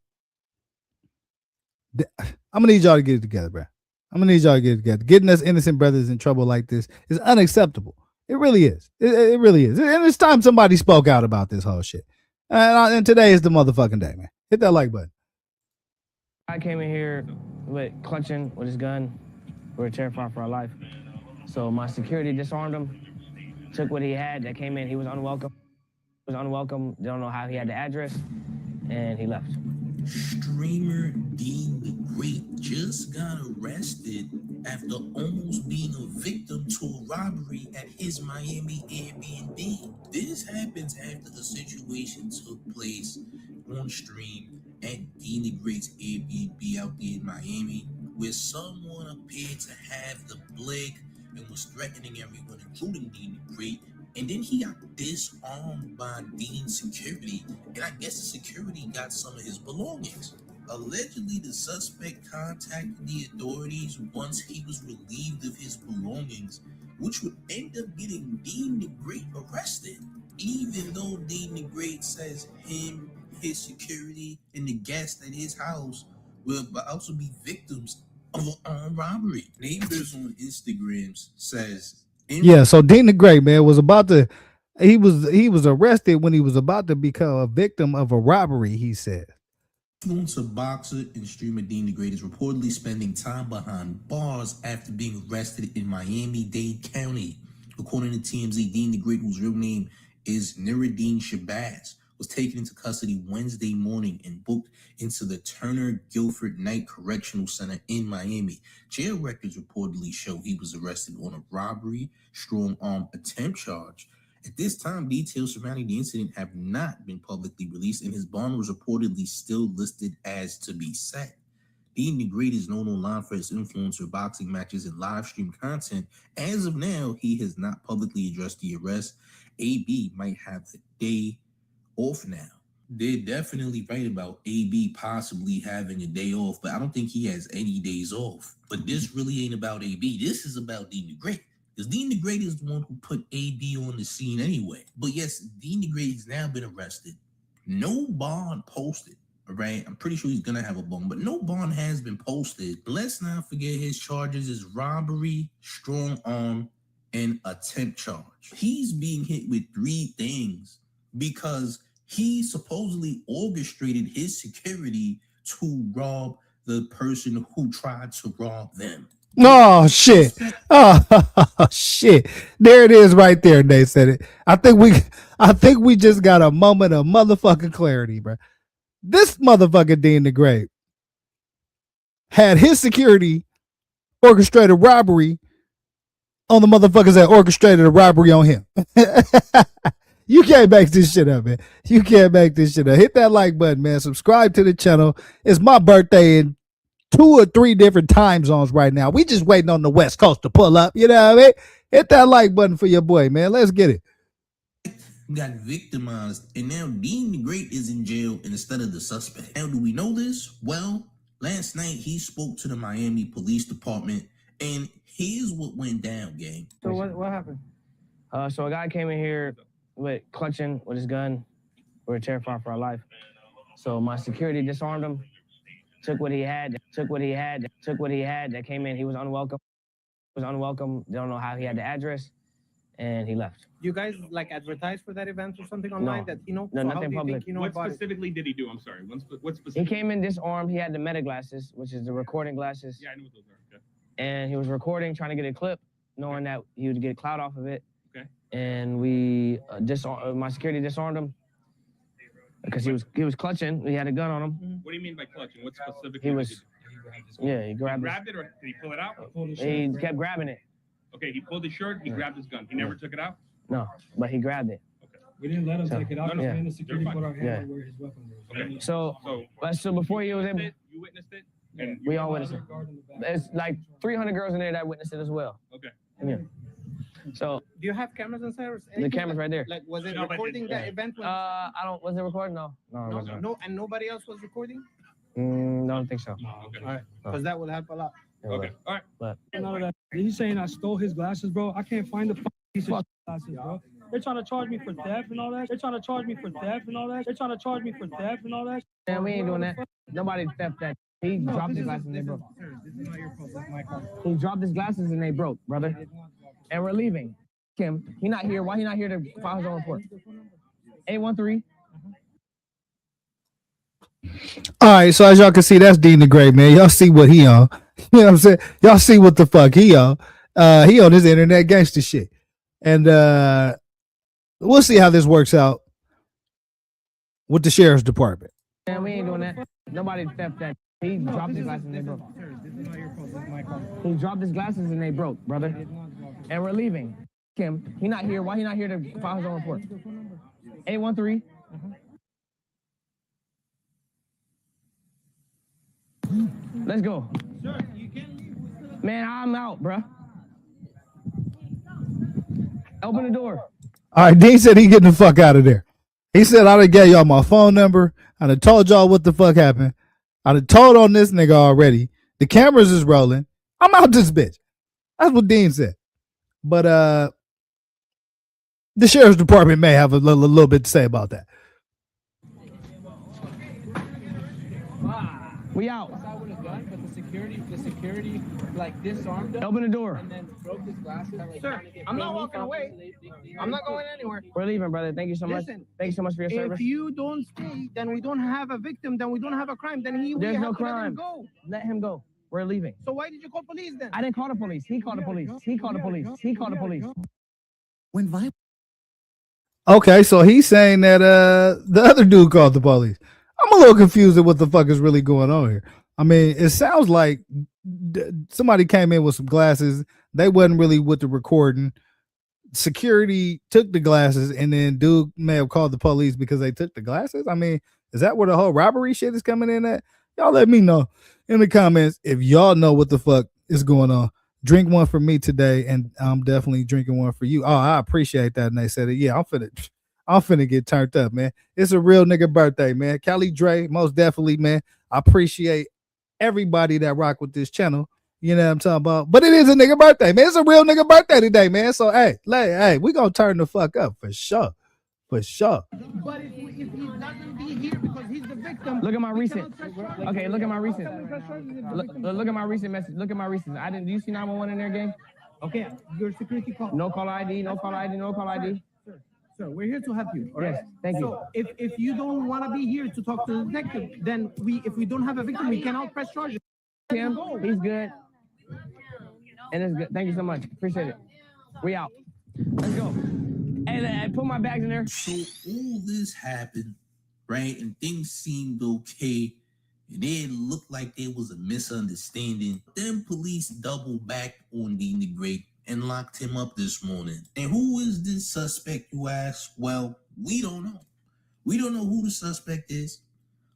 I'm gonna need y'all to get it together, bro. I'm gonna need y'all to get it together. Getting us innocent brothers in trouble like this is unacceptable. It really is. It really is. And it's time somebody spoke out about this whole shit. And today is the motherfucking day, man. Hit that like button. I came in here with clutching with his gun. We were terrified for our life. So my security disarmed him, took what he had that came in. He was unwelcome. Don't know how he had the address, and he left. Streamer Dean the Great just got arrested after almost being a victim to a robbery at his Miami Airbnb. This happens after a situation took place on stream at Dean the Great's Airbnb out there in Miami, where someone appeared to have the blick and was threatening everyone, including Dean the Great. And then he got disarmed by Dean's security, and I guess the security got some of his belongings. Allegedly, the suspect contacted the authorities once he was relieved of his belongings, which would end up getting Dean the Great arrested, even though Dean the Great says him, his security, and the guests at his house will also be victims of an armed robbery. Neighbors on Instagram says, Yeah, so Dean the Great, man, was about to He was arrested when he was about to become a victim of a robbery, he said. Influencer, boxer, and streamer Dean the Great is reportedly spending time behind bars after being arrested in Miami-Dade County. According to TMZ, Dean the Great, whose real name is Nuruddin Shabazz, was taken into custody Wednesday morning and booked into the Turner Guilford Knight Correctional Center in Miami. Jail records reportedly show he was arrested on a robbery, strong arm attempt charge. At this time, details surrounding the incident have not been publicly released, and his bond was reportedly still listed as to be set. Dean the Great is known online for his influencer boxing matches and live stream content. As of now, he has not publicly addressed the arrest. AB might have the day off now. They're definitely right about AB possibly having a day off, but I don't think he has any days off. But this really ain't about AB. This is about Dean the Great. Because Dean the Great is the one who put AB on the scene anyway. But yes, Dean the Great has now been arrested. No bond posted. All right, I'm pretty sure he's gonna have a bond, but no bond has been posted. Let's not forget his charges is robbery, strong arm, and attempt charge. He's being hit with 3 things because he supposedly orchestrated his security to rob the person who tried to rob them. Oh shit. Oh shit. There it is right there. They said it. I think we just got a moment of motherfucking clarity, bro. This motherfucking Dean the Great had his security orchestrate a robbery on the motherfuckers that orchestrated a robbery on him. You can't make this shit up, man. You can't make this shit up. Hit that like button, man. Subscribe to the channel. It's my birthday in 2 or 3 different time zones right now. We just waiting on the West Coast to pull up. You know what I mean? Hit that like button for your boy, man. Let's get it. Got victimized, and now Dean the Great is in jail instead of the suspect. Now, do we know this? Well, last night he spoke to the Miami Police Department, and here's what went down, gang. So what happened? So a guy came in here with clutching with his gun. We were terrified for our life. So my security disarmed him, took what he had. That came in. He was unwelcome. Don't know how he had the address, and he left. You guys like advertise for that event or something online that No, nothing public. What specifically did he do? I'm sorry. What specifically? He came in disarmed. He had the meta glasses, which is the recording glasses. Yeah, I know what those are. Okay. And he was recording, trying to get a clip, knowing that he would get clout off of it. Okay. And we my security disarmed him because he was clutching. He had a gun on him. What do you mean by clutching? What specifically? He was. He grabbed it, or did he pull it out? He kept grabbing it. Okay, he pulled his shirt. He grabbed his gun. He never took it out. No, but he grabbed it. Okay. We didn't let him take it out. No, The security put our hand on where his weapon was. Okay. So before he was able, you witnessed it, and we all witnessed it. There's like 300 girls in there that witnessed it as well. Okay. Yeah. So do you have cameras inside? The camera's right there. Like, was it recording that event? I don't. Was it recording? No. No, and nobody else was recording. Don't think so. Okay. All right, because that would help a lot. Okay. All right. But none of that. He's saying I stole his glasses, bro. I can't find the piece of glasses, bro. They're trying to charge me for theft and all that. Man, we ain't doing that. Nobody theft that. He dropped his glasses and they broke. He dropped his glasses and they broke, brother. And we're leaving. Kim, he not here. Why he not here to file his own report? 813. All right, so as y'all can see, that's Dean the Great, man. Y'all see what he on. You know what I'm saying? Y'all see what the fuck he on. He on his internet gangster shit. And we'll see how this works out with the sheriff's department. Man, we ain't doing that. Nobody theft that. He dropped his glasses and they broke. He dropped his glasses and they broke, brother. And we're leaving. Kim, he not here. Why he not here to file his own report? 813. Let's go. Man, I'm out, bruh. Open the door. All right, Dean said he getting the fuck out of there. He said, I done gave y'all my phone number. I done told y'all what the fuck happened. I done told on this nigga already. The cameras is rolling. I'm out this bitch. That's what Dean said. But the sheriff's department may have a little bit to say about that. We out. gun, but the security like disarmed him. Open the door. And then broke his glasses. Sir, I'm not walking away. I'm not going anywhere. We're leaving, brother. Thank you so much. Listen, Thank you so much for your service. If you don't stay, then we don't have a victim. Then we don't have a crime. Then There's no have to let him crime. go. Let him go. We're leaving. So why did you call police then? I didn't call the police. He called the police. He called the police. He called the police. When violence. Okay, so he's saying that the other dude called the police. I'm a little confused at what the fuck is really going on here. I mean, it sounds like somebody came in with some glasses. They wasn't really with the recording. Security took the glasses, and then dude may have called the police because they took the glasses. I mean, is that where the whole robbery shit is coming in at? Y'all let me know in the comments if y'all know what the fuck is going on. Drink one for me today, and I'm definitely drinking one for you. Oh, I appreciate that. And they said it. Yeah, I'm finna get turned up, man. It's a real nigga birthday, man. Cali Dre, most definitely, man. I appreciate everybody that rock with this channel. You know what I'm talking about? But it is a nigga birthday, man. It's a real nigga birthday today, man. So hey, we gonna turn the fuck up for sure. For sure. But if he doesn't be here because he's the victim. Look at my recent. Okay, look at my recent. Look at my recent message. Look at my recent. Do you see 911 in there, gang? Okay, your security call. No call ID. No call ID. No call ID. Sir, we're here to help you. All right? Yes, thank you. So if you don't want to be here to talk to the detective, then if we don't have a victim, we cannot press charges. Him, he's good. And it's good. Thank you so much. Appreciate it. We out. Let's go. Hey, put my bags in there. So all this happened, right? And things seemed okay. And it looked like there was a misunderstanding. Then police doubled back on Dean the Great and locked him up this morning. And who is this suspect, you ask? Well, we don't know. We don't know who the suspect is.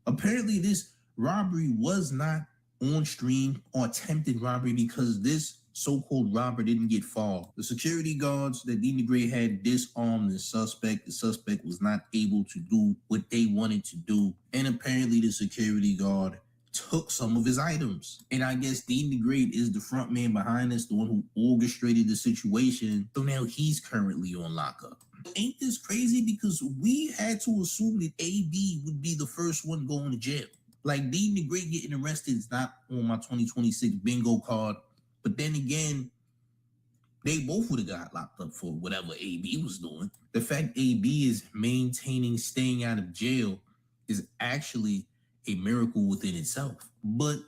Apparently, this robbery was not on stream or attempted robbery because this so-called robber didn't get far. The security guards that Dean the Great had disarmed the suspect. The suspect was not able to do what they wanted to do. And apparently the security guard took some of his items. And I guess Dean the Great is the front man behind this, the one who orchestrated the situation. So now he's currently on lockup. Ain't this crazy? Because we had to assume that AB would be the first one going to jail. Like Dean the Great getting arrested is not on my 2026 bingo card. But then again, they both would have got locked up for whatever AB was doing. The fact AB is maintaining staying out of jail is actually a miracle within itself. But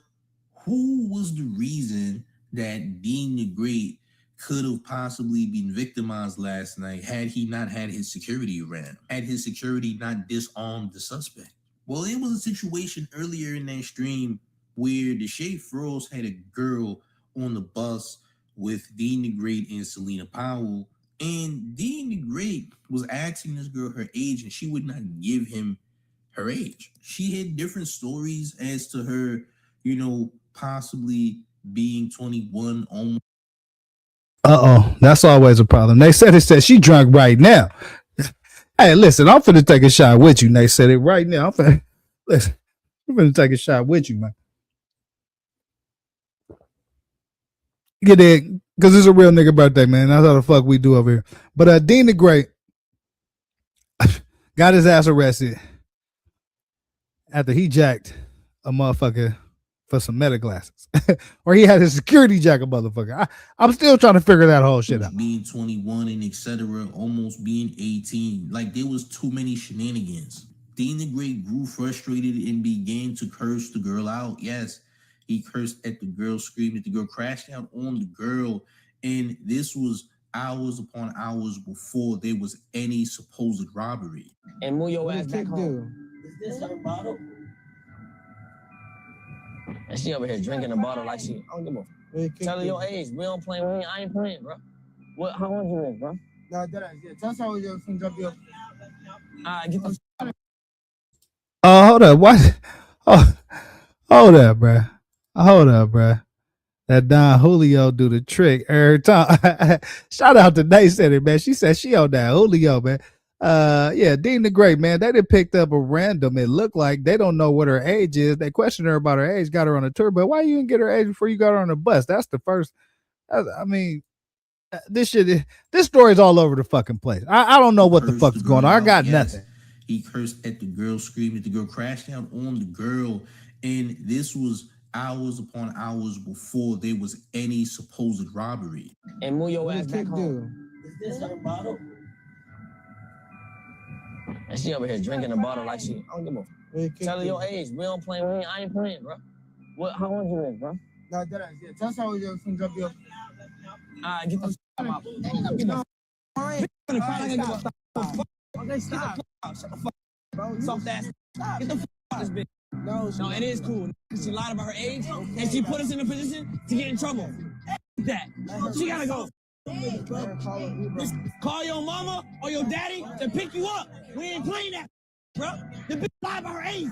who was the reason that Dean the Great could have possibly been victimized last night had he not had his security around? Had his security not disarmed the suspect? Well, it was a situation earlier in that stream where the Shade Froze had a girl on the bus with Dean the Great and Selena Powell. And Dean the Great was asking this girl her age, and she would not give him her age. She had different stories as to her, possibly being 21 almost. That's always a problem. They said she drunk right now. Hey, listen, I'm finna take a shot with you. They said it right now. I'm finna take a shot with you, man. Get it, because it's a real nigga birthday, man. That's how the fuck we do over here. But Dean the Great got his ass arrested after he jacked a motherfucker for some meta glasses. Or he had his security jack a motherfucker. I'm still trying to figure that whole shit out. Being 21 and etc., almost being 18. Like, there was too many shenanigans. Dean the Great grew frustrated and began to curse the girl out. Yes, he cursed at the girl, screamed at the girl, crashed out on the girl. And this was hours upon hours before there was any supposed robbery. And move your ass back home. Is this her bottle? And she over here drinking a bottle like she, I don't give a fuck. Tell her your age. We don't play. I ain't playing, bro. What? How old you is, bro? No, that's how you're from W. Get the. Hold up. What? Oh, hold up, bro. Hold up, bro. That Don Julio do the trick every time. Shout out to Nate said it, man. She said she on that Julio, man. Yeah, Dean the Great, man. They done picked up a random. It looked like they don't know what her age is. They questioned her about her age, got her on a tour, but why you didn't get her age before you got her on the bus? That's the first. I mean, this story's all over the fucking place. I don't know what the fuck's going on. I got nothing. He cursed at the girl, screamed at the girl, crashed out on the girl, and this was hours upon hours before there was any supposed robbery. And move your ass back home. Is this her bottle? And she over here drinking the bottle like she, I don't give a fuck. Tell her your age. We don't play. I ain't playing, bro. What? How old you is, bro? No, that is it. Tell us how you're from up here. Alright, get the fuck out. Get the Okay, stop. Shut the fuck up. Soft ass. Get the fuck out this bitch. No, it is cool. She lied about her age, and she put us in a position to get in trouble. That. She gotta go. Call your mama or your daddy to pick you up. We ain't playing that, bro. The bitch lied about her age.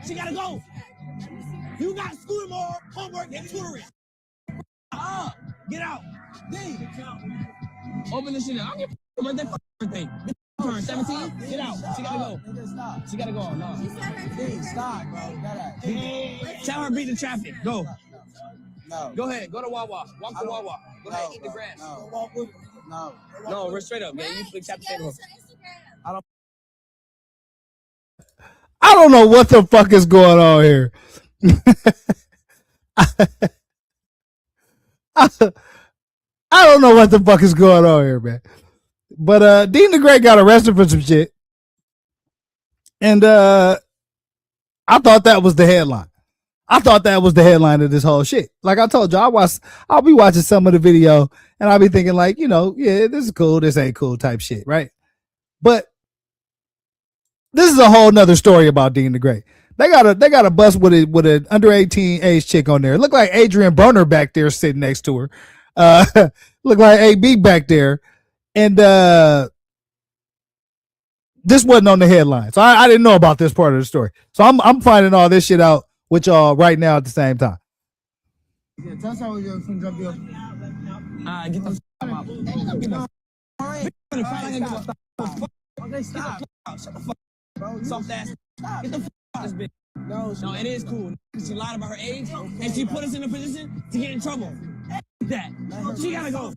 She gotta go. You got school tomorrow, homework, and tutoring. Get out. Open this shit up. I'll get that birthday. Turn 17. Get out. She gotta go. She gotta go. No. Stop, bro. Tell her beat the traffic. Go. No. Go ahead. Go to Wawa. Walk to Wawa. Go ahead. Eat the grass. No. We're straight up. Yeah, you flick tap the I don't know what the fuck is going on here. I don't know what the fuck is going on here, man. But Dean the Great got arrested for some shit. And I thought that was the headline. I thought that was the headline of this whole shit. Like I told you, I'll be watching some of the video and I'll be thinking like, you know, yeah, this is cool, this ain't cool type shit, right? But this is a whole nother story about Dean the Great. They got a bus with an under 18 age chick on there. It looked like Adrian Berner back there sitting next to her. Looked like AB back there. And this wasn't on the headline. So I didn't know about this part of the story. So I'm finding all this shit out with y'all right now at the same time. Yeah, tell us how you're from up here. Get the fuck out. Okay, stop. Shut the fuck up. Soft ass. Get the fuck out this bitch. No, it is cool. She lied about her age, and she put us in a position to get in trouble. That. She gotta go.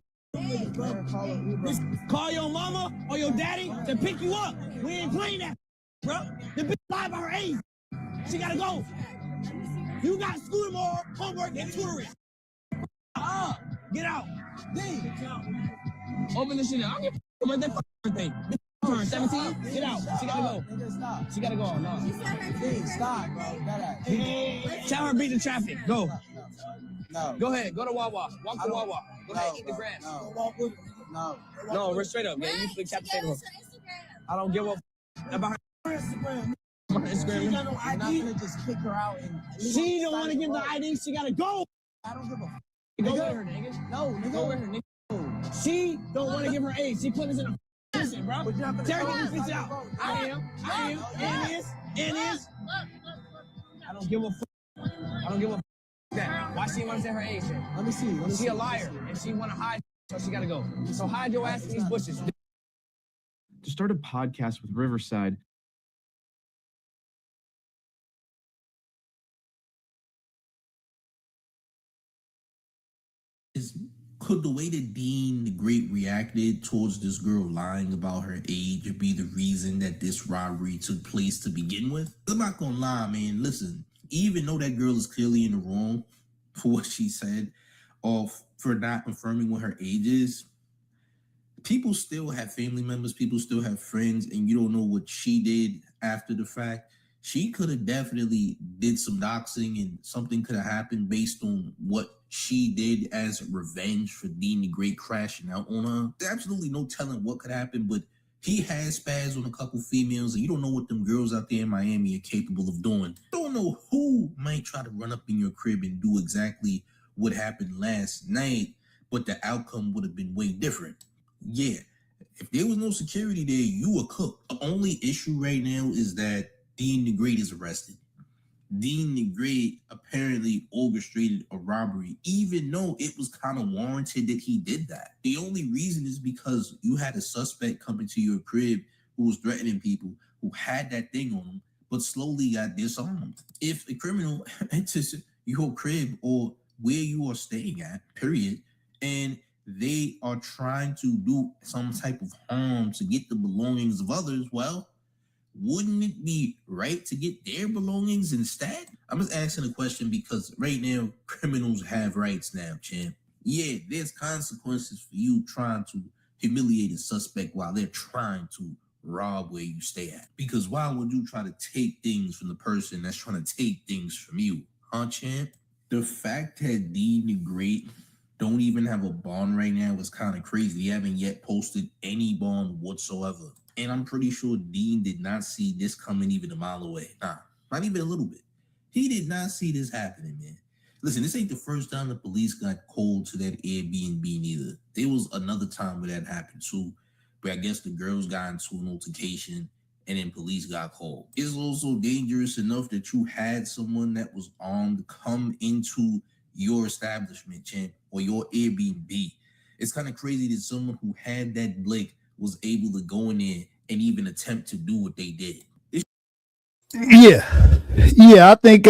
Call your mama or your daddy to pick you up. We ain't playing that, bro. The bitch lied about her age. She gotta go. You got school tomorrow, homework, and tutoring. Get out. Open this shit up. I'll get that birthday. Turn 17. Get out. She gotta go. She gotta go. No. Stop, bro. Tell her beat the traffic. Go. No. Go ahead. Go to Wawa. Walk to Wawa. Go ahead. Eat the grass. No. We're straight up. Yeah, you flick tap the I don't give a about her Instagram. She got no ID. You're not gonna just kick her out and she don't want to give the ID. She gotta go. I don't give a fuck. Go with her, nigga. No, nigga. Go with her, nigga. She don't want to give her age. She put us in a position, bro. Terry, get this bitch out. I am. And is. I don't give a fuck. I don't give a fuck that. Why she wants to say her age? Let me see. She a liar, and she want to hide, so she gotta go. So hide your ass in these bushes. To start a podcast with Riverside, Could the way that Dean the Great reacted towards this girl lying about her age be the reason that this robbery took place to begin with? I'm not gonna lie, man. Listen, even though that girl is clearly in the wrong for what she said or for not confirming what her age is, people still have family members, people still have friends, and you don't know what she did after the fact. She could have definitely did some doxing and something could have happened based on what she did as revenge for Dean the Great crashing out on her. There's absolutely no telling what could happen, but he has spazzed on a couple females, and you don't know what them girls out there in Miami are capable of doing. You don't know who might try to run up in your crib and do exactly what happened last night, but the outcome would have been way different. Yeah, if there was no security there, you were cooked. The only issue right now is that Dean the Great is arrested. Dean the Great apparently orchestrated a robbery, even though it was kind of warranted that he did that. The only reason is because you had a suspect come into your crib who was threatening people, who had that thing on him, but slowly got disarmed. If a criminal enters your crib or where you are staying at, period, and they are trying to do some type of harm to get the belongings of others, well, wouldn't it be right to get their belongings instead? I'm just asking the question because right now, criminals have rights now, champ. Yeah, there's consequences for you trying to humiliate a suspect while they're trying to rob where you stay at. Because why would you try to take things from the person that's trying to take things from you? Huh, champ? The fact that Dean the Great don't even have a bond right now is kind of crazy. They haven't yet posted any bond whatsoever. And I'm pretty sure Dean did not see this coming even a mile away. Nah, not even a little bit. He did not see this happening, man. Listen, this ain't the first time the police got called to that Airbnb neither. There was another time where that happened too, where I guess the girls got into an altercation and then police got called. It's also dangerous enough that you had someone that was armed come into your establishment, champ, or your Airbnb. It's kind of crazy that someone who had that blick was able to go in there and even attempt to do what they did. Yeah, I think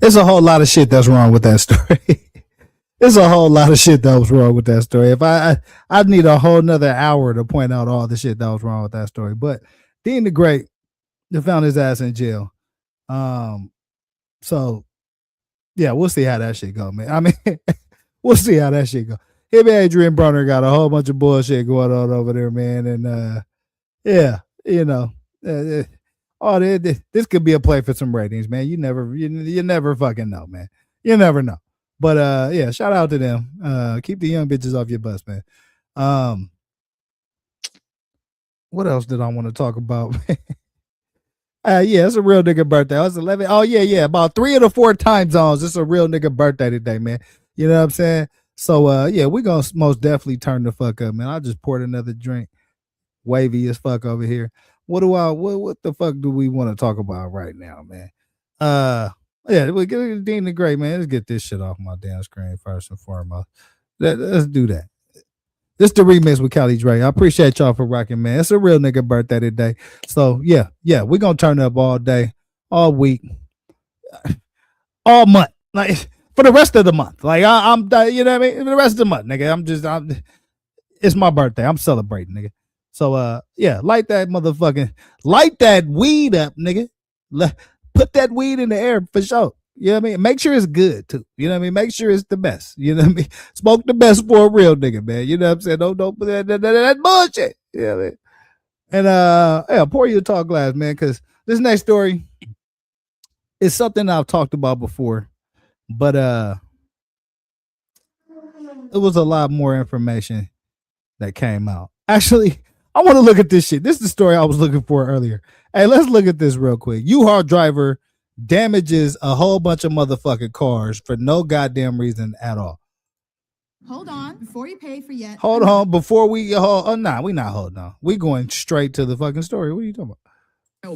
there's a whole lot of shit that's wrong with that story. There's a whole lot of shit that was wrong with that story. If I'd need a whole nother hour to point out all the shit that was wrong with that story. But Dean the Great, they found his ass in jail. So yeah, we'll see how that shit go, man. I mean, we'll see how that shit go. Him and Adrian Bronner got a whole bunch of bullshit going on over there, man. And yeah, you know, this could be a play for some ratings, man. You never fucking know, man. You never know. But yeah, shout out to them. Keep the young bitches off your bus, man. What else did I want to talk about? Yeah, it's a real nigga birthday. I was 11. Oh yeah. About 3 of the 4 time zones. It's a real nigga birthday today, man. You know what I'm saying? So yeah, we gonna most definitely turn the fuck up, man. I just poured another drink. Wavy as fuck over here. What the fuck do we want to talk about right now, man? Yeah, we get Dean the Great, man. Let's get this shit off my damn screen first and foremost. Let's do that. This the remix with Cali Dre. I appreciate y'all for rocking, man. It's a real nigga birthday today. So yeah, we're gonna turn up all day, all week, all month. Like for the rest of the month. Like I'm you know what I mean? For the rest of the month, nigga. It's my birthday. I'm celebrating, nigga. So yeah, light that weed up, nigga. Put that weed in the air for sure. You know what I mean? Make sure it's good too. You know what I mean? Make sure it's the best. You know what I mean? Smoke the best for a real nigga, man. You know what I'm saying? Don't put that bullshit. You know what I mean? And yeah, pour you a tall glass, man, because this next story is something I've talked about before, but it was a lot more information that came out. Actually, I want to look at this shit. This is the story I was looking for earlier. Hey, let's look at this real quick. U-Haul driver damages a whole bunch of motherfucking cars for no goddamn reason at all. Hold on before you pay for yet. Hold on before we we not holding on. We going straight to the fucking story. What are you talking about?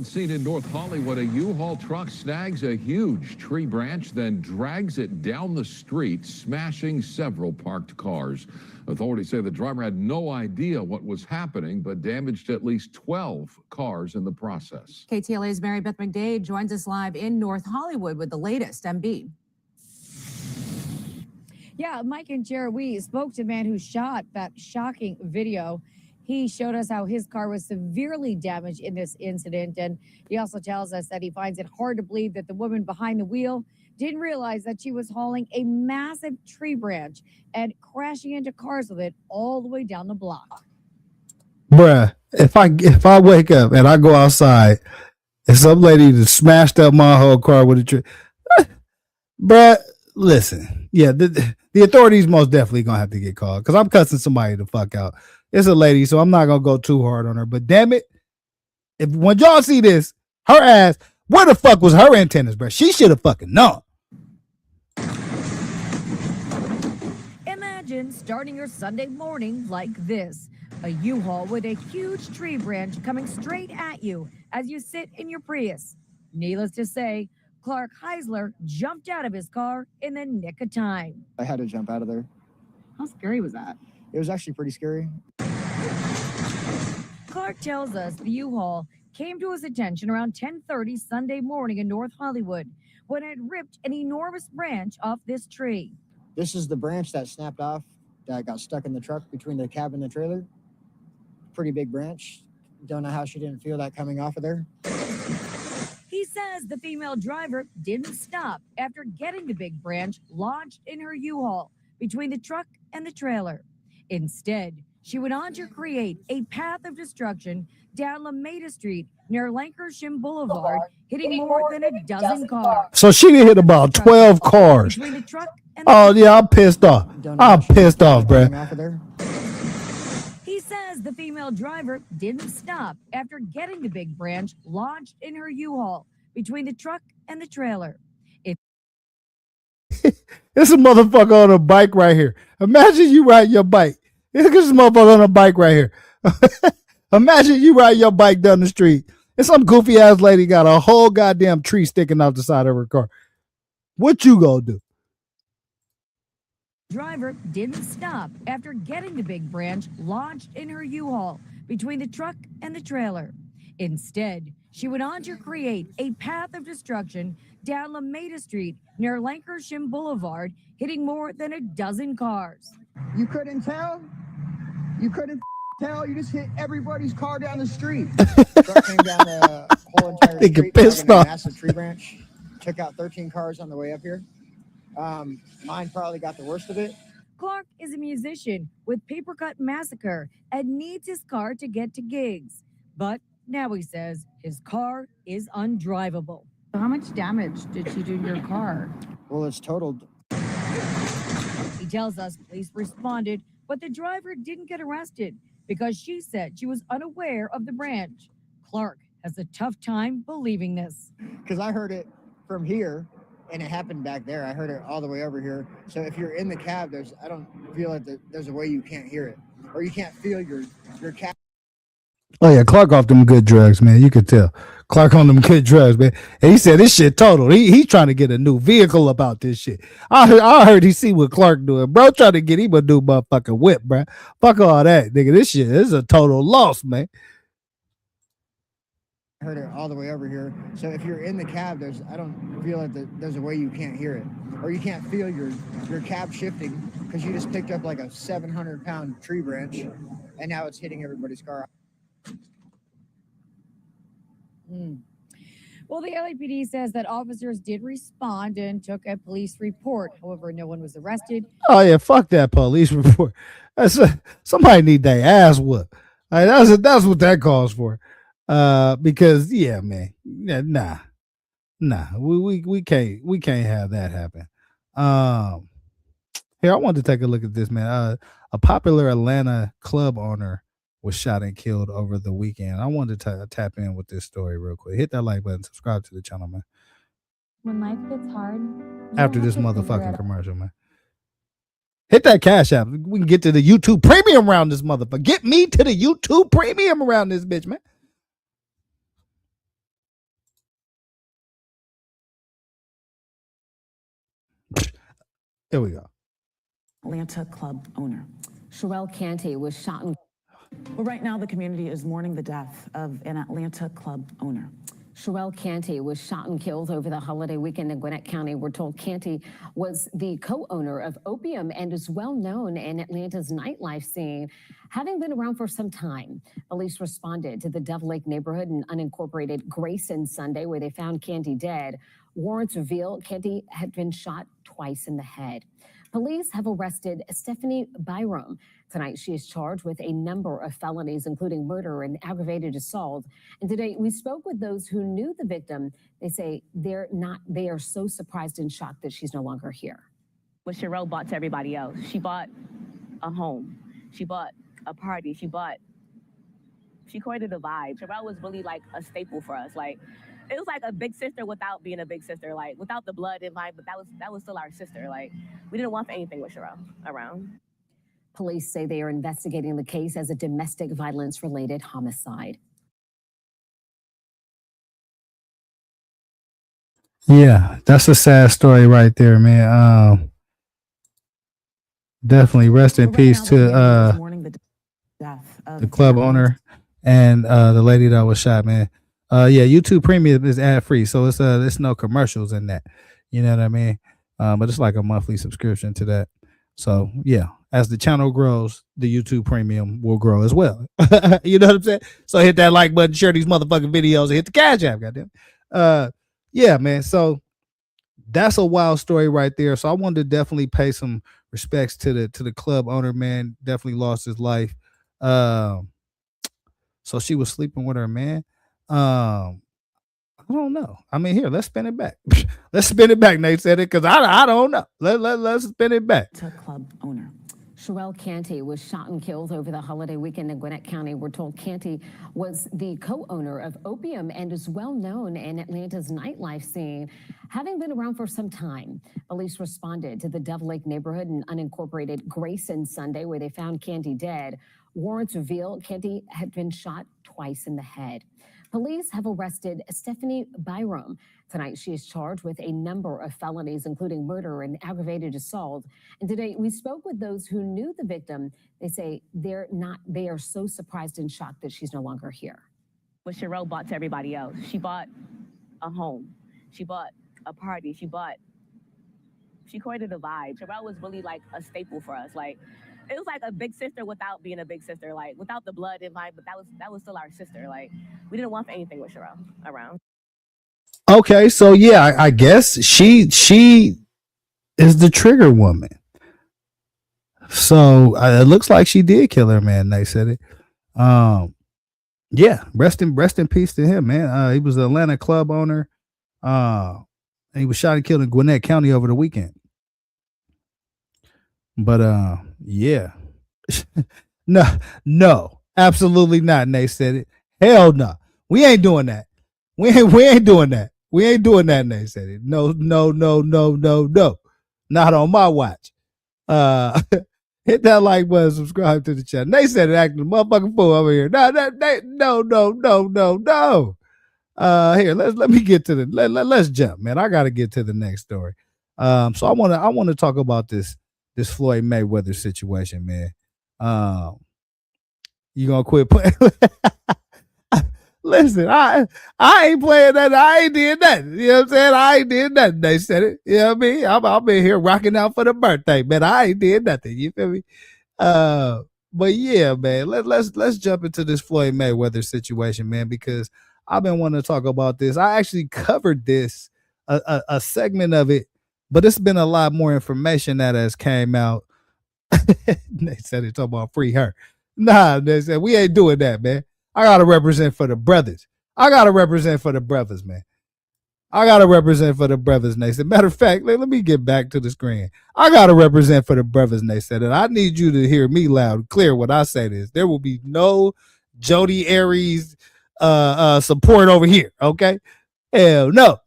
Scene in North Hollywood, a U-Haul truck snags a huge tree branch, then drags it down the street, smashing several parked cars. Authorities say the driver had no idea what was happening, but damaged at least 12 cars in the process. KTLA's Mary Beth McDade joins us live in North Hollywood with the latest. MB. Yeah, Mike and Jared, we spoke to the man who shot that shocking video. He showed us how his car was severely damaged in this incident. And he also tells us that he finds it hard to believe that the woman behind the wheel didn't realize that she was hauling a massive tree branch and crashing into cars with it all the way down the block. Bruh, if I wake up and I go outside and some lady just smashed up my whole car with a tree, bruh, listen, yeah, the authorities most definitely gonna have to get called because I'm cussing somebody the fuck out. It's a lady, so I'm not gonna go too hard on her. But damn it, when y'all see this, her ass, where the fuck was her antennas, bro? She should have fucking known. Imagine starting your Sunday morning like this. A U-Haul with a huge tree branch coming straight at you as you sit in your Prius. Needless to say, Clark Heisler jumped out of his car in the nick of time. I had to jump out of there. How scary was that? It was actually pretty scary. Clark tells us the U-Haul came to his attention around 10:30 Sunday morning in North Hollywood when it ripped an enormous branch off this tree. This is the branch that snapped off that got stuck in the truck between the cab and the trailer. Pretty big branch. Don't know how she didn't feel that coming off of there. He says the female driver didn't stop after getting the big branch lodged in her U-Haul between the truck and the trailer. Instead, she went on to create a path of destruction down Lameda Street near Lancashire Boulevard, hitting more than a dozen cars. So she done hit about 12 cars. Between the truck and Oh yeah, I'm pissed off. I'm pissed off, bruh. Off of there. He says the female driver didn't stop after getting the big branch lodged in her U-Haul between the truck and the trailer. This a motherfucker on a bike right here. Imagine you ride your bike. Look at this motherfucker on a bike right here. Imagine you ride your bike down the street and some goofy ass lady got a whole goddamn tree sticking out the side of her car. What you gonna do? Driver didn't stop after getting the big branch lodged in her U-Haul between the truck and the trailer. Instead, she went on to create a path of destruction down Lameda Street near Lancashire Boulevard, hitting more than a dozen cars. You couldn't tell? You couldn't tell? You just hit everybody's car down the street. Truck came down the whole entire Nigga street. pissed driving a off. massive tree branch. Took out 13 cars on the way up here. Mine probably got the worst of it. Clark is a musician with Paper Cut Massacre and needs his car to get to gigs. But now he says his car is undrivable. How much damage did she do to your car? Well, it's totaled. He tells us police responded, but the driver didn't get arrested because she said she was unaware of the branch. Clark has a tough time believing this. Because I heard it from here, and it happened back there. I heard it all the way over here. So if you're in the cab, I don't feel like there's a way you can't hear it, or you can't feel your cab. Oh yeah, Clark off them good drugs, man. You could tell. Clark on them good drugs, man. And he said this shit total. He's trying to get a new vehicle about this shit. I heard he see what Clark doing. Bro trying to get him a new motherfucking whip, bro. Fuck all that, nigga. This is a total loss, man. I heard it all the way over here. So if you're in the cab, I don't feel like there's a way you can't hear it, or you can't feel your cab shifting because you just picked up like a 700-pound tree branch, and now it's hitting everybody's car. Well, the LAPD says that officers did respond and took a police report. However, no one was arrested. Oh yeah, fuck that police report. Somebody need their ass whooped. That's what that calls for. Because yeah, man, nah, we can't have that happen. Here I wanted to take a look at this, man. A popular Atlanta club owner was shot and killed over the weekend. I wanted to tap in with this story real quick. Hit that like button, subscribe to the channel, man. When life gets hard, After this motherfucking commercial, man. Hit that cash app. We can get to the YouTube premium around this motherfucker. Get me to the YouTube premium around this bitch, man. Here we go. Atlanta club owner. Sherelle Canty was shot and... Well, right now the community is mourning the death of an Atlanta club owner. Sherelle Canty was shot and killed over the holiday weekend in Gwinnett County. We're told Canty was the co-owner of Opium and is well known in Atlanta's nightlife scene, having been around for some time. Police responded to the Dove Lake neighborhood in unincorporated Grayson Sunday, where they found Canty dead. Warrants reveal Canty had been shot twice in the head. Police have arrested Stephanie Byram. Tonight, she is charged with a number of felonies, including murder and aggravated assault. And today, we spoke with those who knew the victim. They say they are so surprised and shocked that she's no longer here. What Sherelle bought to everybody else. She bought a home. She bought a party. She created a vibe. Sherelle was really like a staple for us. Like, it was like a big sister without being a big sister, like without the blood in line, but that was still our sister. Like, we didn't want for anything with Sherelle around. Police say they are investigating the case as a domestic violence-related homicide. Yeah, that's a sad story right there, man. Definitely rest in peace to the club owner and the lady that was shot, man. Yeah, YouTube Premium is ad free, so it's no commercials in that. You know what I mean? But it's like a monthly subscription to that. So yeah, as the channel grows, the YouTube premium will grow as well. You know what I'm saying? So hit that like button, share these motherfucking videos, and hit the cash app, goddamn. Yeah, man. So that's a wild story right there. So I wanted to definitely pay some respects to the club owner, man. Definitely lost his life. So she was sleeping with her man. I don't know. I mean, here, let's spin it back. Let's spin it back, Nate said it, because I don't know. Let's spin it back. To club owner. Sherelle Canty was shot and killed over the holiday weekend in Gwinnett County. We're told Canty was the co-owner of Opium and is well known in Atlanta's nightlife scene, having been around for some time. Police responded to the Dove Lake neighborhood in unincorporated Grayson Sunday, where they found Canty dead. Warrants reveal Canty had been shot twice in the head. Police have arrested Stephanie Byram. Tonight, she is charged with a number of felonies, including murder and aggravated assault. And today, we spoke with those who knew the victim. They say they are so surprised and shocked that she's no longer here. What Sherelle bought to everybody else. She bought a home. She bought a party. She created a vibe. Sherelle was really like a staple for us. Like, it was like a big sister without being a big sister, like without the blood in mind, but that was still our sister. Like, we didn't want for anything with Sherelle around. Okay, so yeah, I guess she is the trigger woman. So it looks like she did kill her man. They said it. Yeah, rest in peace to him, man. He was an Atlanta club owner. And he was shot and killed in Gwinnett County over the weekend. But yeah. No, absolutely not. And they said it. Hell no. We ain't doing that. We ain't doing that. We ain't doing that. And they said it. No. Not on my watch. Hit that like button, subscribe to the channel. They said it, acting a motherfucking fool over here. No. Here, let me get to the let's jump, man. I gotta get to the next story. So I wanna talk about this Floyd Mayweather situation, man. You gonna quit playing? Listen, I ain't playing that. I ain't did nothing. You know what I'm saying? I ain't did nothing. They said it. You know what I mean? I'm in here rocking out for the birthday, man. I ain't did nothing. You feel me? But yeah, man, let's jump into this Floyd Mayweather situation, man, because I've been wanting to talk about this. I actually covered this, a segment of it, but it's been a lot more information that has came out. They said they talking about free her. Nah, they said we ain't doing that, man. I gotta represent for the brothers. I gotta represent for the brothers, man. I gotta represent for the brothers, and they said. Matter of fact, let me get back to the screen. I gotta represent for the brothers, and they said, and I need you to hear me loud and clear when I say this. There will be no Jody Aries support over here, okay? Hell no.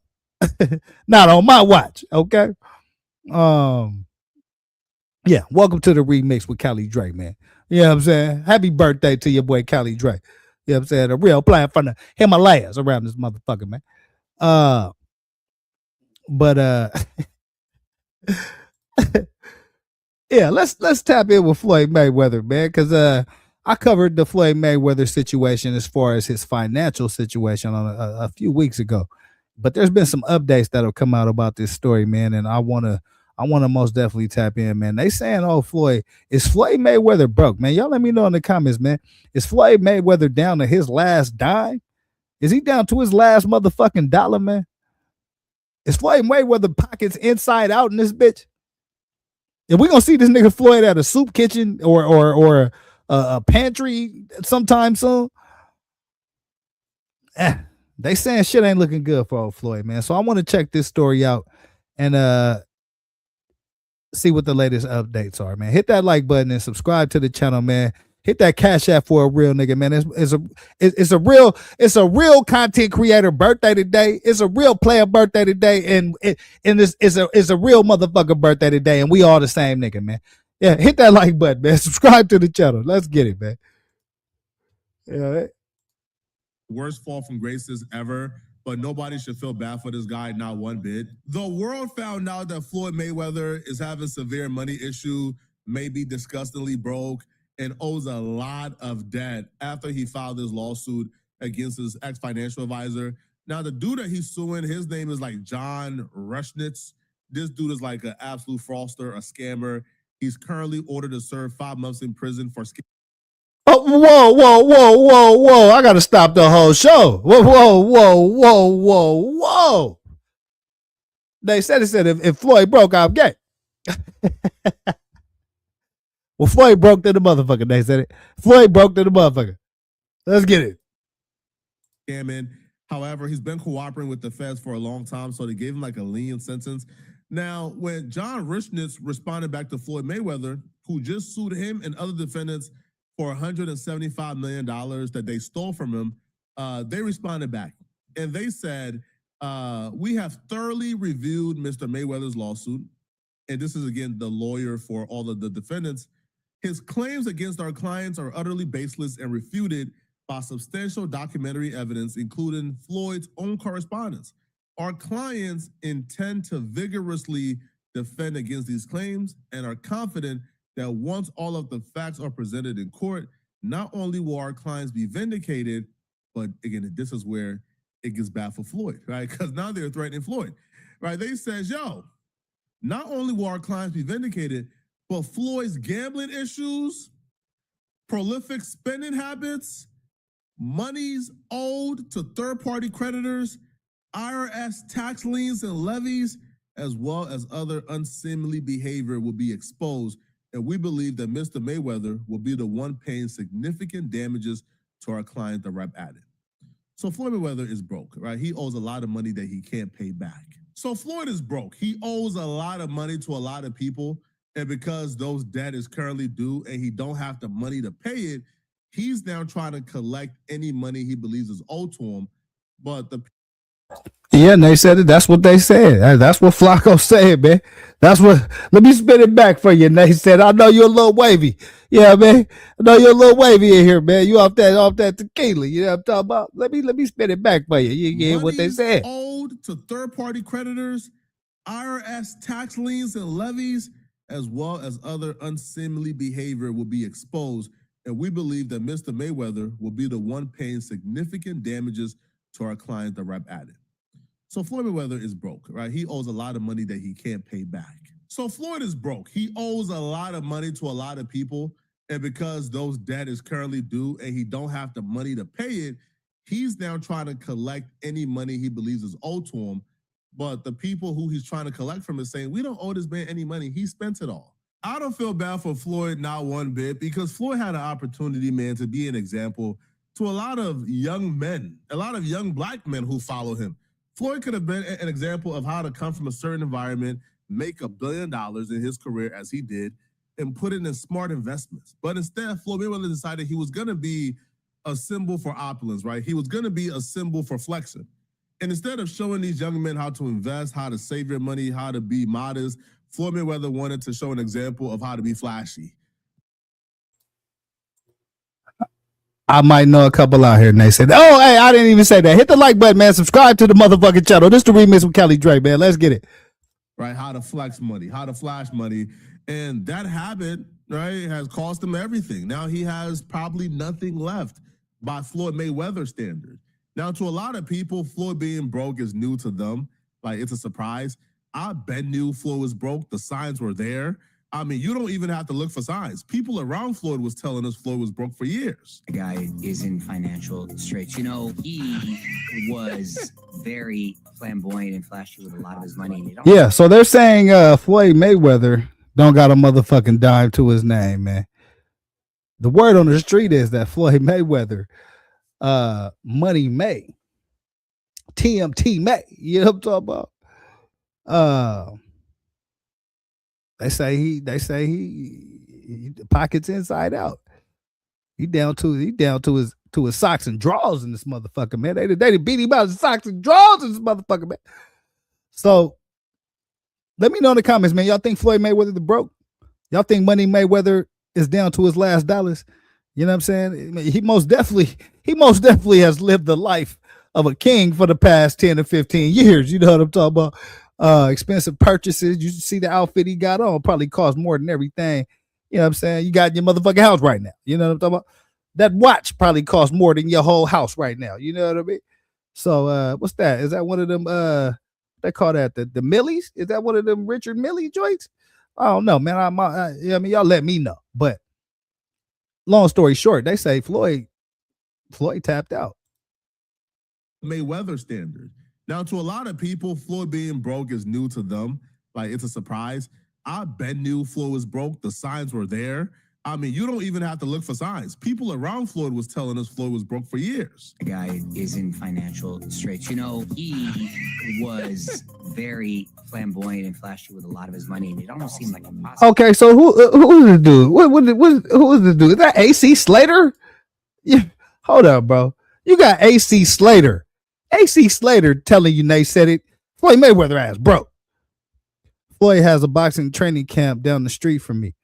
Not on my watch, okay? Yeah, welcome to the remix with Cali Dre, man. You know what I'm saying? Happy birthday to your boy Cali Dre. You know what I'm saying? A real plant from the Himalayas around this motherfucker, man. Yeah, let's tap in with Floyd Mayweather, man, because I covered the Floyd Mayweather situation as far as his financial situation on a few weeks ago. But there's been some updates that'll come out about this story, man, and I wanna most definitely tap in, man. They saying, oh, is Floyd Mayweather broke, man? Y'all let me know in the comments, man. Is Floyd Mayweather down to his last dime? Is he down to his last motherfucking dollar, man? Is Floyd Mayweather pockets inside out in this bitch? If we gonna see this nigga Floyd at a soup kitchen or a pantry sometime soon, they saying shit ain't looking good for old Floyd, man. So I want to check this story out and see what the latest updates are, man. Hit that like button and subscribe to the channel, man. Hit that cash app for a real nigga, man. It's a real content creator birthday today. It's a real player birthday today, and it's a real motherfucker birthday today, and we all the same nigga, man. Yeah, hit that like button, man. Subscribe to the channel. Let's get it, man. Yeah. Worst fall from graces ever, but nobody should feel bad for this guy, not one bit. The world found out that Floyd Mayweather is having severe money issue, maybe disgustingly broke, and owes a lot of debt after he filed his lawsuit against his ex-financial advisor. Now, the dude that he's suing, his name is like John Rushnitz. This dude is like an absolute fraudster, a scammer. He's currently ordered to serve 5 months in prison for Oh, whoa. I got to stop the whole show. Whoa. They said if Floyd broke, I'm gay. Well, Floyd broke to the motherfucker. They said it. Floyd broke to the motherfucker. Let's get it. scamming. However, he's been cooperating with the feds for a long time, so they gave him like a lenient sentence. Now, when John Richnitz responded back to Floyd Mayweather, who just sued him and other defendants for $175 million that they stole from him, they responded back. And they said, we have thoroughly reviewed Mr. Mayweather's lawsuit. And this is, again, the lawyer for all of the defendants. His claims against our clients are utterly baseless and refuted by substantial documentary evidence, including Floyd's own correspondence. Our clients intend to vigorously defend against these claims and are confident that once all of the facts are presented in court, not only will our clients be vindicated, but again, this is where it gets bad for Floyd, right? Because now they're threatening Floyd, right? They says, yo, not only will our clients be vindicated, but Floyd's gambling issues, prolific spending habits, monies owed to third-party creditors, IRS tax liens and levies, as well as other unseemly behavior will be exposed. And we believe that Mr. Mayweather will be the one paying significant damages to our client, the rep added. So Floyd Mayweather is broke, right? He owes a lot of money that he can't pay back. So Floyd is broke. He owes a lot of money to a lot of people. And because those debt is currently due and he don't have the money to pay it, he's now trying to collect any money he believes is owed to him. But the Yeah, and they said it. That's what they said. That's what Flacco said, man. That's what. Let me spin it back for you. And they said, "I know you're a little wavy." Yeah, man. I know you're a little wavy in here, man. You off that tequila. You know what I'm talking about? Let me spin it back for you. You hear what they said? Owed to third-party creditors, IRS tax liens and levies, as well as other unseemly behavior will be exposed. And we believe that Mr. Mayweather will be the one paying significant damages to our client, the rep added. So Floyd Mayweather is broke, right? He owes a lot of money that he can't pay back. So Floyd is broke. He owes a lot of money to a lot of people. And because those debt is currently due and he don't have the money to pay it, he's now trying to collect any money he believes is owed to him. But the people who he's trying to collect from is saying, we don't owe this man any money. He spent it all. I don't feel bad for Floyd, not one bit, because Floyd had an opportunity, man, to be an example to a lot of young men, a lot of young black men who follow him. Floyd could have been an example of how to come from a certain environment, make $1 billion in his career as he did, and put it in smart investments. But instead, Floyd Mayweather decided he was going to be a symbol for opulence, right? He was going to be a symbol for flexing. And instead of showing these young men how to invest, how to save your money, how to be modest, Floyd Mayweather wanted to show an example of how to be flashy. I might know a couple out here, and they said, "Oh, hey, I didn't even say that. Hit the like button, man. Subscribe to the motherfucking channel. This is the remix with Kelly Drake, man. Let's get it." Right, how to flex money, how to flash money, and that habit, right, has cost him everything. Now he has probably nothing left by Floyd Mayweather standard. Now, to a lot of people, Floyd being broke is new to them. Like, it's a surprise. I knew Floyd was broke. The signs were there. I mean, you don't even have to look for signs. People around Floyd was telling us Floyd was broke for years. The guy is in financial straits. You know, he was very flamboyant and flashy with a lot of his money. Yeah, so they're saying Floyd Mayweather don't got a motherfucking dime to his name, man. The word on the street is that Floyd Mayweather, Money May, TMT May. You know what I'm talking about? They say he pockets inside out. He down to his socks and drawers in this motherfucker, man. They beat him out his socks and drawers in this motherfucker, man. So let me know in the comments, man. Y'all think Floyd Mayweather the broke? Y'all think Money Mayweather is down to his last dollars? You know what I'm saying? He most definitely has lived the life of a king for the past 10 to 15 years. You know what I'm talking about? Expensive purchases. You see the outfit he got on probably cost more than everything. You know what I'm saying? You got your motherfucking house right now. You know what I'm talking about? That watch probably costs more than your whole house right now. You know what I mean? So what's that? Is that one of them they call that the Millies? Is that one of them Richard Millie joints? I don't know, man. I mean, y'all let me know. But long story short, they say Floyd tapped out. Mayweather standard. Now, to a lot of people, Floyd being broke is new to them. Like, it's a surprise. I knew Floyd was broke. The signs were there. I mean, you don't even have to look for signs. People around Floyd was telling us Floyd was broke for years. The guy is in financial straits. You know, he was very flamboyant and flashy with a lot of his money, and it almost seemed like impossible. Okay, so who is this dude? Who is this dude? Is that AC Slater? Yeah, hold up, bro. You got AC Slater. AC Slater telling you Nate said it. Floyd Mayweather ass broke. Floyd has a boxing training camp down the street from me.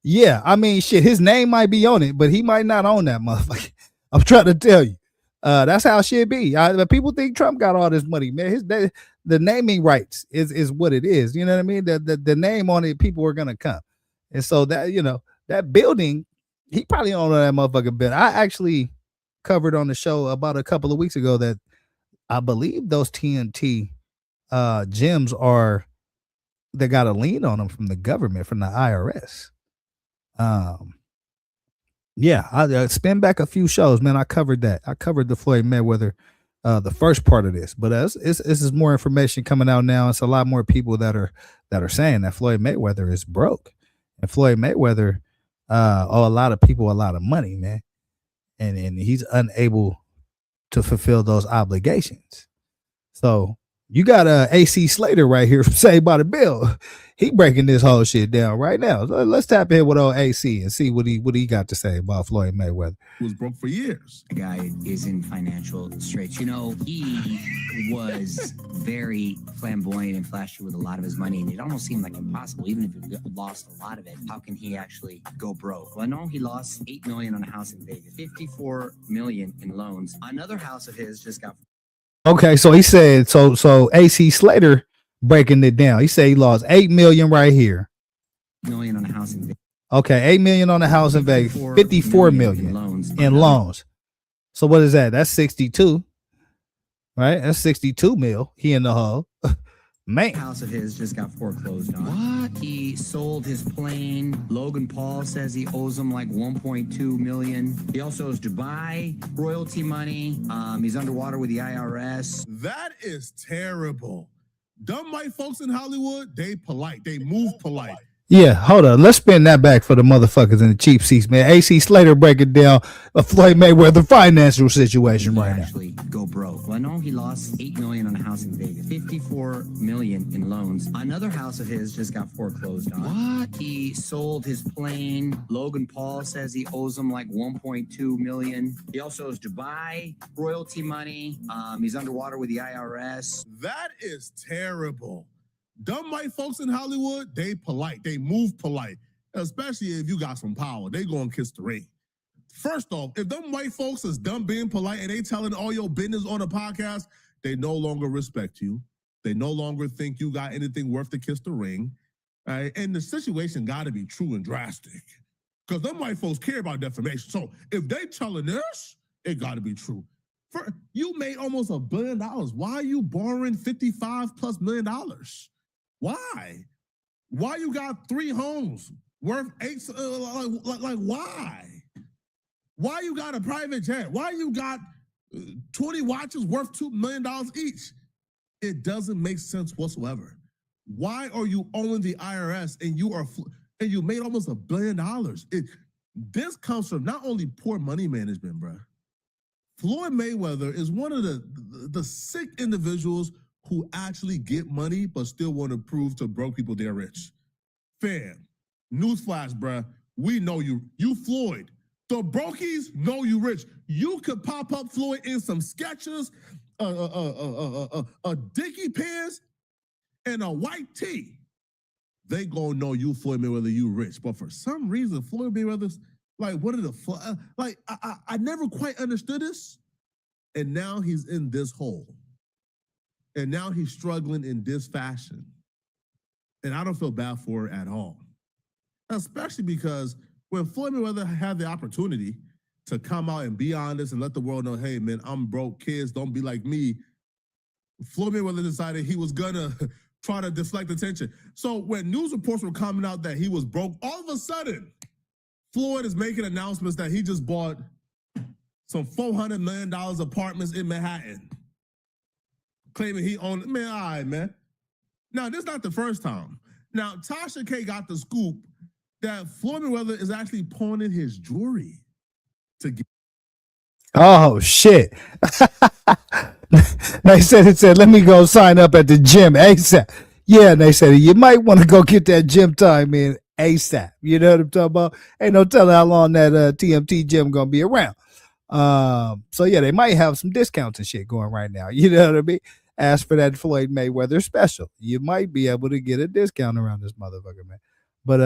Yeah, I mean, shit, his name might be on it, but he might not own that motherfucker. I'm trying to tell you. That's how shit be. People think Trump got all this money, man. The naming rights is what it is. You know what I mean? The name on it, people are gonna come. And so that, you know, that building, he probably owned that motherfucking building. I actually covered on the show about a couple of weeks ago that I believe those TNT gyms they got a lien on them from the government, from the IRS. Yeah, I spin back a few shows, man. I covered that. I covered the Floyd Mayweather, the first part of this, but this is more information coming out now. It's a lot more people that are saying that Floyd Mayweather is broke, and Floyd Mayweather owe a lot of people a lot of money, man, and he's unable to fulfill those obligations. So you got AC Slater right here from Saved by the Bell. He breaking this whole shit down right now. Let's tap in with old AC and see what he got to say about Floyd Mayweather. He was broke for years. The guy is in financial straits. You know, he was very flamboyant and flashy with a lot of his money, and it almost seemed like impossible, even if he lost a lot of it. How can he actually go broke? Well, I know he lost $8 million on a house in Vegas, $54 million in loans. Another house of his just got. Okay, so he said so AC Slater breaking it down. He said he lost $8 million right here. $1 million on a house in Vegas. Okay, $8 million on a house in Vegas, $54 million in loans. So what is that? That's 62. Right? That's 62 mil. He in the hole. Man. House of his just got foreclosed on. What? He sold his plane. Logan Paul says he owes him like $1.2 million. He also owes Dubai royalty money. He's underwater with the IRS. That is terrible. Dumb white folks in Hollywood, they polite. They move polite. Yeah, hold on. Let's spin that back for the motherfuckers in the cheap seats, man. AC Slater breaking down a Floyd Mayweather financial situation right now. Actually go broke. Well, I know he lost $8 million on a house in Vegas, $54 million in loans. Another house of his just got foreclosed on. What? He sold his plane. Logan Paul says he owes him like $1.2 million. He also owes Dubai royalty money. He's underwater with the IRS. That is terrible. Dumb white folks in Hollywood, they polite. They move polite. Especially if you got some power. They gonna kiss the ring. First off, if them white folks is dumb being polite and they telling all your business on a podcast, they no longer respect you. They no longer think you got anything worth to kiss the ring. Right? And the situation gotta be true and drastic. Because them white folks care about defamation. So if they telling this, it gotta be true. You made almost $1 billion. Why are you borrowing $55+ million? Why? Why you got 3 homes worth 8? Like why? Why you got a private jet? Why you got 20 watches worth $2 million each? It doesn't make sense whatsoever. Why are you owing the IRS and you made almost $1 billion? This comes from not only poor money management, bro. Floyd Mayweather is one of the sick individuals who actually get money but still want to prove to broke people they're rich. Fam, newsflash, bruh. We know you. You Floyd. The brokies know you rich. You could pop up Floyd in some Skechers, a Dickie pants, and a white tee. They gonna know you Floyd Mayweather, you rich. But for some reason, Floyd Mayweather's like, what are the like? I never quite understood this, and now he's in this hole. And now he's struggling in this fashion. And I don't feel bad for it at all. Especially because when Floyd Mayweather had the opportunity to come out and be honest and let the world know, hey, man, I'm broke, kids, don't be like me. Floyd Mayweather decided he was gonna try to deflect attention. So when news reports were coming out that he was broke, all of a sudden, Floyd is making announcements that he just bought some $400 million apartments in Manhattan, claiming he owned. Man, all right, man. Now, this is not the first time. Now, Tasha K got the scoop that Floyd Mayweather is actually pawning his jewelry to get. Oh shit. They said, let me go sign up at the gym ASAP. Yeah, and they said you might want to go get that gym time in ASAP. You know what I'm talking about? Ain't no telling how long that TMT gym gonna be around. So yeah, they might have some discounts and shit going right now. You know what I mean? Ask for that Floyd Mayweather special. You might be able to get a discount around this motherfucker, man. But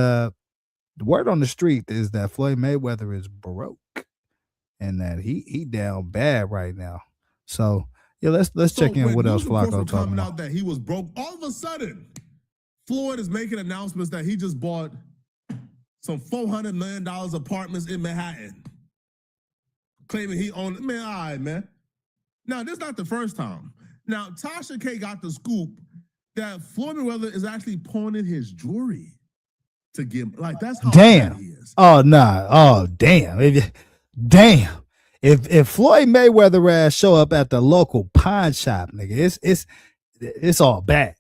the word on the street is that Floyd Mayweather is broke and that he down bad right now. So yeah, let's check in what else Flacco talking about. Out that he was broke. All of a sudden, Floyd is making announcements that he just bought some $400 million apartments in Manhattan, claiming he owned. Man, all right, man. Now, this is not the first time. Now, Tasha K got the scoop that Floyd Mayweather is actually pawning his jewelry to get, like, that's how bad he is. Oh, nah. Oh, damn. Damn. If Floyd Mayweather ass show up at the local pawn shop, nigga, it's all bad.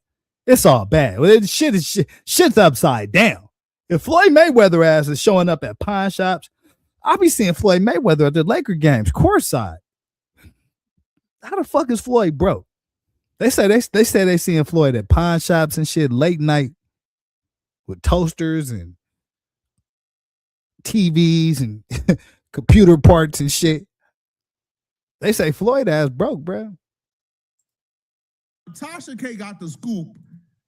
It's all bad. Well, shit's upside down. If Floyd Mayweather ass is showing up at pawn shops, I'll be seeing Floyd Mayweather at the Laker games, courtside. How the fuck is Floyd broke? They say they seeing Floyd at pawn shops and shit late night with toasters and TVs and computer parts and shit. They say Floyd ass broke, bro. Tasha K got the scoop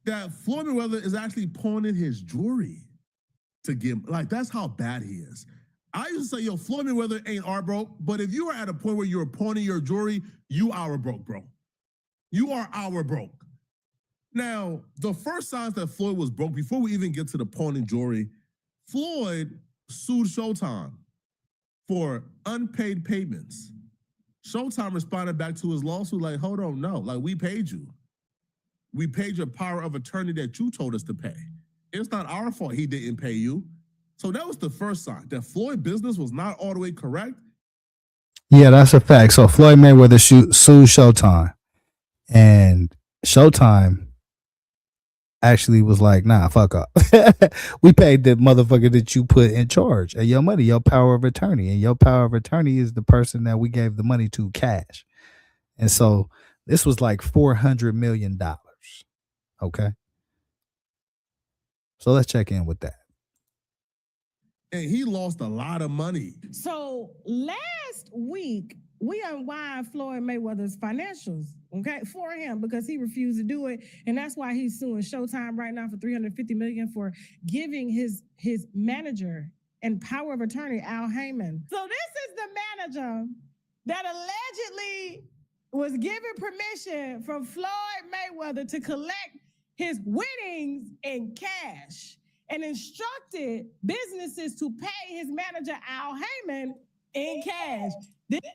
that Floyd Mayweather is actually pawning his jewelry to get, like, that's how bad he is. I used to say, yo, Floyd Mayweather ain't our broke, but if you are at a point where you're pawning your jewelry, you are broke, bro. You are our broke. Now, the first signs that Floyd was broke, before we even get to the pawning jewelry, Floyd sued Showtime for unpaid payments. Showtime responded back to his lawsuit like, hold on, no, like, we paid you. We paid your power of attorney that you told us to pay. It's not our fault he didn't pay you. So that was the first sign that Floyd business was not all the way correct. Yeah, that's a fact. So Floyd Mayweather sued Showtime, and Showtime actually was like, nah, fuck up. We paid the motherfucker that you put in charge of your money, your power of attorney. And your power of attorney is the person that we gave the money to cash. And so this was like $400 million. Okay. So let's check in with that. And he lost a lot of money. So last week, we unwind Floyd Mayweather's financials, okay, for him because he refused to do it. And that's why he's suing Showtime right now for $350 million for giving his manager and power of attorney, Al Heyman. So this is the manager that allegedly was given permission from Floyd Mayweather to collect his winnings in cash and instructed businesses to pay his manager, Al Heyman, in cash.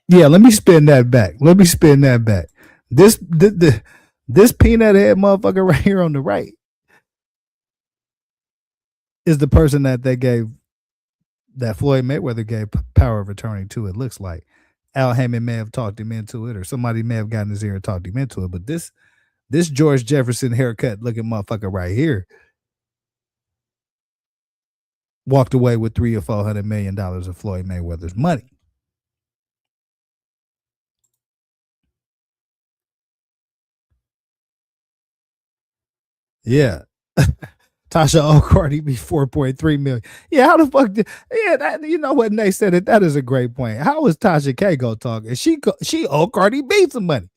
Yeah, let me spin that back. This peanut head motherfucker right here on the right is the person that Floyd Mayweather gave power of attorney to, it looks like. Al Heyman may have talked him into it, or somebody may have gotten his ear and talked him into it. But this George Jefferson haircut looking motherfucker right here walked away with $300 or $400 million of Floyd Mayweather's money. Yeah. Tasha Cardi be 4.3 million. Yeah, how the fuck you know what? And they said that is a great point. How is Tasha K go talk? And she owe Cardi B some money.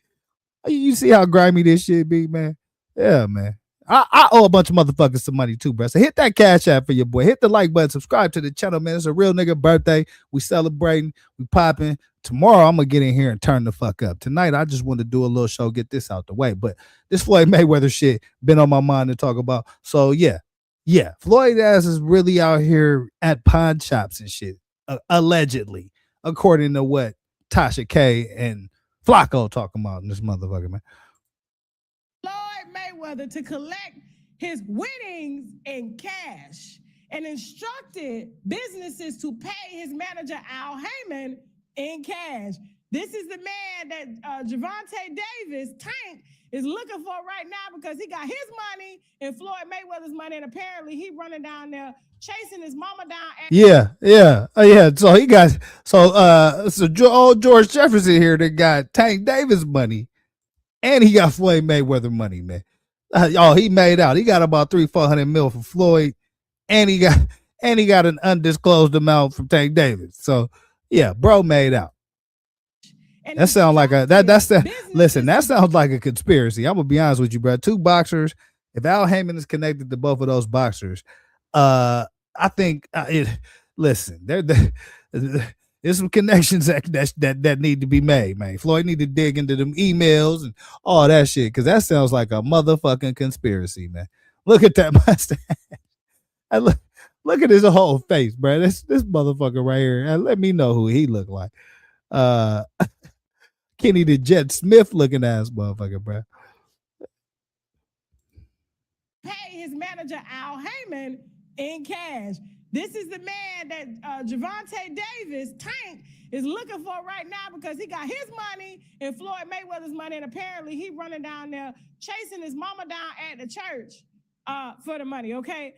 You see how grimy this shit be, man? Yeah, man. I owe a bunch of motherfuckers some money too, bro. So hit that cash app for your boy. Hit the like button. Subscribe to the channel, man. It's a real nigga birthday. We celebrating. We popping. Tomorrow, I'm going to get in here and turn the fuck up. Tonight, I just want to do a little show, get this out the way. But this Floyd Mayweather shit been on my mind to talk about. So, yeah. Floyd ass is really out here at pawn shops and shit, allegedly, according to what Tasha K and Flacco talking about in this motherfucker, man. Floyd Mayweather Mayweather to collect his winnings in cash and instructed businesses to pay his manager Al Heyman in cash. This is the man that Gervonta Davis, Tank, is looking for right now because he got his money and Floyd Mayweather's money, and apparently he running down there chasing his mama down. Yeah. So he got old George Jefferson here that got Tank Davis money, and he got Floyd Mayweather money, man. He made out. He got about $300-400 million from Floyd, and he got an undisclosed amount from Tank Davis. So yeah, bro made out. That sounds like that sounds like a conspiracy. I'm gonna be honest with you, bro. Two boxers. If Al Heyman is connected to both of those boxers, I think there's some connections that need to be made, man. Floyd need to dig into them emails and all that shit, because that sounds like a motherfucking conspiracy, man. Look at that mustache. Look at his whole face, bro. This motherfucker right here. Let me know who he look like. Kenny the Jet Smith looking ass motherfucker, bro. Pay his manager Al Heyman in cash. This is the man that Gervonta Davis, Tank, is looking for right now because he got his money and Floyd Mayweather's money, and apparently he running down there chasing his mama down at the church for the money, okay?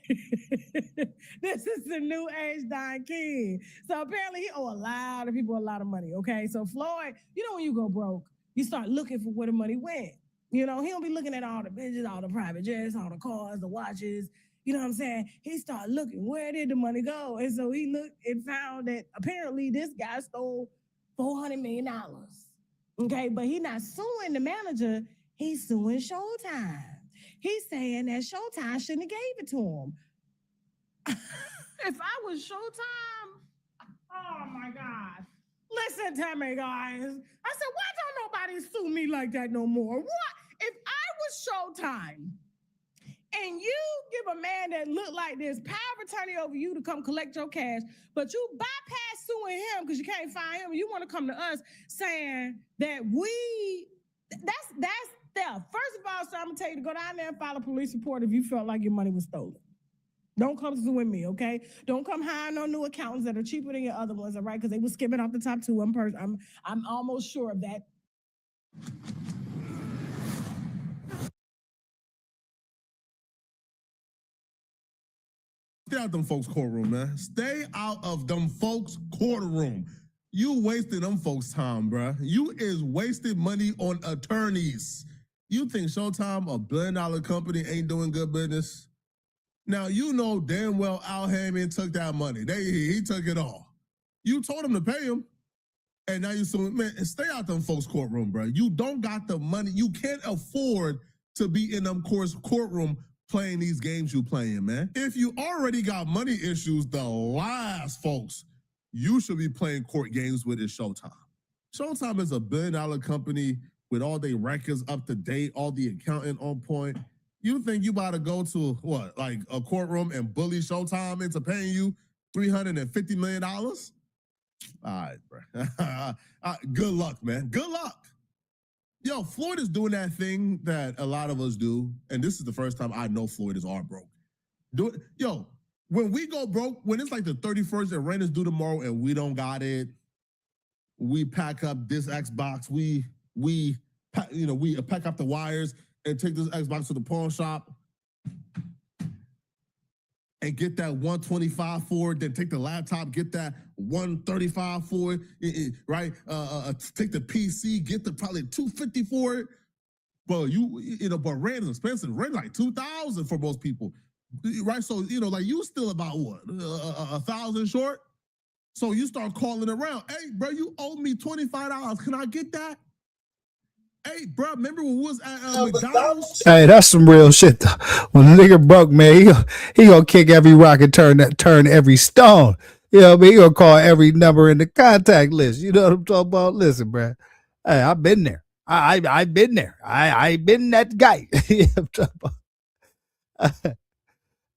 This is the new age Don King. So apparently he owe a lot of people a lot of money, okay? So Floyd, when you go broke, you start looking for where the money went. He don't be looking at all the bitches, all the private jets, all the cars, the watches. You know what I'm saying? He started looking, where did the money go? And so he looked and found that apparently this guy stole $400 million. Okay, but he's not suing the manager, he's suing Showtime. He's saying that Showtime shouldn't have gave it to him. If I was Showtime, oh my God. Listen to me, guys. I said, why don't nobody sue me like that no more? What? If I was Showtime and you give a man that look like this power of attorney over you to come collect your cash, but you bypass suing him because you can't find him, and you want to come to us saying that that's theft. First of all, so I'm going to tell you to go down there and file a police report if you felt like your money was stolen. Don't come suing me, okay? Don't come hiring no new accountants that are cheaper than your other ones, all right? Because they were skimming off the top two. I'm almost sure of that. Stay out them folks' courtroom, man. Stay out of them folks' courtroom. You wasting them folks' time, bruh. You is wasting money on attorneys. You think Showtime, a $1 billion company, ain't doing good business? Now, you know damn well Al Heyman took that money. He took it all. You told him to pay him, and now you're suing. Man, stay out them folks' courtroom, bro. You don't got the money. You can't afford to be in them courtroom playing these games you playing, man. If you already got money issues, the last folks you should be playing court games with is Showtime. Showtime is a $1 billion company with all their records up to date, all the accounting on point. You think you about to go to what, like a courtroom and bully Showtime into paying you $350 million? All right, bro. Good luck, man. Good luck. Yo, Floyd is doing that thing that a lot of us do, and this is the first time I know Floyd is all broke. When we go broke, when it's like the 31st and rent is due tomorrow and we don't got it, we pack up this Xbox, we pack up the wires and take this Xbox to the pawn shop and get that 125 for it, then take the laptop, get that 135 for it, right? Take the PC, get the probably 250 for it. But but rent is expensive. Rent like 2,000 for most people, right? So like you still about what, 1,000 short. So you start calling around. Hey, bro, you owe me $25. Can I get that? Hey, bro, remember when we was at McDonald's? Hey, that's some real shit, though. When a nigga broke, man, he gonna kick every rock and turn every stone. You know what I mean? He gonna call every number in the contact list. You know what I'm talking about? Listen, bro. Hey, I've been there. I've been there. I've been that guy. I'm talking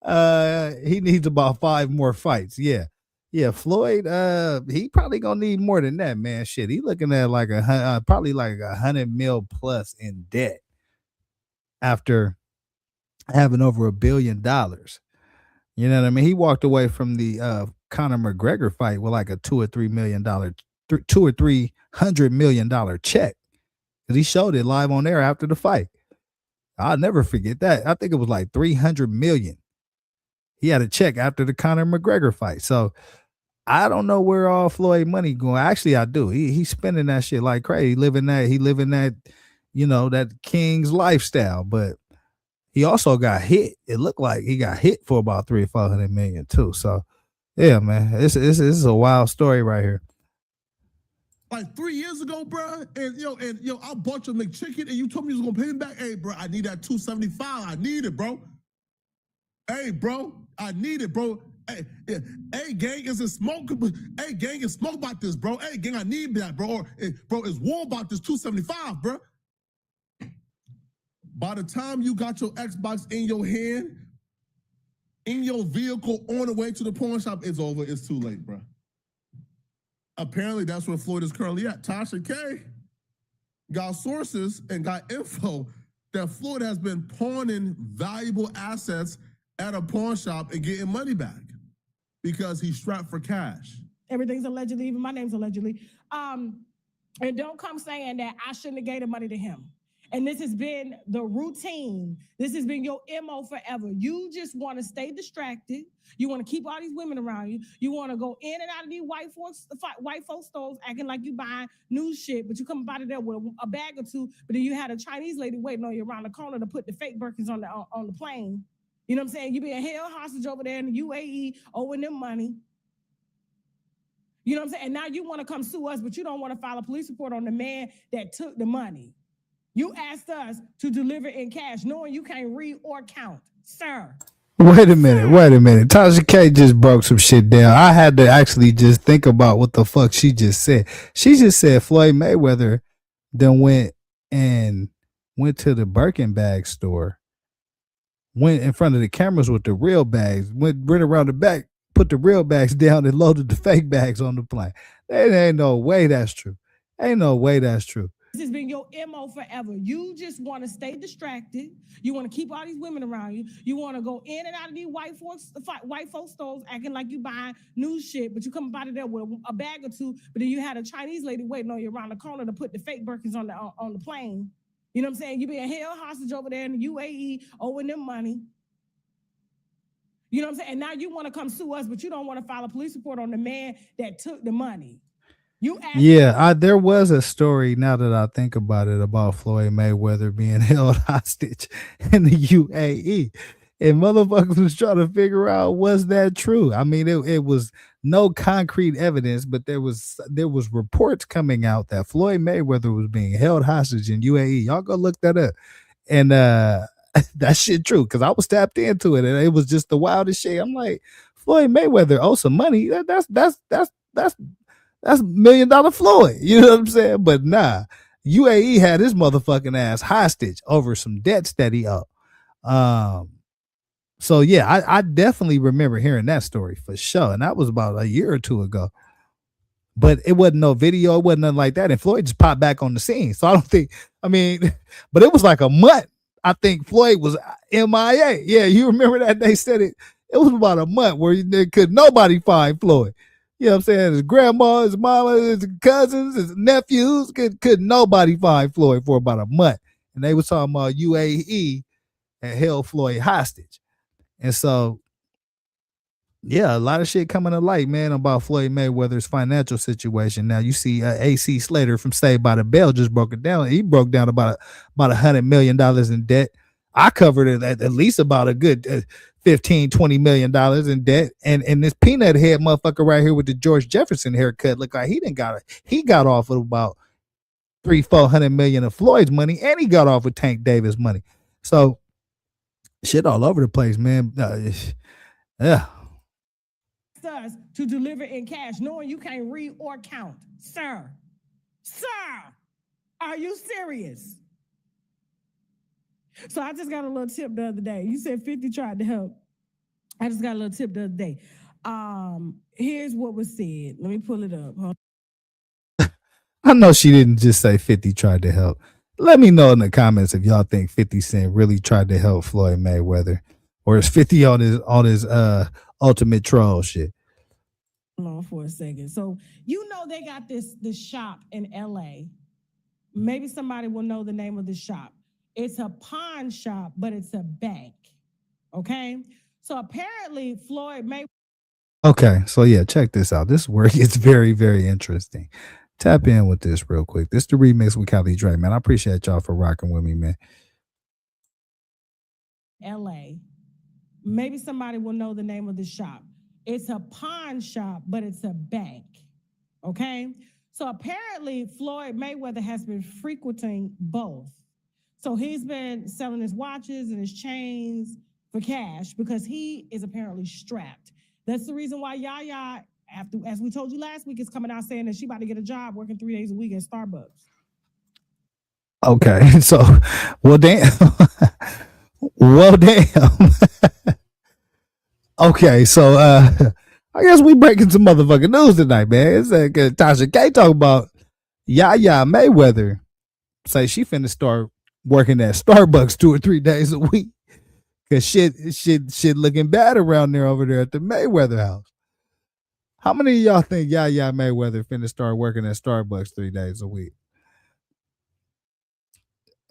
about. He needs about 5 more fights. Yeah. Yeah, Floyd, he probably gonna need more than that, man. Shit, he looking at like probably like $100 million plus in debt after having over $1 billion. You know what I mean? He walked away from the Conor McGregor fight with like a $2 or $3 million, $200 or $300 million check because he showed it live on air after the fight. I'll never forget that. I think it was like 300 million. He had a check after the Conor McGregor fight. So I don't know where all Floyd money going. Actually, I do. He's spending that shit like crazy. He living that, that king's lifestyle. But he also got hit. It looked like he got hit for about 300 or 400 million too. So yeah, man, this is a wild story right here. Like 3 years ago, bro, and I bought your McChicken, and you told me you was gonna pay me back. Hey, bro, I need that $275. I need it, bro. Hey, bro, I need it, bro. Hey, gang, is it smoke? Hey, gang, is smoke about this, bro. Hey, gang, I need that, bro. Or, bro, it's war about this $275, bro. By the time you got your Xbox in your hand, in your vehicle, on the way to the pawn shop, it's over. It's too late, bro. Apparently, that's where Floyd is currently at. Tasha K got sources and got info that Floyd has been pawning valuable assets at a pawn shop and getting money back because he's strapped for cash. Everything's allegedly, even my name's allegedly. And don't come saying that I shouldn't have gave the money to him. And this has been the routine. This has been your MO forever. You just want to stay distracted. You want to keep all these women around you. You want to go in and out of these white folks stores acting like you buying new shit, but you come out of there with a bag or two, but then you had a Chinese lady waiting on you around the corner to put the fake Birkins on the plane. You know what I'm saying? You being held hostage over there in the UAE, owing them money. You know what I'm saying? And now you want to come sue us, but you don't want to file a police report on the man that took the money. You asked us to deliver in cash, knowing you can't read or count, sir. Wait a minute. Tasha K just broke some shit down. I had to actually just think about what the fuck she just said. She just said Floyd Mayweather then went to the Birkin bag store, went in front of the cameras with the real bags, went around the back, put the real bags down and loaded the fake bags on the plane. There ain't no way that's true. This has been your MO forever. You just want to stay distracted. You want to keep all these women around you. You want to go in and out of these white folks stores acting like you buying new shit, but you come out of there with a bag or two, but then you had a Chinese lady waiting on you around the corner to put the fake Birkins on the plane. You know what I'm saying? You being held hostage over there in the UAE, owing them money. You know what I'm saying? And now you want to come sue us, but you don't want to file a police report on the man that took the money. There was a story, now that I think about it, about Floyd Mayweather being held hostage in the UAE. And motherfuckers was trying to figure out, was that true? I mean, it was no concrete evidence, but there was reports coming out that Floyd Mayweather was being held hostage in UAE. Y'all go look that up. And that shit true, because I was tapped into it and it was just the wildest shit. I'm like, Floyd Mayweather owes some money. That's $1 million Floyd. You know what I'm saying? But nah, UAE had his motherfucking ass hostage over some debts that he owed. So yeah, I definitely remember hearing that story for sure. And that was about a year or two ago. But it wasn't no video, it wasn't nothing like that. And Floyd just popped back on the scene. So but it was like a month. I think Floyd was MIA. Yeah, you remember that? They said it was about a month where could nobody find Floyd. You know what I'm saying? His grandma, his mama, his cousins, his nephews, could nobody find Floyd for about a month. And they was talking about UAE and held Floyd hostage. And so, yeah, a lot of shit coming to light, man, about Floyd Mayweather's financial situation. Now you see AC Slater from Saved by the Bell just broke it down. He broke down about $100 million in debt. I covered it at least about a good $15-20 million in debt, and this peanut head motherfucker right here with the George Jefferson haircut look like he got off of about $300-400 million of Floyd's money, and he got off with Tank Davis money. So shit all over the place, man. Yeah. Us to deliver in cash, knowing you can't read or count, sir. Are you serious? So I just got a little tip the other day. You said 50 tried to help. I just got a little tip the other day. Here's what was said. Let me pull it up. I know she didn't just say 50 tried to help. Let me know in the comments if y'all think 50 Cent really tried to help Floyd Mayweather, or is 50 on his ultimate troll shit. Hold on for a second. So they got this shop in LA. Maybe somebody will know the name of the shop. It's a pawn shop, but it's a bank. Okay? So apparently Floyd Mayweather. Okay, so yeah, check this out. This work is very, very interesting. Tap in with this real quick. This is the remix with Cali Dre, man. I appreciate y'all for rocking with me, man. LA. Maybe somebody will know the name of the shop. It's a pawn shop, but it's a bank. Okay? So apparently Floyd Mayweather has been frequenting both. So he's been selling his watches and his chains for cash because he is apparently strapped. That's the reason why Yaya, as we told you last week, is coming out saying that she about to get a job working 3 days a week at Starbucks. Okay, so, well, damn. Well, damn. Okay, so I guess we breaking some motherfucking news tonight, man. It's like Tasha K talking about Yaya Mayweather say she finna start working at Starbucks 2 or 3 days a week. Cause shit looking bad around there over there at the Mayweather house. How many of y'all think Yaya Mayweather finna start working at Starbucks 3 days a week?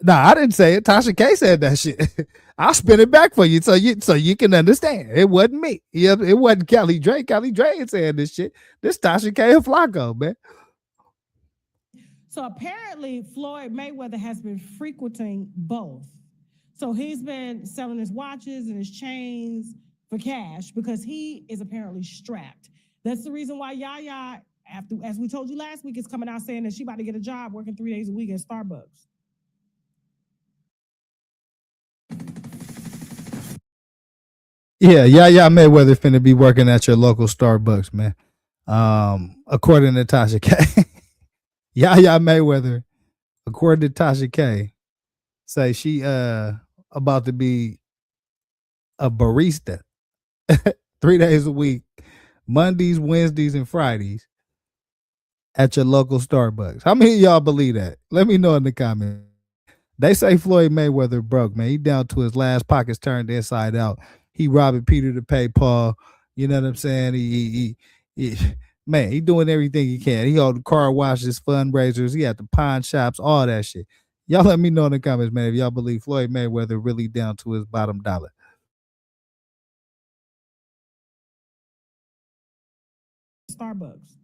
Nah, I didn't say it. Tasha K said that shit. I'll spin it back for you so you can understand. It wasn't me. Yeah, it wasn't Cali Dre. Cali Dre ain't saying this shit. This Tasha K and Flacco, man. So apparently Floyd Mayweather has been frequenting both. So he's been selling his watches and his chains for cash because he is apparently strapped. That's the reason why Yaya, as we told you last week, is coming out saying that she about to get a job working 3 days a week at Starbucks. Yeah, Yaya Mayweather finna be working at your local Starbucks, man. According to Tasha K. Yaya Mayweather, according to Tasha K, say she about to be a barista 3 days a week, Mondays, Wednesdays, and Fridays at your local Starbucks. How many of y'all believe that? Let me know in the comments. They say Floyd Mayweather broke, man. He down to his last pockets turned inside out. He robbing Peter to pay Paul. You know what I'm saying? He man, he doing everything he can. He hold the car washes, fundraisers. He at the pawn shops, all that shit. Y'all let me know in the comments, man, if y'all believe Floyd Mayweather really down to his bottom dollar. Starbucks.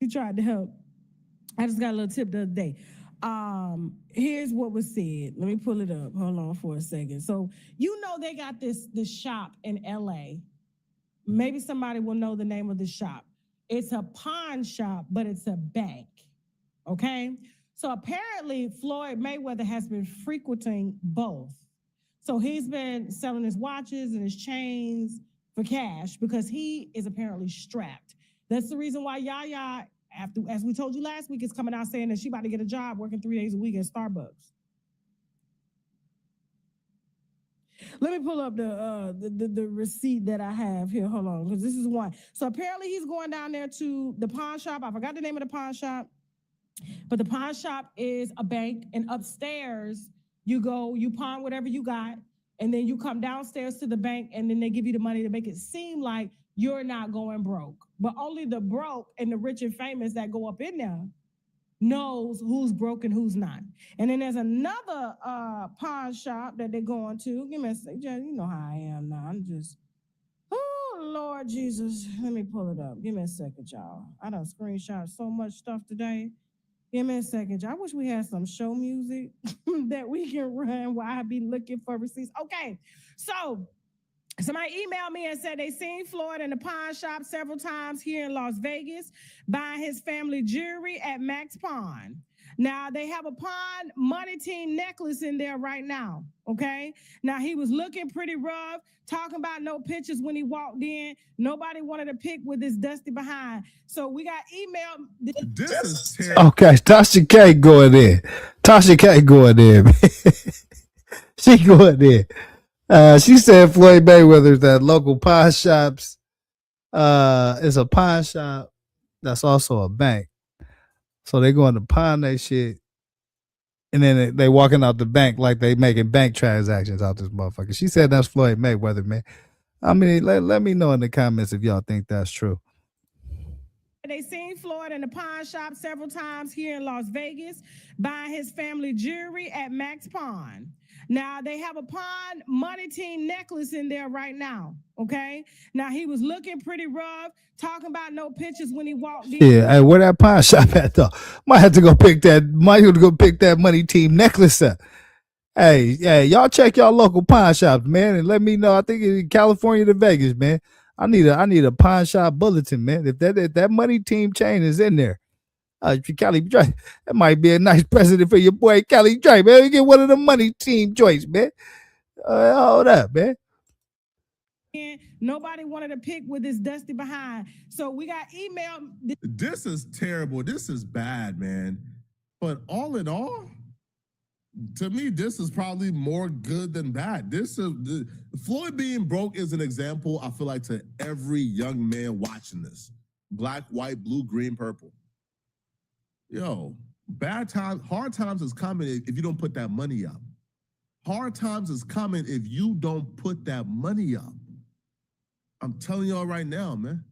He tried to help. I just got a little tip the other day. Here's what was said. Let me pull it up. Hold on for a second. So they got this shop in LA. Maybe somebody will know the name of the shop. It's a pawn shop, but it's a bank. Okay? So apparently Floyd Mayweather has been frequenting both. So he's been selling his watches and his chains for cash because he is apparently strapped. That's the reason why Yaya, as we told you last week, is coming out saying that she about to get a job working 3 days a week at Starbucks. Let me pull up the receipt that I have here. Hold on, because this is one. So apparently he's going down there to the pawn shop. I forgot the name of the pawn shop, but the pawn shop is a bank, and upstairs you go, you pawn whatever you got, and then you come downstairs to the bank, and then they give you the money to make it seem like you're not going broke. But only the broke and the rich and famous that go up in there knows who's broke and who's not. And then there's another pawn shop that they're going to. Give me a second. You know how I am now. I'm just, oh, Lord Jesus. Let me pull it up. Give me a second, y'all. I done screenshot so much stuff today. Give me a second, y'all. I wish we had some show music that we can run while I be looking for receipts. Okay, so somebody emailed me and said they seen Floyd in the pawn shop several times here in Las Vegas buying his family jewelry at Max Pawn. Now, they have a pawn money team necklace in there right now, okay? Now, he was looking pretty rough, talking about no pictures when he walked in. Nobody wanted to pick with his dusty behind. So we got email. This is terrible. Okay, Tasha K going in. Tasha K going in, man. She going in. She said Floyd Mayweather's at local pawn shops. It's a pawn shop that's also a bank. So they going to pawn that shit, and then they walking out the bank like they making bank transactions out this motherfucker. She said that's Floyd Mayweather, man. I mean, let me know in the comments if y'all think that's true. They seen Floyd in the pawn shop several times here in Las Vegas, buying his family jewelry at Max Pawn. Now, they have a pawn money team necklace in there right now, okay? Now, he was looking pretty rough, talking about no pictures when he walked in. Yeah, hey, where that pawn shop at though? Might have to go pick that money team necklace up. Hey, y'all check y'all local pawn shops, man, and let me know. I think in California to Vegas, man. I need a pawn shop bulletin, man. If that money team chain is in there, Cali Dre, that might be a nice present for your boy Cali Dre, man. You get one of the money team joints, man. Hold up, man. Nobody wanted to pick with this dusty behind. So we got email. This is terrible. This is bad, man. But all in all, to me, this is probably more good than bad. Floyd being broke is an example, I feel like, to every young man watching this. Black, white, blue, green, purple. Yo, bad times, hard times is coming if you don't put that money up. Hard times is coming if you don't put that money up. I'm telling y'all right now, man.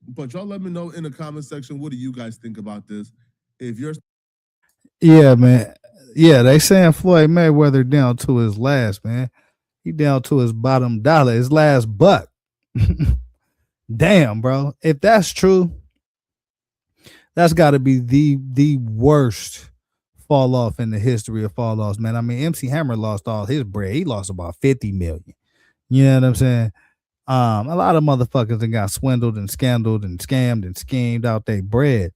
But y'all let me know in the comment section, what do you guys think about this? If you're... Yeah, man. Yeah, they saying Floyd Mayweather down to his last, man. He down to his bottom dollar, his last buck. Damn, bro. If that's true, that's got to be the worst fall off in the history of fall offs, man. I mean, MC Hammer lost all his bread. He lost about 50 million. You know what I'm saying? A lot of motherfuckers that got swindled and scandaled and scammed and schemed out their bread.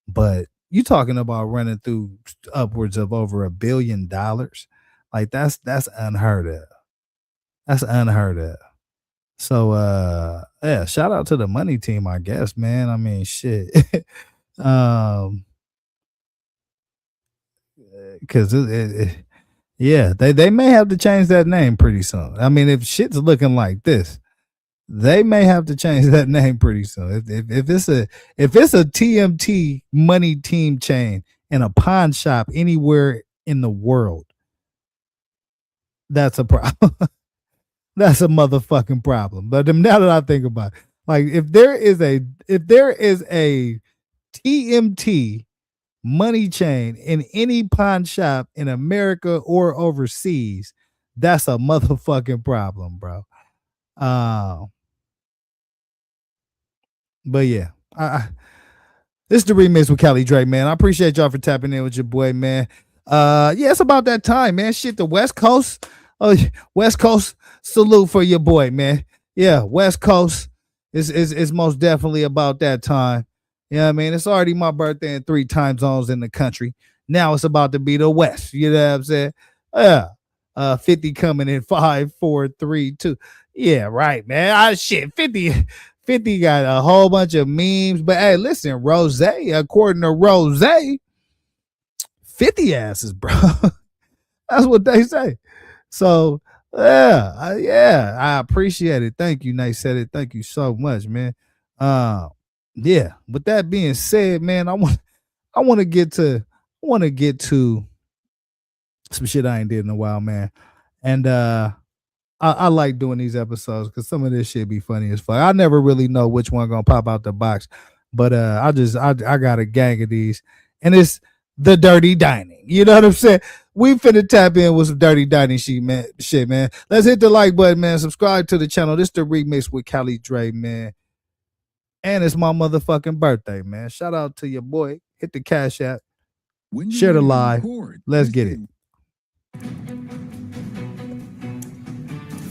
But you talking about running through upwards of over $1 billion. Like that's unheard of. That's unheard of. So yeah, shout out to the money team, I guess, man. I mean, shit. Cause yeah, they may have to change that name pretty soon. I mean, if shit's looking like this, they may have to change that name pretty soon. If it's a TMT money team chain in a pawn shop anywhere in the world, that's a problem. That's a motherfucking problem. But now that I think about it, like if there is a TMT money chain in any pawn shop in America or overseas, that's a motherfucking problem, bro. But yeah, this is the remix with Cali Drake, man. I appreciate y'all for tapping in with your boy, man. Yeah, it's about that time, man. Shit, the West Coast. Oh, West Coast salute for your boy, man. Yeah, West Coast is most definitely about that time. You know what I mean? It's already my birthday in 3 time zones in the country. Now it's about to be the West. You know what I'm saying? Yeah. 50 coming in 5, 4, 3, 2. Yeah, right, man. Shit, 50 got a whole bunch of memes. But hey, listen, Rose, according to Rose, 50 asses, bro. That's what they say. So yeah, I appreciate it. Thank you, Nate said it. Thank you so much, man. Yeah. With that being said, man, I want to get to some shit I ain't did in a while, man. And I like doing these episodes because some of this shit be funny as fuck. I never really know which one gonna pop out the box, but I got a gang of these, and it's the dirty dining. You know what I'm saying? We finna tap in with some dirty dining shit, man. Let's hit the like button, man. Subscribe to the channel. This the remix with Cali Dre, man. And it's my motherfucking birthday, man. Shout out to your boy. Hit the Cash App. Share the live. Let's get it.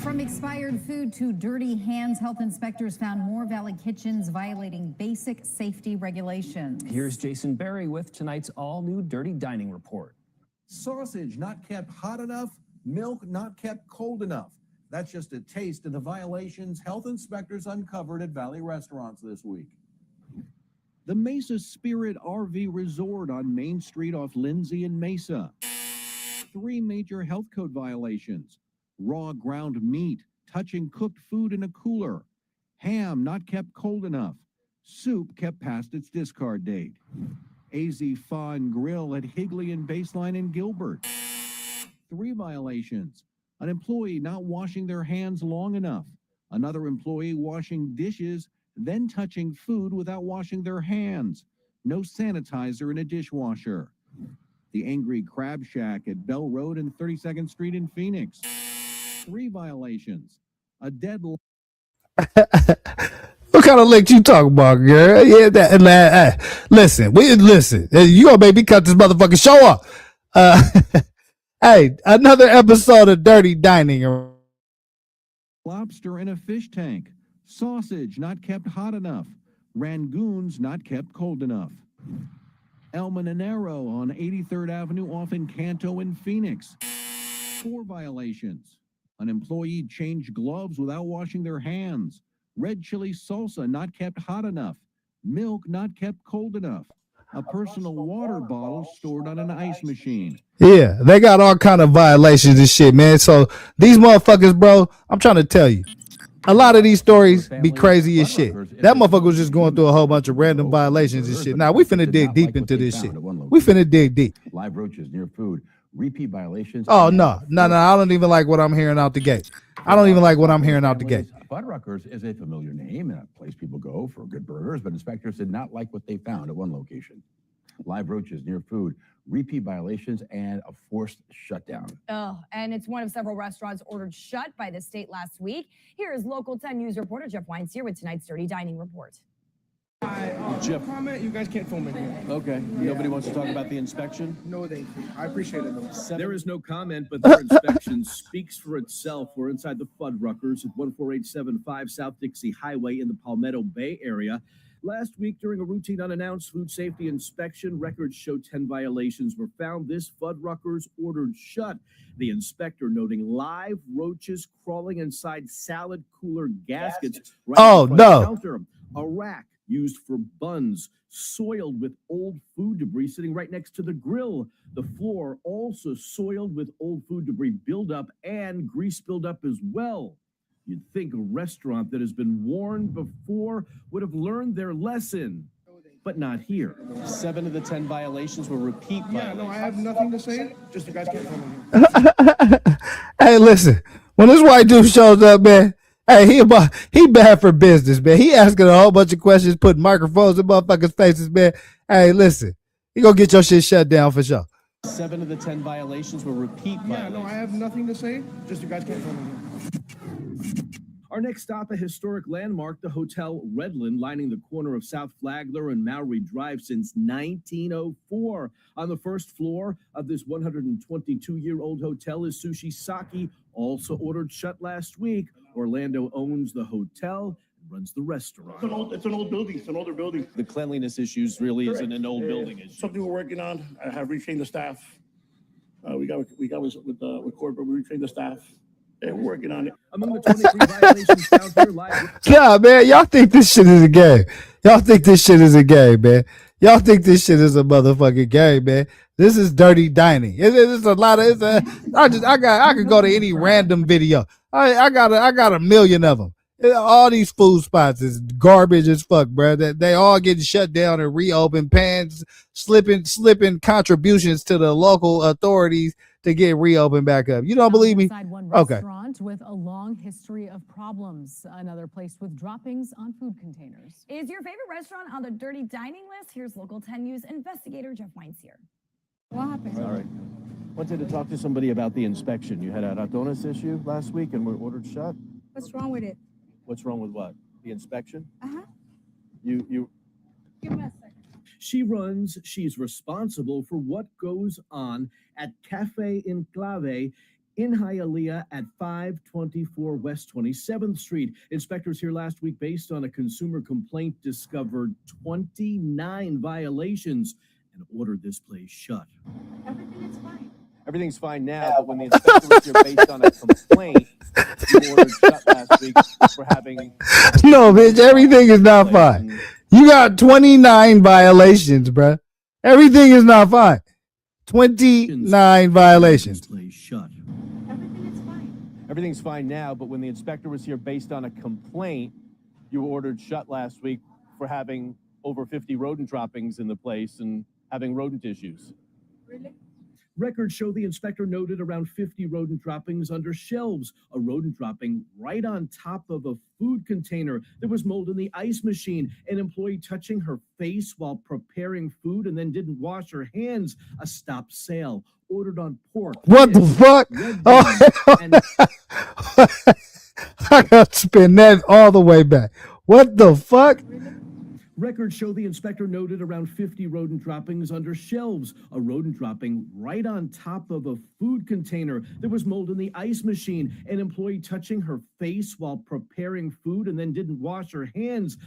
From expired food to dirty hands, health inspectors found more Valley kitchens violating basic safety regulations. Here's Jason Berry with tonight's all-new Dirty Dining Report. Sausage not kept hot enough, milk not kept cold enough. That's just a taste of the violations health inspectors uncovered at Valley restaurants this week. The Mesa Spirit RV Resort on Main Street off Lindsay and Mesa. 3 major health code violations. Raw ground meat, touching cooked food in a cooler. Ham not kept cold enough. Soup kept past its discard date. AZ Fawn Grill at Higley and Baseline in Gilbert. 3 violations. An employee not washing their hands long enough. Another employee washing dishes, then touching food without washing their hands. No sanitizer in a dishwasher. The Angry Crab Shack at Bell Road and 32nd Street in Phoenix. 3 violations. A dead... What kind of lick you talking about, girl? Yeah, listen. You gonna make me cut this motherfucking show off. Hey, another episode of Dirty Dining. Lobster in a fish tank. Sausage not kept hot enough. Rangoons not kept cold enough. El Mananero on 83rd Avenue off Encanto in Phoenix. 4 violations. An employee changed gloves without washing their hands. Red chili salsa not kept hot enough. Milk not kept cold enough. A personal water bottle stored on an ice machine. Yeah, they got all kind of violations and shit, man. So these motherfuckers, bro, I'm trying to tell you, a lot of these stories be crazy as shit. That motherfucker was just going through a whole bunch of random violations and shit. Now we finna dig deep into this shit. We finna dig deep. Live roaches near food, repeat violations. Oh no. I don't even like what I'm hearing out the gate. Fuddruckers is a familiar name and a place people go for good burgers, but inspectors did not like what they found at one location. Live roaches near food, repeat violations, and a forced shutdown. Oh, and it's one of several restaurants ordered shut by the state last week. Here is Local 10 News reporter Jeff Wines here with tonight's Dirty Dining Report. Jeff, comment, you guys can't film it here. okay. Nobody wants to talk about the inspection? No, thank you. I appreciate it though. There is no comment, but their inspection speaks for itself. We're inside the Fuddruckers at 14875 South Dixie Highway in the Palmetto Bay area. Last week, during a routine unannounced food safety inspection, records show 10 violations were found. This Fuddruckers ordered shut. The inspector noting live roaches crawling inside salad cooler gaskets. Right Oh, in front of the no. counter. A rack used for buns, soiled with old food debris sitting right next to the grill. The floor also soiled with old food debris buildup and grease buildup as well. You'd think a restaurant that has been warned before would have learned their lesson, but not here. 7 of the 10 violations were repeat Yeah, violations. no, I have nothing to say. Just you guys can't film it here. Hey, listen, when this white dude shows up, man, hey, he bad for business, man. He asking a whole bunch of questions, putting microphones in motherfuckers' faces, man. Hey, listen, he gonna get your shit shut down for sure. 7 of the 10 violations were repeat Yeah, violations. no, I have nothing to say. Just you guys can't film it here. Our next stop, a historic landmark, the Hotel Redland, lining the corner of South Flagler and Maury Drive since 1904. On the first floor of this 122-year-old hotel is Sushi Saki, also ordered shut last week. Orlando owns the hotel and runs the restaurant. It's an old building. It's an older building. The cleanliness issues really isn't an old building issue. Something we're working on. I have retrained the staff. We got with corporate. We retrained the staff. And we're working on it. Among the 23 violations found here live. Nah, man, y'all think this shit is a game. Y'all think this shit is a game, man. Y'all think this shit is a motherfucking game, man. This is Dirty Dining. It's a lot of. I could go to any random video. I got a million of them. All these food spots is garbage as fuck, bro. They all getting shut down and reopened. Pans slipping contributions to the local authorities to get reopened back up. You don't believe me? One Okay. restaurant with a long history of problems. Another place with droppings on food containers. Is your favorite restaurant on the Dirty Dining list? Here's Local 10 News investigator Jeff Wines here. What happened? All right. Wanted to talk to somebody about the inspection. You had a ratones issue last week and were ordered shut. What's wrong with it? What's wrong with what? The inspection? Uh-huh. You Give me a second. She's responsible for what goes on at Cafe Enclave in Hialeah at 524 West 27th Street. Inspectors here last week, based on a consumer complaint, discovered 29 violations and ordered this place shut. Everything is fine. Everything's fine now, but when the inspector was here based on a complaint, you ordered shut last week for having... No, bitch, everything is not fine. You got 29 violations, bruh. Everything is not fine. 29 violations. Place shut. Everything is fine. Everything's fine now, but when the inspector was here based on a complaint, you were ordered shut last week for having over 50 rodent droppings in the place, and having rodent issues. Records show the inspector noted around 50 rodent droppings under shelves. A rodent dropping right on top of a food container. There was mold in the ice machine. An employee touching her face while preparing food and then didn't wash her hands. A stop sale. Ordered on pork. What the fuck? I got to spin that all the way back. What the fuck? Records show the inspector noted around 50 rodent droppings under shelves. A rodent dropping right on top of a food container. There was mold in the ice machine. An employee touching her face while preparing food and then didn't wash her hands.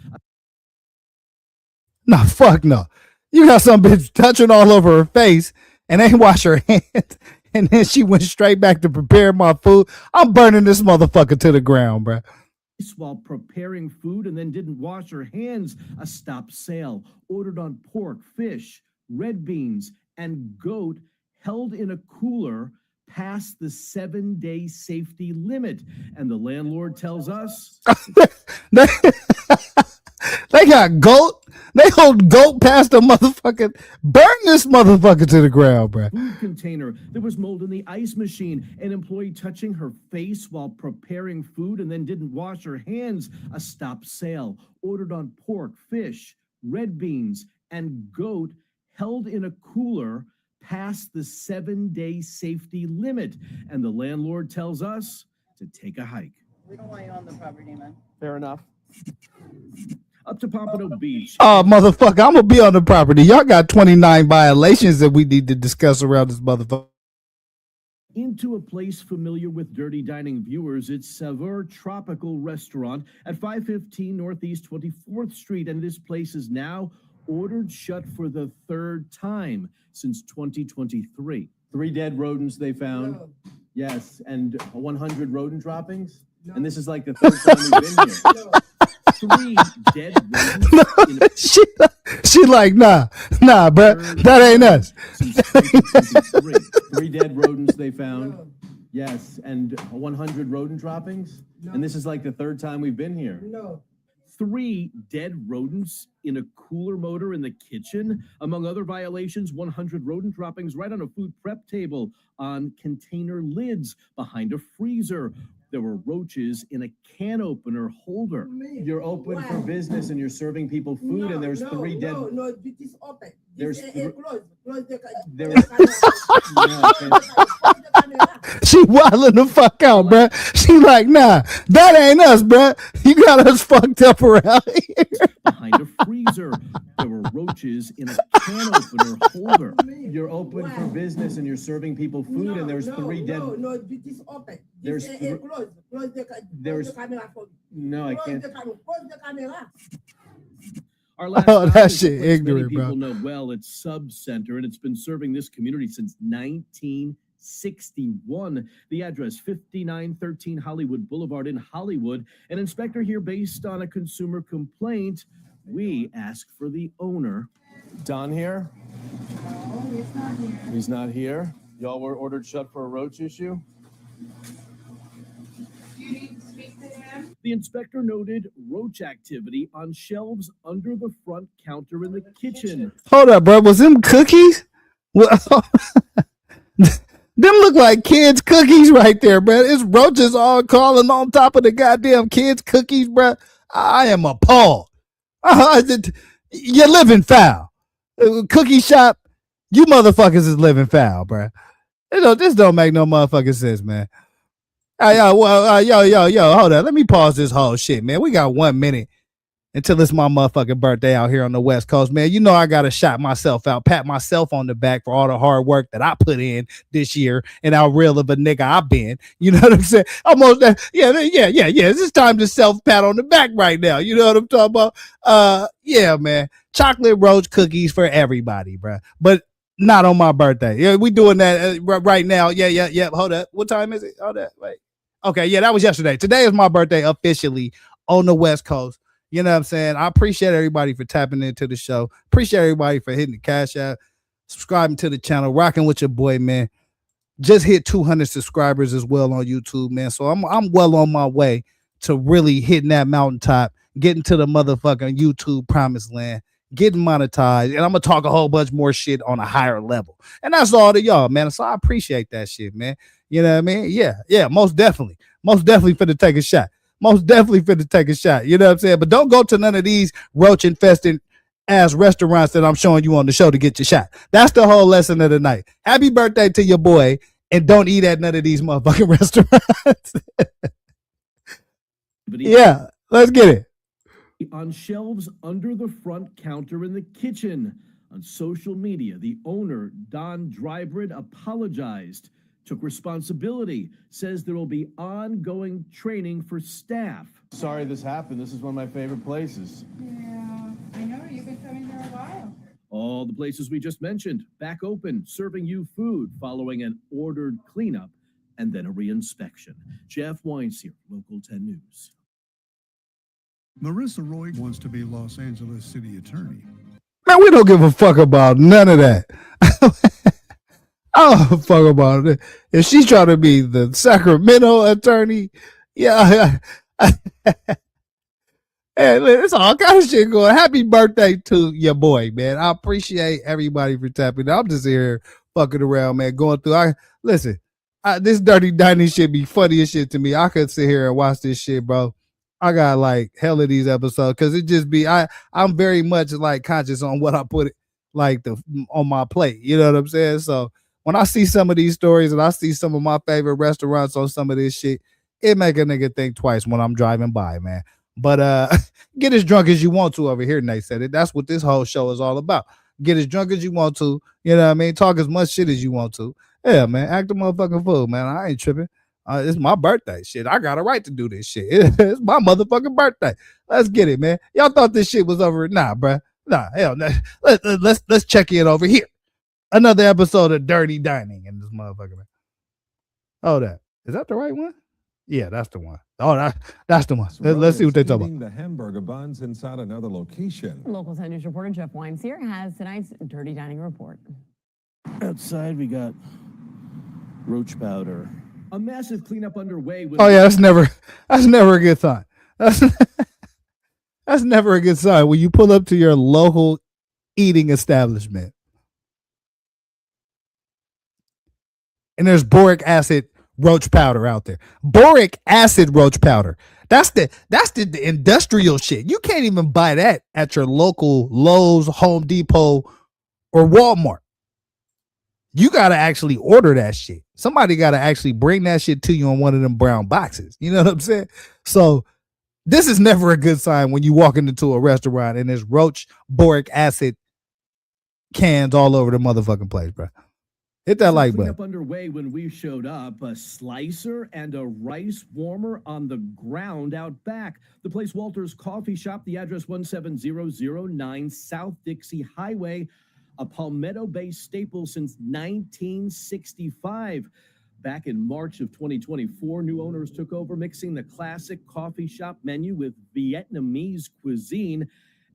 Nah, fuck no. You got some bitch touching all over her face and ain't wash her hands. And then she went straight back to prepare my food. I'm burning this motherfucker to the ground, bro. While preparing food and then didn't wash her hands. A stop sale. Ordered on pork, fish, red beans, and goat held in a cooler past the 7-day safety limit. And the landlord tells us they got goat. They hold goat past the motherfucking. Burn this motherfucker to the ground, bro. Food container. There was mold in the ice machine. An employee touching her face while preparing food and then didn't wash her hands. A stop sale. Ordered on pork, fish, red beans, and goat held in a cooler past the 7-day safety limit. And the landlord tells us to take a hike. We don't want you on the property, man. Fair enough. Up to Pompano Beach. Oh, motherfucker, I'm going to be on the property. Y'all got 29 violations that we need to discuss around this motherfucker. Into a place familiar with Dirty Dining viewers, it's Saveur Tropical Restaurant at 515 Northeast 24th Street. And this place is now ordered shut for the third time since 2023. 3 dead rodents they found. No. Yes, and 100 rodent droppings. No. And this is like the third time we've been here. No. 3 dead rodents. She like, nah, bro, that ain't us. 3 dead rodents they found. No. Yes, and 100 rodent droppings. No. And this is like the third time we've been here. No. 3 dead rodents in a cooler motor in the kitchen. Among other violations, 100 rodent droppings right on a food prep table, on container lids, behind a freezer. There were roaches in a can opener holder. You're open for business and you're serving people food, and there's 3 dead. No, it is open. There's close the She wilding the fuck out, bro. She like, nah, that ain't us, bro. You got us fucked up around here. Behind a freezer, there were roaches in a can opener holder. You're open for business and you're serving people food, and there's 3 dead. No, it is open. There's close the camera for me. No, I can't. Close the camera. Our last that shit ignorant, people bro. know well. It's Sub Center, and it's been serving this community since 1961. The address, 5913 Hollywood Boulevard in Hollywood. An inspector here based on a consumer complaint. We asked for the owner. Don here? No, he's not here. He's not here. Y'all were ordered shut for a roach issue? The inspector noted roach activity on shelves under the front counter in the kitchen. Hold up, bro. Was them cookies? Well, them look like kids' cookies right there, bro. It's roaches all crawling on top of the goddamn kids' cookies, bro. I am appalled. You're living foul. Cookie shop, you motherfuckers is living foul, bro. This don't make no motherfucking sense, man. Yo, hold on. Let me pause this whole shit, man. We got 1 minute until it's my motherfucking birthday out here on the West Coast, man. You know I gotta shout myself out, pat myself on the back for all the hard work that I put in this year and how real of a nigga I've been. You know what I'm saying? Almost, yeah. It's time to self pat on the back right now. You know what I'm talking about? Yeah, man. Chocolate roach cookies for everybody, bro. But not on my birthday. Yeah, we doing that right now. Yeah. Hold up. What time is it? Hold up. Wait. Okay, yeah, that was yesterday. Today is my birthday officially on the West Coast. You know what I'm saying? I appreciate everybody for tapping into the show. Appreciate everybody for hitting the cash app, subscribing to the channel, rocking with your boy, man. Just hit 200 subscribers as well on YouTube, man. So I'm well on my way to really hitting that mountaintop, getting to the motherfucking YouTube promised land, getting monetized, and I'm gonna talk a whole bunch more shit on a higher level. And that's all to y'all, man. So I appreciate that shit, man. You know what I mean? Yeah, most definitely. Most definitely finna take a shot. Most definitely finna take a shot. You know what I'm saying? But don't go to none of these roach infested ass restaurants that I'm showing you on the show to get your shot. That's the whole lesson of the night. Happy birthday to your boy, and don't eat at none of these motherfucking restaurants. Yeah, let's get it. On shelves under the front counter in the kitchen. On social media, the owner, Don Drybrid, apologized, took responsibility, says there will be ongoing training for staff. Sorry this happened. This is one of my favorite places. Yeah, I know. You've been coming here a while. All the places we just mentioned, back open, serving you food following an ordered cleanup and then a reinspection. Jeff Wines here, Local 10 News. Marissa Roy wants to be Los Angeles city attorney. Man, we don't give a fuck about none of that. I don't give a fuck about it. If she's trying to be the Sacramento attorney, yeah. Hey, there's all kind of shit going. Happy birthday to your boy, man. I appreciate everybody for tapping. I'm just here fucking around, man, going through. Listen, this dirty dining shit be funny as shit to me. I could sit here and watch this shit, bro. I got like hell of these episodes because it just be I'm very much like conscious on what I put it like on my plate. You know what I'm saying? So when I see some of these stories and I see some of my favorite restaurants on some of this shit, it make a nigga think twice when I'm driving by, man. But get as drunk as you want to over here, Nate said it. That's what this whole show is all about. Get as drunk as you want to, you know what I mean? Talk as much shit as you want to. Yeah, man, act a motherfucking fool, man. I ain't tripping. It's my birthday. Shit, I got a right to do this shit. It's my motherfucking birthday. Let's get it, man. Y'all thought this shit was over. Nah, bruh. Nah, hell no. Let's check in over here. Another episode of Dirty Dining in this motherfucker, man. Oh, is that the right one? Yeah, that's the one. Oh, that's the one. Let's see what they talk about. The hamburger buns inside another location. Local 10 News reporter Jeff Wines here has tonight's Dirty Dining report. Outside, we got roach powder. A massive cleanup underway. Oh yeah, that's never a good sign. That's never a good sign when you pull up to your local eating establishment and there's boric acid roach powder out there. Boric acid roach powder. That's the industrial shit. You can't even buy that at your local Lowe's, Home Depot, or Walmart. You got to actually order that shit. Somebody got to actually bring that shit to you in one of them brown boxes. You know what I'm saying? So this is never a good sign when you walk into a restaurant and there's roach boric acid cans all over the motherfucking place, bro. Hit that like button. Underway when we showed up, a slicer and a rice warmer on the ground out back. The place Walter's Coffee Shop, the address 17009 South Dixie Highway, a Palmetto-based staple since 1965. Back in March of 2024, new owners took over, mixing the classic coffee shop menu with Vietnamese cuisine.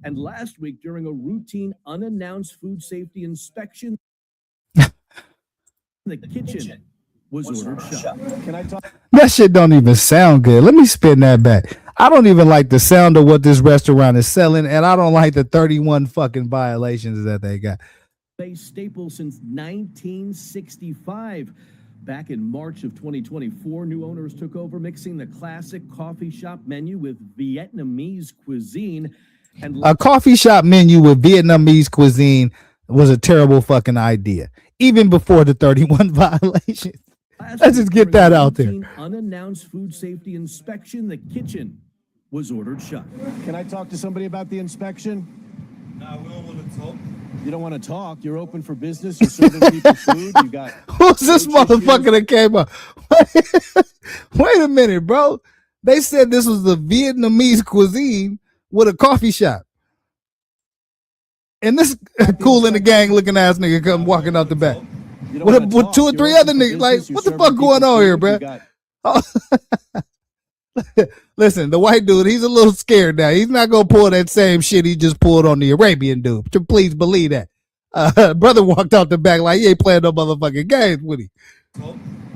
And last week, during a routine unannounced food safety inspection, the kitchen was ordered shut. Can I talk? That shit don't even sound good. Let me spin that back. I don't even like the sound of what this restaurant is selling, and I don't like the 31 fucking violations that they got. A staple since 1965. Back in March of 2024, new owners took over, mixing the classic coffee shop menu with Vietnamese cuisine. And a coffee shop menu with Vietnamese cuisine was a terrible fucking idea, even before the 31 violations. Let's just get that out there. Unannounced food safety inspection, the kitchen was ordered shut. Can I talk to somebody about the inspection? No, we don't want to talk. You don't want to talk. You're open for business. You're serving people food. You got. Who's this motherfucker that came up? Wait a minute, bro. They said this was the Vietnamese cuisine with a coffee shop. And this cool in the gang looking ass nigga come walking out the back. With two or three other niggas. Like, what the fuck going on here, bro? Oh. Listen, the white dude, he's a little scared now. He's not going to pull that same shit he just pulled on the Arabian dude. Please believe that. Brother walked out the back like he ain't playing no motherfucking games with him.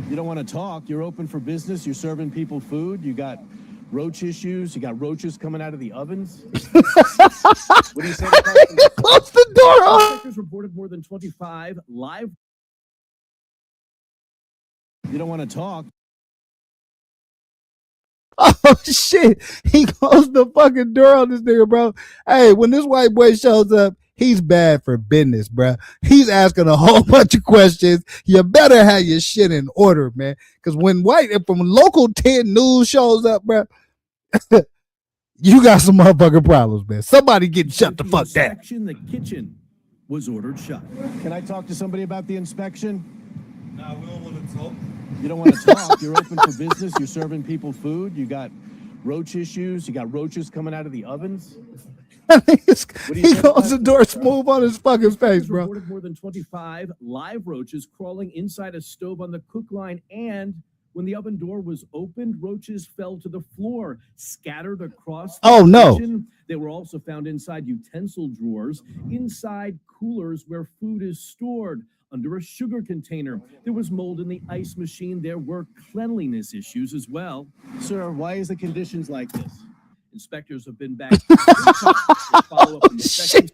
You don't want to talk. You're open for business. You're serving people food. You got roach issues. You got roaches coming out of the ovens. What do you say? Close the door on. Inspectors reported more than 25 live. You don't want to talk. Oh shit! He closed the fucking door on this nigga, bro. Hey, when this white boy shows up, he's bad for business, bro. He's asking a whole bunch of questions. You better have your shit in order, man. Because when local 10 news shows up, bro, you got some motherfucking problems, man. Somebody getting shut the fuck down. The kitchen was ordered shut. Can I talk to somebody about the inspection? Nah, we don't want to talk. You don't want to talk. You're open for business. You're serving people food. You got roach issues. You got roaches coming out of the ovens. He closed the door smooth on his fucking face, bro. Reported more than 25 live roaches crawling inside a stove on the cook line, and when the oven door was opened, roaches fell to the floor, scattered across the kitchen. They were also found inside utensil drawers, inside coolers where food is stored, under a sugar container. There was mold in the ice machine. There were cleanliness issues as well. Sir, why is the conditions like this? Inspectors have been back to follow up inspections.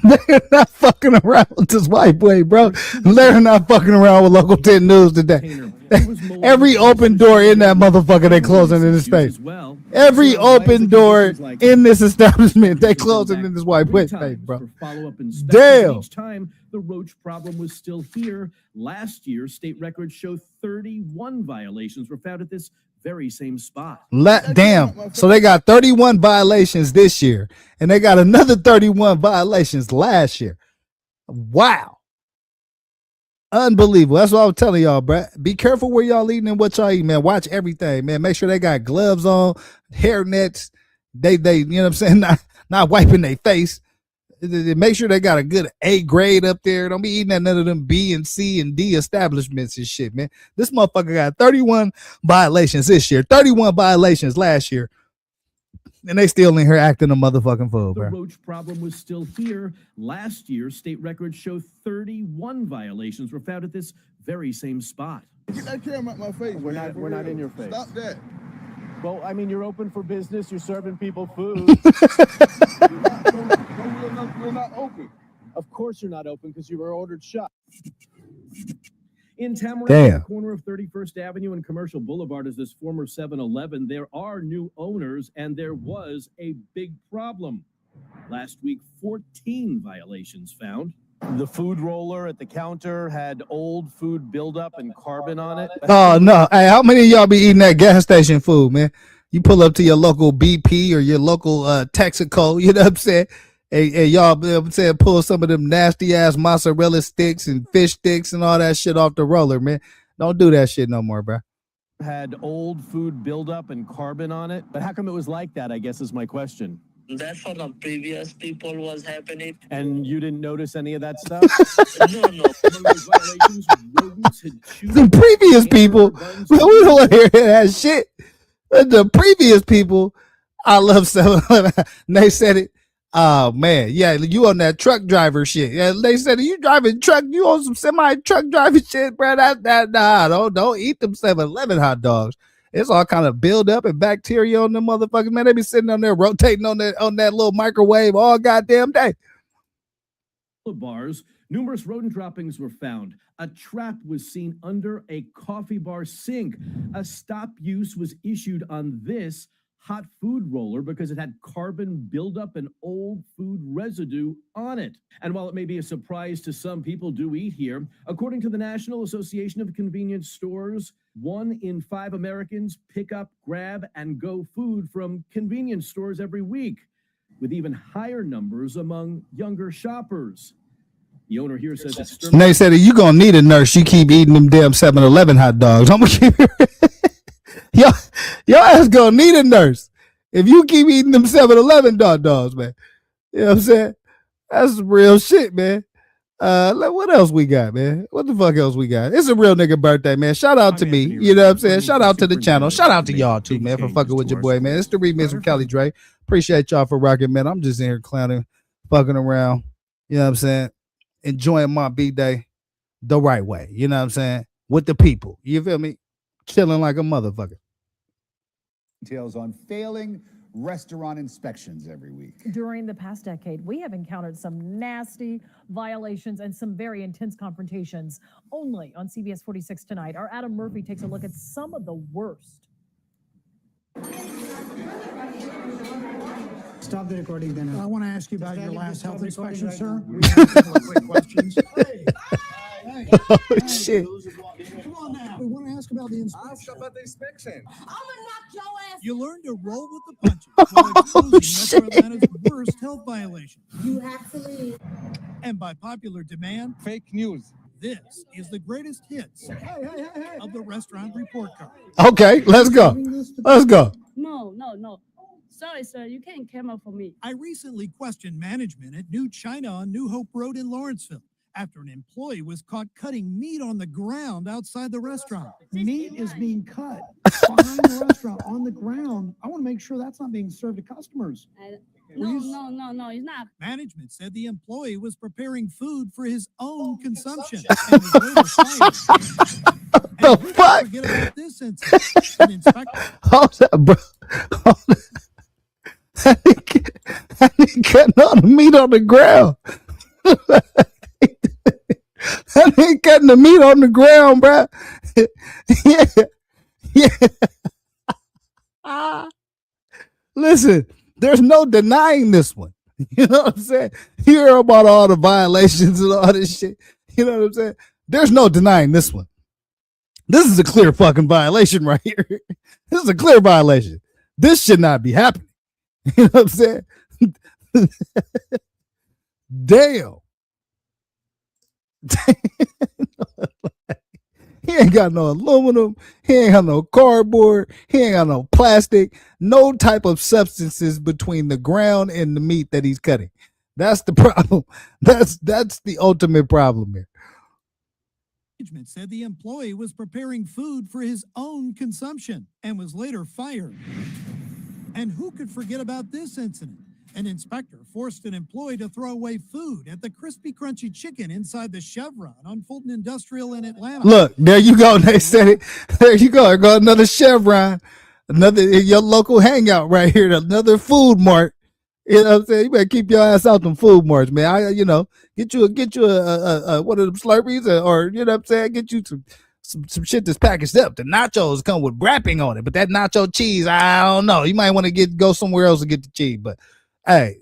They're not fucking around with this white boy, bro. They're not fucking around with local 10 news today. Every open door in that motherfucker, they closing in his face. Every open door in this establishment, they closing in this white boy's face, bro. Damn. Each time the roach problem was still here. Last year, state records show 31 violations were found at this very same spot. Damn. So they got 31 violations this year, and they got another 31 violations last year. Wow. Unbelievable. That's what I was telling y'all, bro. Be careful where y'all eating and what y'all eating, man. Watch everything, man. Make sure they got gloves on, hair nets. They you know what I'm saying? Not wiping their face. Make sure they got a good A grade up there. Don't be eating at none of them B and C and D establishments and shit, man. This motherfucker got 31 violations this year, 31 violations last year. And they still in here acting a motherfucking fool, bro. The roach problem was still here. Last year, state records show 31 violations were found at this very same spot. Get that camera out my face. We're not in your face. Stop that. Well, I mean, you're open for business. You're serving people food. We're not open. Of course you're not open because you were ordered shut. In Tamarack, Damn. the corner of 31st Avenue and Commercial Boulevard is this former 7-Eleven. There are new owners, and there was a big problem. Last week, 14 violations found. The food roller at the counter had old food buildup and carbon on it. Oh, no. Hey, how many of y'all be eating that gas station food, man? You pull up to your local BP or your local Texaco, you know what I'm saying? Hey, y'all, you know what I'm saying, pull some of them nasty ass mozzarella sticks and fish sticks and all that shit off the roller, man. Don't do that shit no more, bro. Had old food buildup and carbon on it. But how come it was like that, I guess is my question. That for the previous people was happening. And you didn't notice any of that stuff? No. The previous people, we don't want to hear that shit. The previous people, I love 7-Eleven. They said it. Oh man, yeah, you on that truck driver shit. Yeah, they said you driving truck, you on some semi truck driving shit, bro. Don't eat them 7-Eleven hot dogs. It's all kind of build up and bacteria on them motherfuckers, man. They be sitting on there rotating on that little microwave all goddamn day. Bars, numerous rodent droppings were found. A trap was seen under a coffee bar sink. A stop use was issued on this hot food roller because it had carbon buildup and old food residue on it. And while it may be a surprise to some, people do eat here. According to the National Association of Convenience Stores, 1 in 5 Americans pick up, grab, and go food from convenience stores every week, with even higher numbers among younger shoppers. The owner here says it's And they said, you gonna need a nurse. You keep eating them damn 7-Eleven hot dogs. I'm gonna keep your ass gonna need a nurse if you keep eating them 7-Eleven dogs, man. You know what I'm saying? That's some real shit, man. What else we got, man? What the fuck else we got? It's a real nigga birthday, man. Shout out to me. You know what I'm saying? Shout out to the channel. Shout out to y'all too, man, for fucking with your boy, man. It's the remix with Kelly Dre. Appreciate y'all for rocking, man. I'm just in here clowning, fucking around. You know what I'm saying? Enjoying my B-day the right way. You know what I'm saying? With the people. You feel me? Chilling like a motherfucker. Details on failing restaurant inspections every week. During the past decade, we have encountered some nasty violations and some very intense confrontations. Only on CBS 46 tonight, our Adam Murphy takes a look at some of the worst. Stop the recording then. I want to ask you about your last health inspection, sir. Quick questions. Oh, shit. Come on now. We want to ask about the inspection. Ask about the inspection. I'm gonna knock your ass. You learn to roll with the punches while exposing Metro Atlanta's worst health violation. You have to leave. And by popular demand, Fake news. this is the greatest hits of the restaurant report card. Okay, let's go. Let's go. No. Sorry, sir. You can't come up for me. I recently questioned management at New China on New Hope Road in Lawrenceville after an employee was caught cutting meat on the ground outside the restaurant. Meat is being cut behind the restaurant on the ground. I want to make sure that's not being served to customers. No, it's not. Management said the employee was preparing food for his own consumption. And was later fired. The fuck? Forget about this incident. An inspector Hold up, bro. Hold up. I didn't cutting all the meat on the ground. I ain't cutting the meat on the ground, bro. Yeah. Listen, there's no denying this one. You know what I'm saying? You hear about all the violations and all this shit. You know what I'm saying? There's no denying this one. This is a clear fucking violation right here. This is a clear violation. This should not be happening. You know what I'm saying? Damn. He ain't got no aluminum. He ain't got no cardboard. He ain't got no plastic. No type of substances between the ground and the meat that he's cutting. That's the problem. That's the ultimate problem here. management said the employee was preparing food for his own consumption and was later fired. And who could forget about this incident? An inspector forced an employee to throw away food at the crispy crunchy chicken inside the Chevron on Fulton Industrial in Atlanta. Look, there you go. They said it. There you go. There go another Chevron, another your local hangout right here, another food mart. You know what I'm saying? You better keep your ass out them food marts, man. Get you a one of them Slurpees or you know what I'm saying? Get you some shit that's packaged up. The nachos come with wrapping on it, but that nacho cheese, I don't know. You might want to go somewhere else to get the cheese, but hey,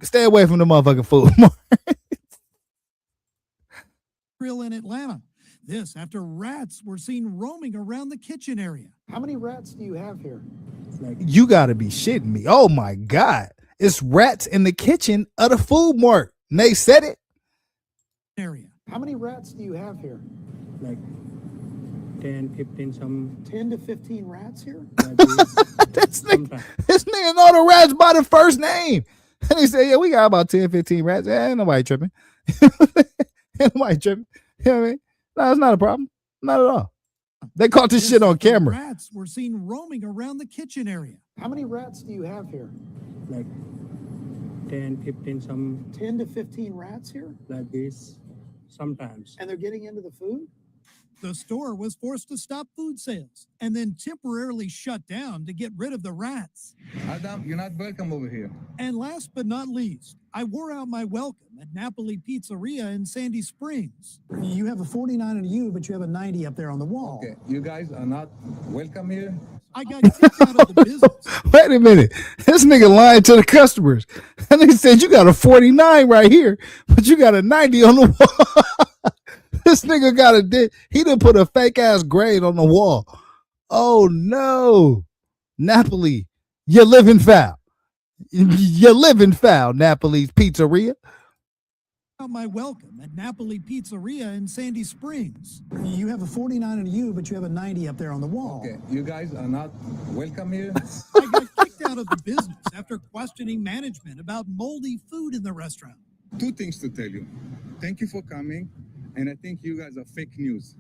stay away from the motherfucking food mart. Real in Atlanta. This after rats were seen roaming around the kitchen area. How many rats do you have here? You gotta be shitting me. Oh my God. It's rats in the kitchen of the food mart. And they said it. Area. How many rats do you have here? Like 10, 15, some 10 to 15 rats here? This nigga know the rats by the first name. And he said, yeah, we got about 10, 15 rats. Ain't nobody tripping. Ain't nobody tripping. You know what I mean? No, it's not a problem. Not at all. They caught this shit on camera. Rats were seen roaming around the kitchen area. How many rats do you have here? like 10, 15, some 10 to 15 rats here? like this sometimes. And they're getting into the food? The store was forced to stop food sales and then temporarily shut down to get rid of the rats. Adam, you're not welcome over here. And last but not least, I wore out my welcome at Napoli Pizzeria in Sandy Springs. You have a 49 and a U, but you have a 90 up there on the wall. Okay, you guys are not welcome here. I got kicked out of the business. Wait a minute. This nigga lying to the customers. And he said, you got a 49 right here, but you got a 90 on the wall. This nigga he done put a fake ass grade on the wall. Oh no. Napoli, you're living foul. You're living foul, Napoli's Pizzeria. My welcome at Napoli Pizzeria in Sandy Springs. You have a 49 and a U, but you have a 90 up there on the wall. Okay, you guys are not welcome here. I got kicked out of the business after questioning management about moldy food in the restaurant. Two things to tell you. Thank you for coming, and I think you guys are fake news.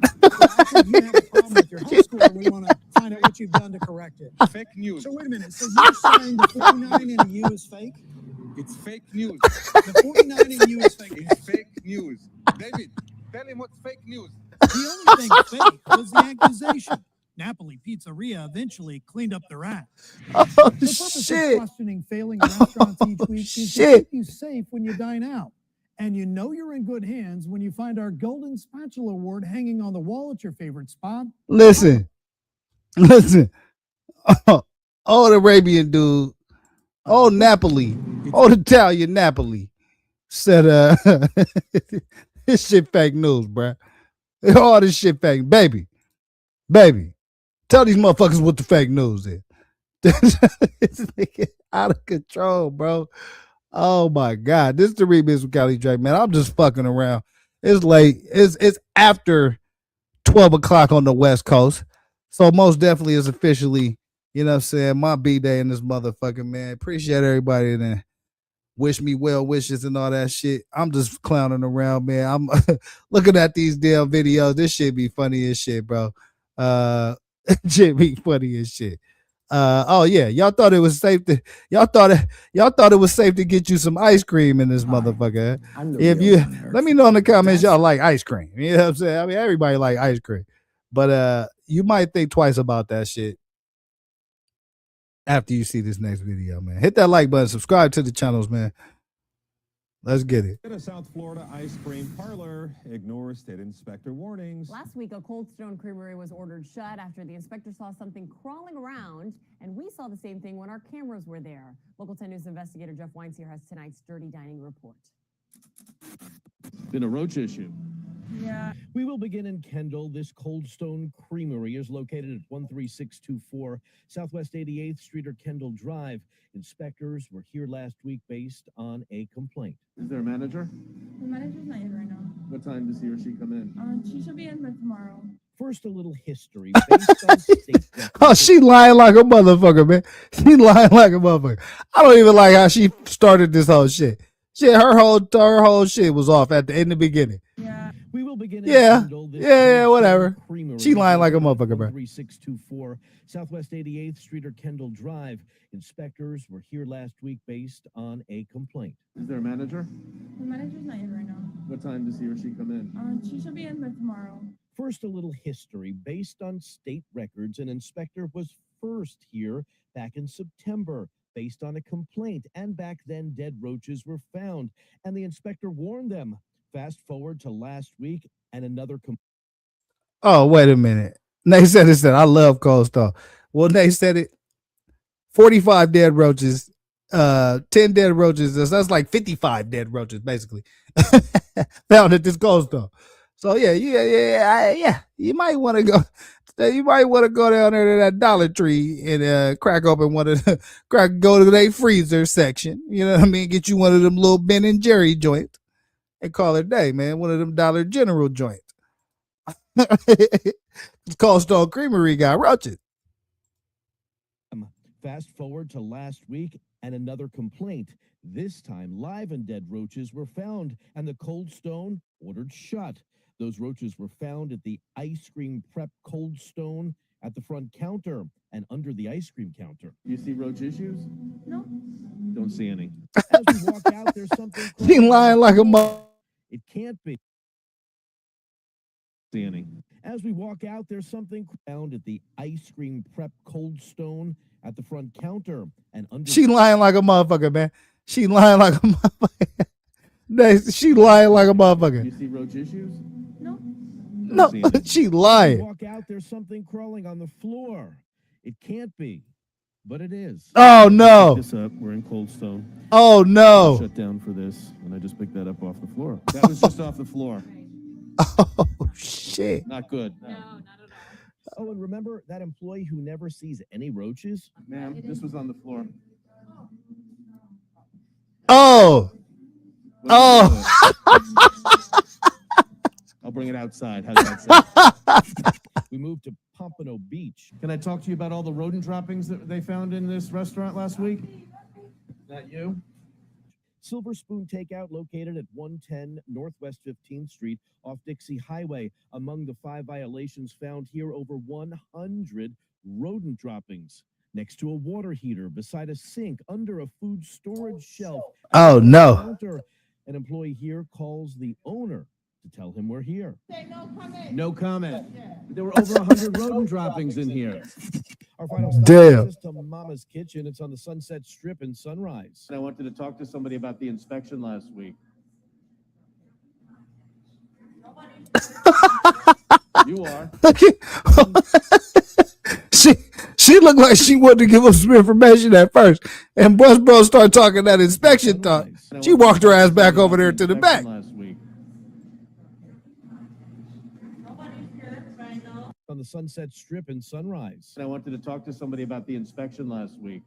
Actually, you have a problem with your health score, and we want to find out what you've done to correct it. Fake news. So wait a minute. So you're saying the 49 and a U is fake? It's fake news. The 49 and U is fake. It's fake news. David, tell him what's fake news. The only thing fake was the accusation. Napoli Pizzeria eventually cleaned up their act. Oh, The purpose shit. of questioning failing restaurants each week is to shit. keep you safe when you dine out. And you know you're in good hands when you find our Golden Spatula Award hanging on the wall at your favorite spot. Listen. Old Arabian dude, old Napoli, old Italian Napoli said, this shit fake news, bruh. All this shit fake. Baby, tell these motherfuckers what the fake news is. This nigga out of control, bro. Oh my God. This is the remix with Cali Drake, man. I'm just fucking around. It's late. It's after 12 o'clock on the West Coast. So most definitely is officially, you know what I'm saying, my B-Day in this motherfucking, man. Appreciate everybody that wish me well wishes and all that shit. I'm just clowning around, man. I'm looking at these damn videos. This shit be funny as shit, bro. Shit be funny as shit. Oh yeah, y'all thought it was safe to y'all thought it was safe to get you some ice cream in this motherfucker. If you let me know in the comments y'all like ice cream. You know what I'm saying? I mean everybody like ice cream. But you might think twice about that shit after you see this next video, man. Hit that like button, subscribe to the channels, man. Let's get it. A South Florida ice cream parlor ignores state inspector warnings. Last week, a Cold Stone Creamery was ordered shut after the inspector saw something crawling around, and we saw the same thing when our cameras were there. Local 10 News investigator Jeff Weinstein has tonight's Dirty Dining report. Been a roach issue. Yeah. We will begin in Kendall. This Cold Stone Creamery is located at 13624 Southwest 88th Street or Kendall Drive. Inspectors were here last week based on a complaint. Is there a manager? The manager's not in right now. What time does he or she come in? She should be in by tomorrow. First, a little history based on state Oh, she lying like a motherfucker, man. She lying like a motherfucker. I don't even like how she started this whole shit. Shit, her whole shit was off in the beginning. Yeah. We will begin in Yeah, Kendall. This yeah, Cold whatever. Stone Creamery She lying like a motherfucker, bro. 13624 Southwest 88th Street or Kendall Drive. Inspectors were here last week based on a complaint. Is there a manager? The manager's not in right now. What time does he or she come in? She should be in by tomorrow. First, a little history based on state records. An inspector was first here back in September based on a complaint, and back then dead roaches were found, and the inspector warned them. Fast forward to last week, and another Oh, wait a minute. They said it. I love Cold Stone. Well, they said it. 45 dead roaches, 10 dead roaches. That's like 55 dead roaches, basically. Found at this Cold Stone. So yeah. You might want to go. You might want to go down there to that Dollar Tree and crack open one of the go to their freezer section. You know what I mean? Get you one of them little Ben and Jerry joints and call it a day, man. One of them Dollar General joints. Cold Stone Creamery got roaches. Fast forward to last week, and another complaint. This time, live and dead roaches were found, and the Cold Stone ordered shut. Those roaches were found at the ice cream prep Cold Stone at the front counter and under the ice cream counter. You see roach issues? No. Don't see any. As we walk out, there's something. She lying like a mother. It can't be. See any. As we walk out, there's something found at the ice cream prep Cold Stone at the front counter and under. She lying like a motherfucker, man. She lying like a motherfucker. She lying like a motherfucker. You see roach issues? No, she lying. Walk out, there's something crawling on the floor. It can't be, but it is. Oh no! Pick this up. We're in Cold Stone. Oh no! Shut down for this, and I just picked that up off the floor. That was just off the floor. Oh shit! Not good. No, not at all. Oh, and remember that employee who never sees any roaches? Ma'am, this was on the floor. Oh! Oh! I'll bring it outside. How's that sound? We moved to Pompano Beach. Can I talk to you about all the rodent droppings that they found in this restaurant last week? That you? Silver Spoon Takeout located at 110 Northwest 15th Street off Dixie Highway. Among the 5 violations found here, over 100 rodent droppings. Next to a water heater, beside a sink, under a food storage shelf. Oh no! Counter. An employee here calls the owner to tell him we're here. No comment. There were over 100 rodent droppings in here. Our final stop Damn. is to Mama's Kitchen. It's on the Sunset Strip in Sunrise. And I wanted to talk to somebody about the inspection last week. You are. She looked like she wanted to give us some information at first, and once bro started talking that inspection talk, she walked her ass back over there to the back. Last week. On the Sunset Strip in Sunrise. And I wanted to talk to somebody about the inspection last week.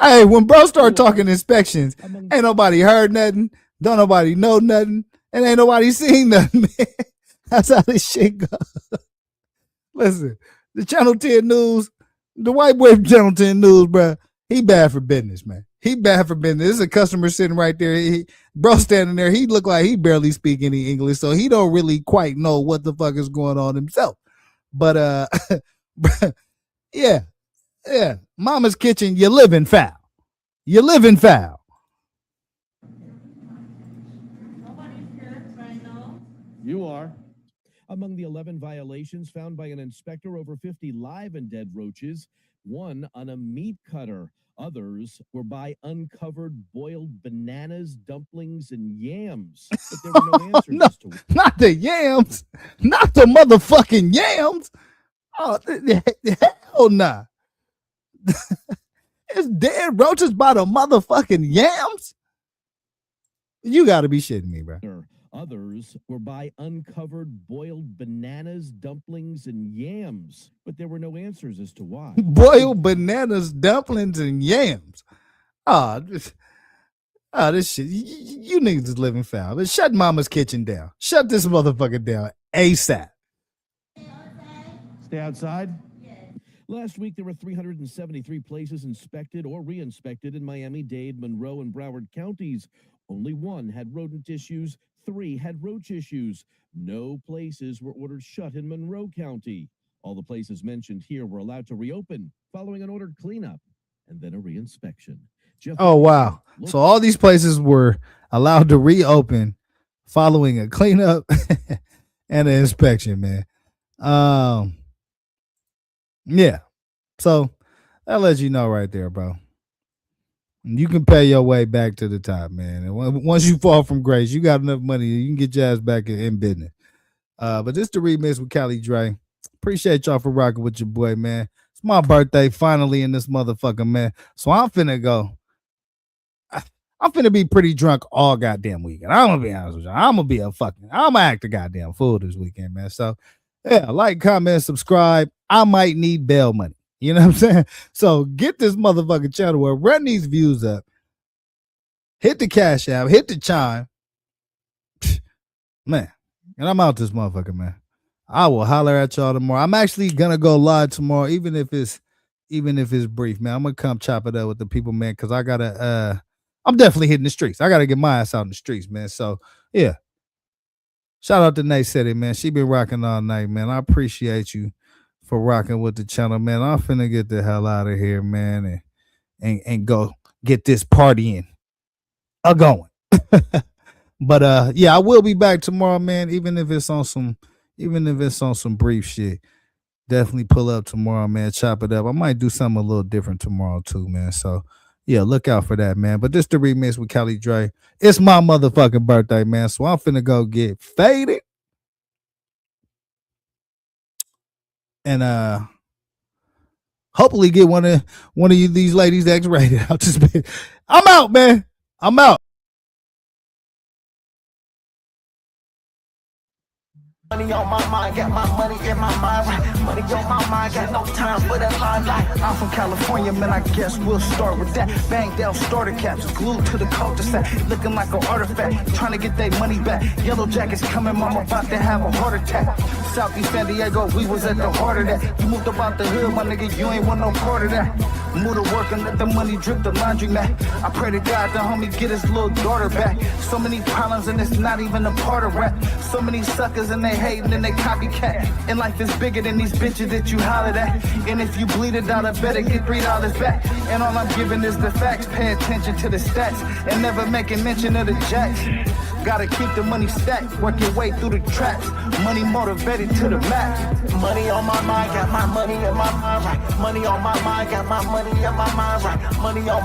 Hey, when bro started talking inspections, ain't nobody heard nothing, don't nobody know nothing, and ain't nobody seen nothing, man. That's how this shit goes. Listen, the Channel 10 News, the white boy from Channel 10 News, bro, he bad for business, man. He bad for business. There's a customer sitting right there. Bro standing there. He look like he barely speak any English, so he don't really quite know what the fuck is going on himself. But yeah. Mama's Kitchen, you living foul. You living foul. You are. Among the 11 violations found by an inspector, over 50 live and dead roaches, one on a meat cutter. Others were by uncovered boiled bananas, dumplings, and yams. But there were no answers as to Not the yams. Not the motherfucking yams. Oh, hell nah. It's dead roaches by the motherfucking yams? You got to be shitting me, bro. Others were by uncovered boiled bananas, dumplings, and yams. But there were no answers as to why. Boiled bananas, dumplings, and yams. This shit. You niggas is living foul. Let's shut Mama's Kitchen down. Shut this motherfucker down ASAP. Stay outside? Last week, there were 373 places inspected or re-inspected in Miami-Dade, Monroe, and Broward counties. Only one had rodent issues. 3 had roach issues. No places were ordered shut in Monroe County. All the places mentioned here were allowed to reopen following an ordered cleanup and then a re-inspection. Oh, wow. So all these places were allowed to reopen following a cleanup and an inspection, man. Yeah. So that lets you know right there, bro. You can pay your way back to the top, man. And once you fall from grace, you got enough money, you can get your ass back in business. But this the remix with Cali Dre. Appreciate y'all for rocking with your boy, man. It's my birthday finally in this motherfucker, man. So I'm finna go. I'm finna be pretty drunk all goddamn weekend. I'm gonna be honest with you. I'm gonna act a goddamn fool this weekend, man. So yeah, like, comment, subscribe. I might need bail money. You know what I'm saying? So get this motherfucking channel where run these views up. Hit the cash app, hit the chime. Man, and I'm out this motherfucker, man. I will holler at y'all tomorrow. I'm actually gonna go live tomorrow, even if it's brief, man. I'm gonna come chop it up with the people, man, because I gotta I'm definitely hitting the streets. I gotta get my ass out in the streets, man. So yeah. Shout out to Nate City, man. She been rocking all night, man. I appreciate you for rocking with the channel, man. I'm finna get the hell out of here, man, and go get this partying going. But yeah, I will be back tomorrow, man. Even if it's on some brief shit. Definitely pull up tomorrow, man. Chop it up. I might do something a little different tomorrow too, man. So yeah, look out for that, man. But this the remix with Cali Dre. It's my motherfucking birthday, man. So I'm finna go get faded. And hopefully get one of these ladies X-rated. I'm out, man. I'm out. Money on my mind, got my money in my mind. Money on my mind, got no time for that limelight. I'm from California, man, I guess we'll start with that. Bang down starter caps, glued to the cul-de-sac, looking like an artifact, trying to get their money back. Yellow jackets coming, mama about to have a heart attack. Southeast San Diego, we was at the heart of that. You moved about the hood, my nigga, you ain't want no part of that. Move to work and let the money drip the laundry mat. I pray to God the homie get his little daughter back. So many problems and it's not even a part of rap. So many suckers and they hating and they copycat. And life is bigger than these bitches that you hollered at. And if you bleed it out, I better get $3 back. And all I'm giving is the facts. Pay attention to the stats and never making mention of the jacks. Gotta keep the money stacked, work your way through the traps. Money motivated to the max. Money on my mind, got my money in my mind right. Money on my mind, got my money in my mind right. Money on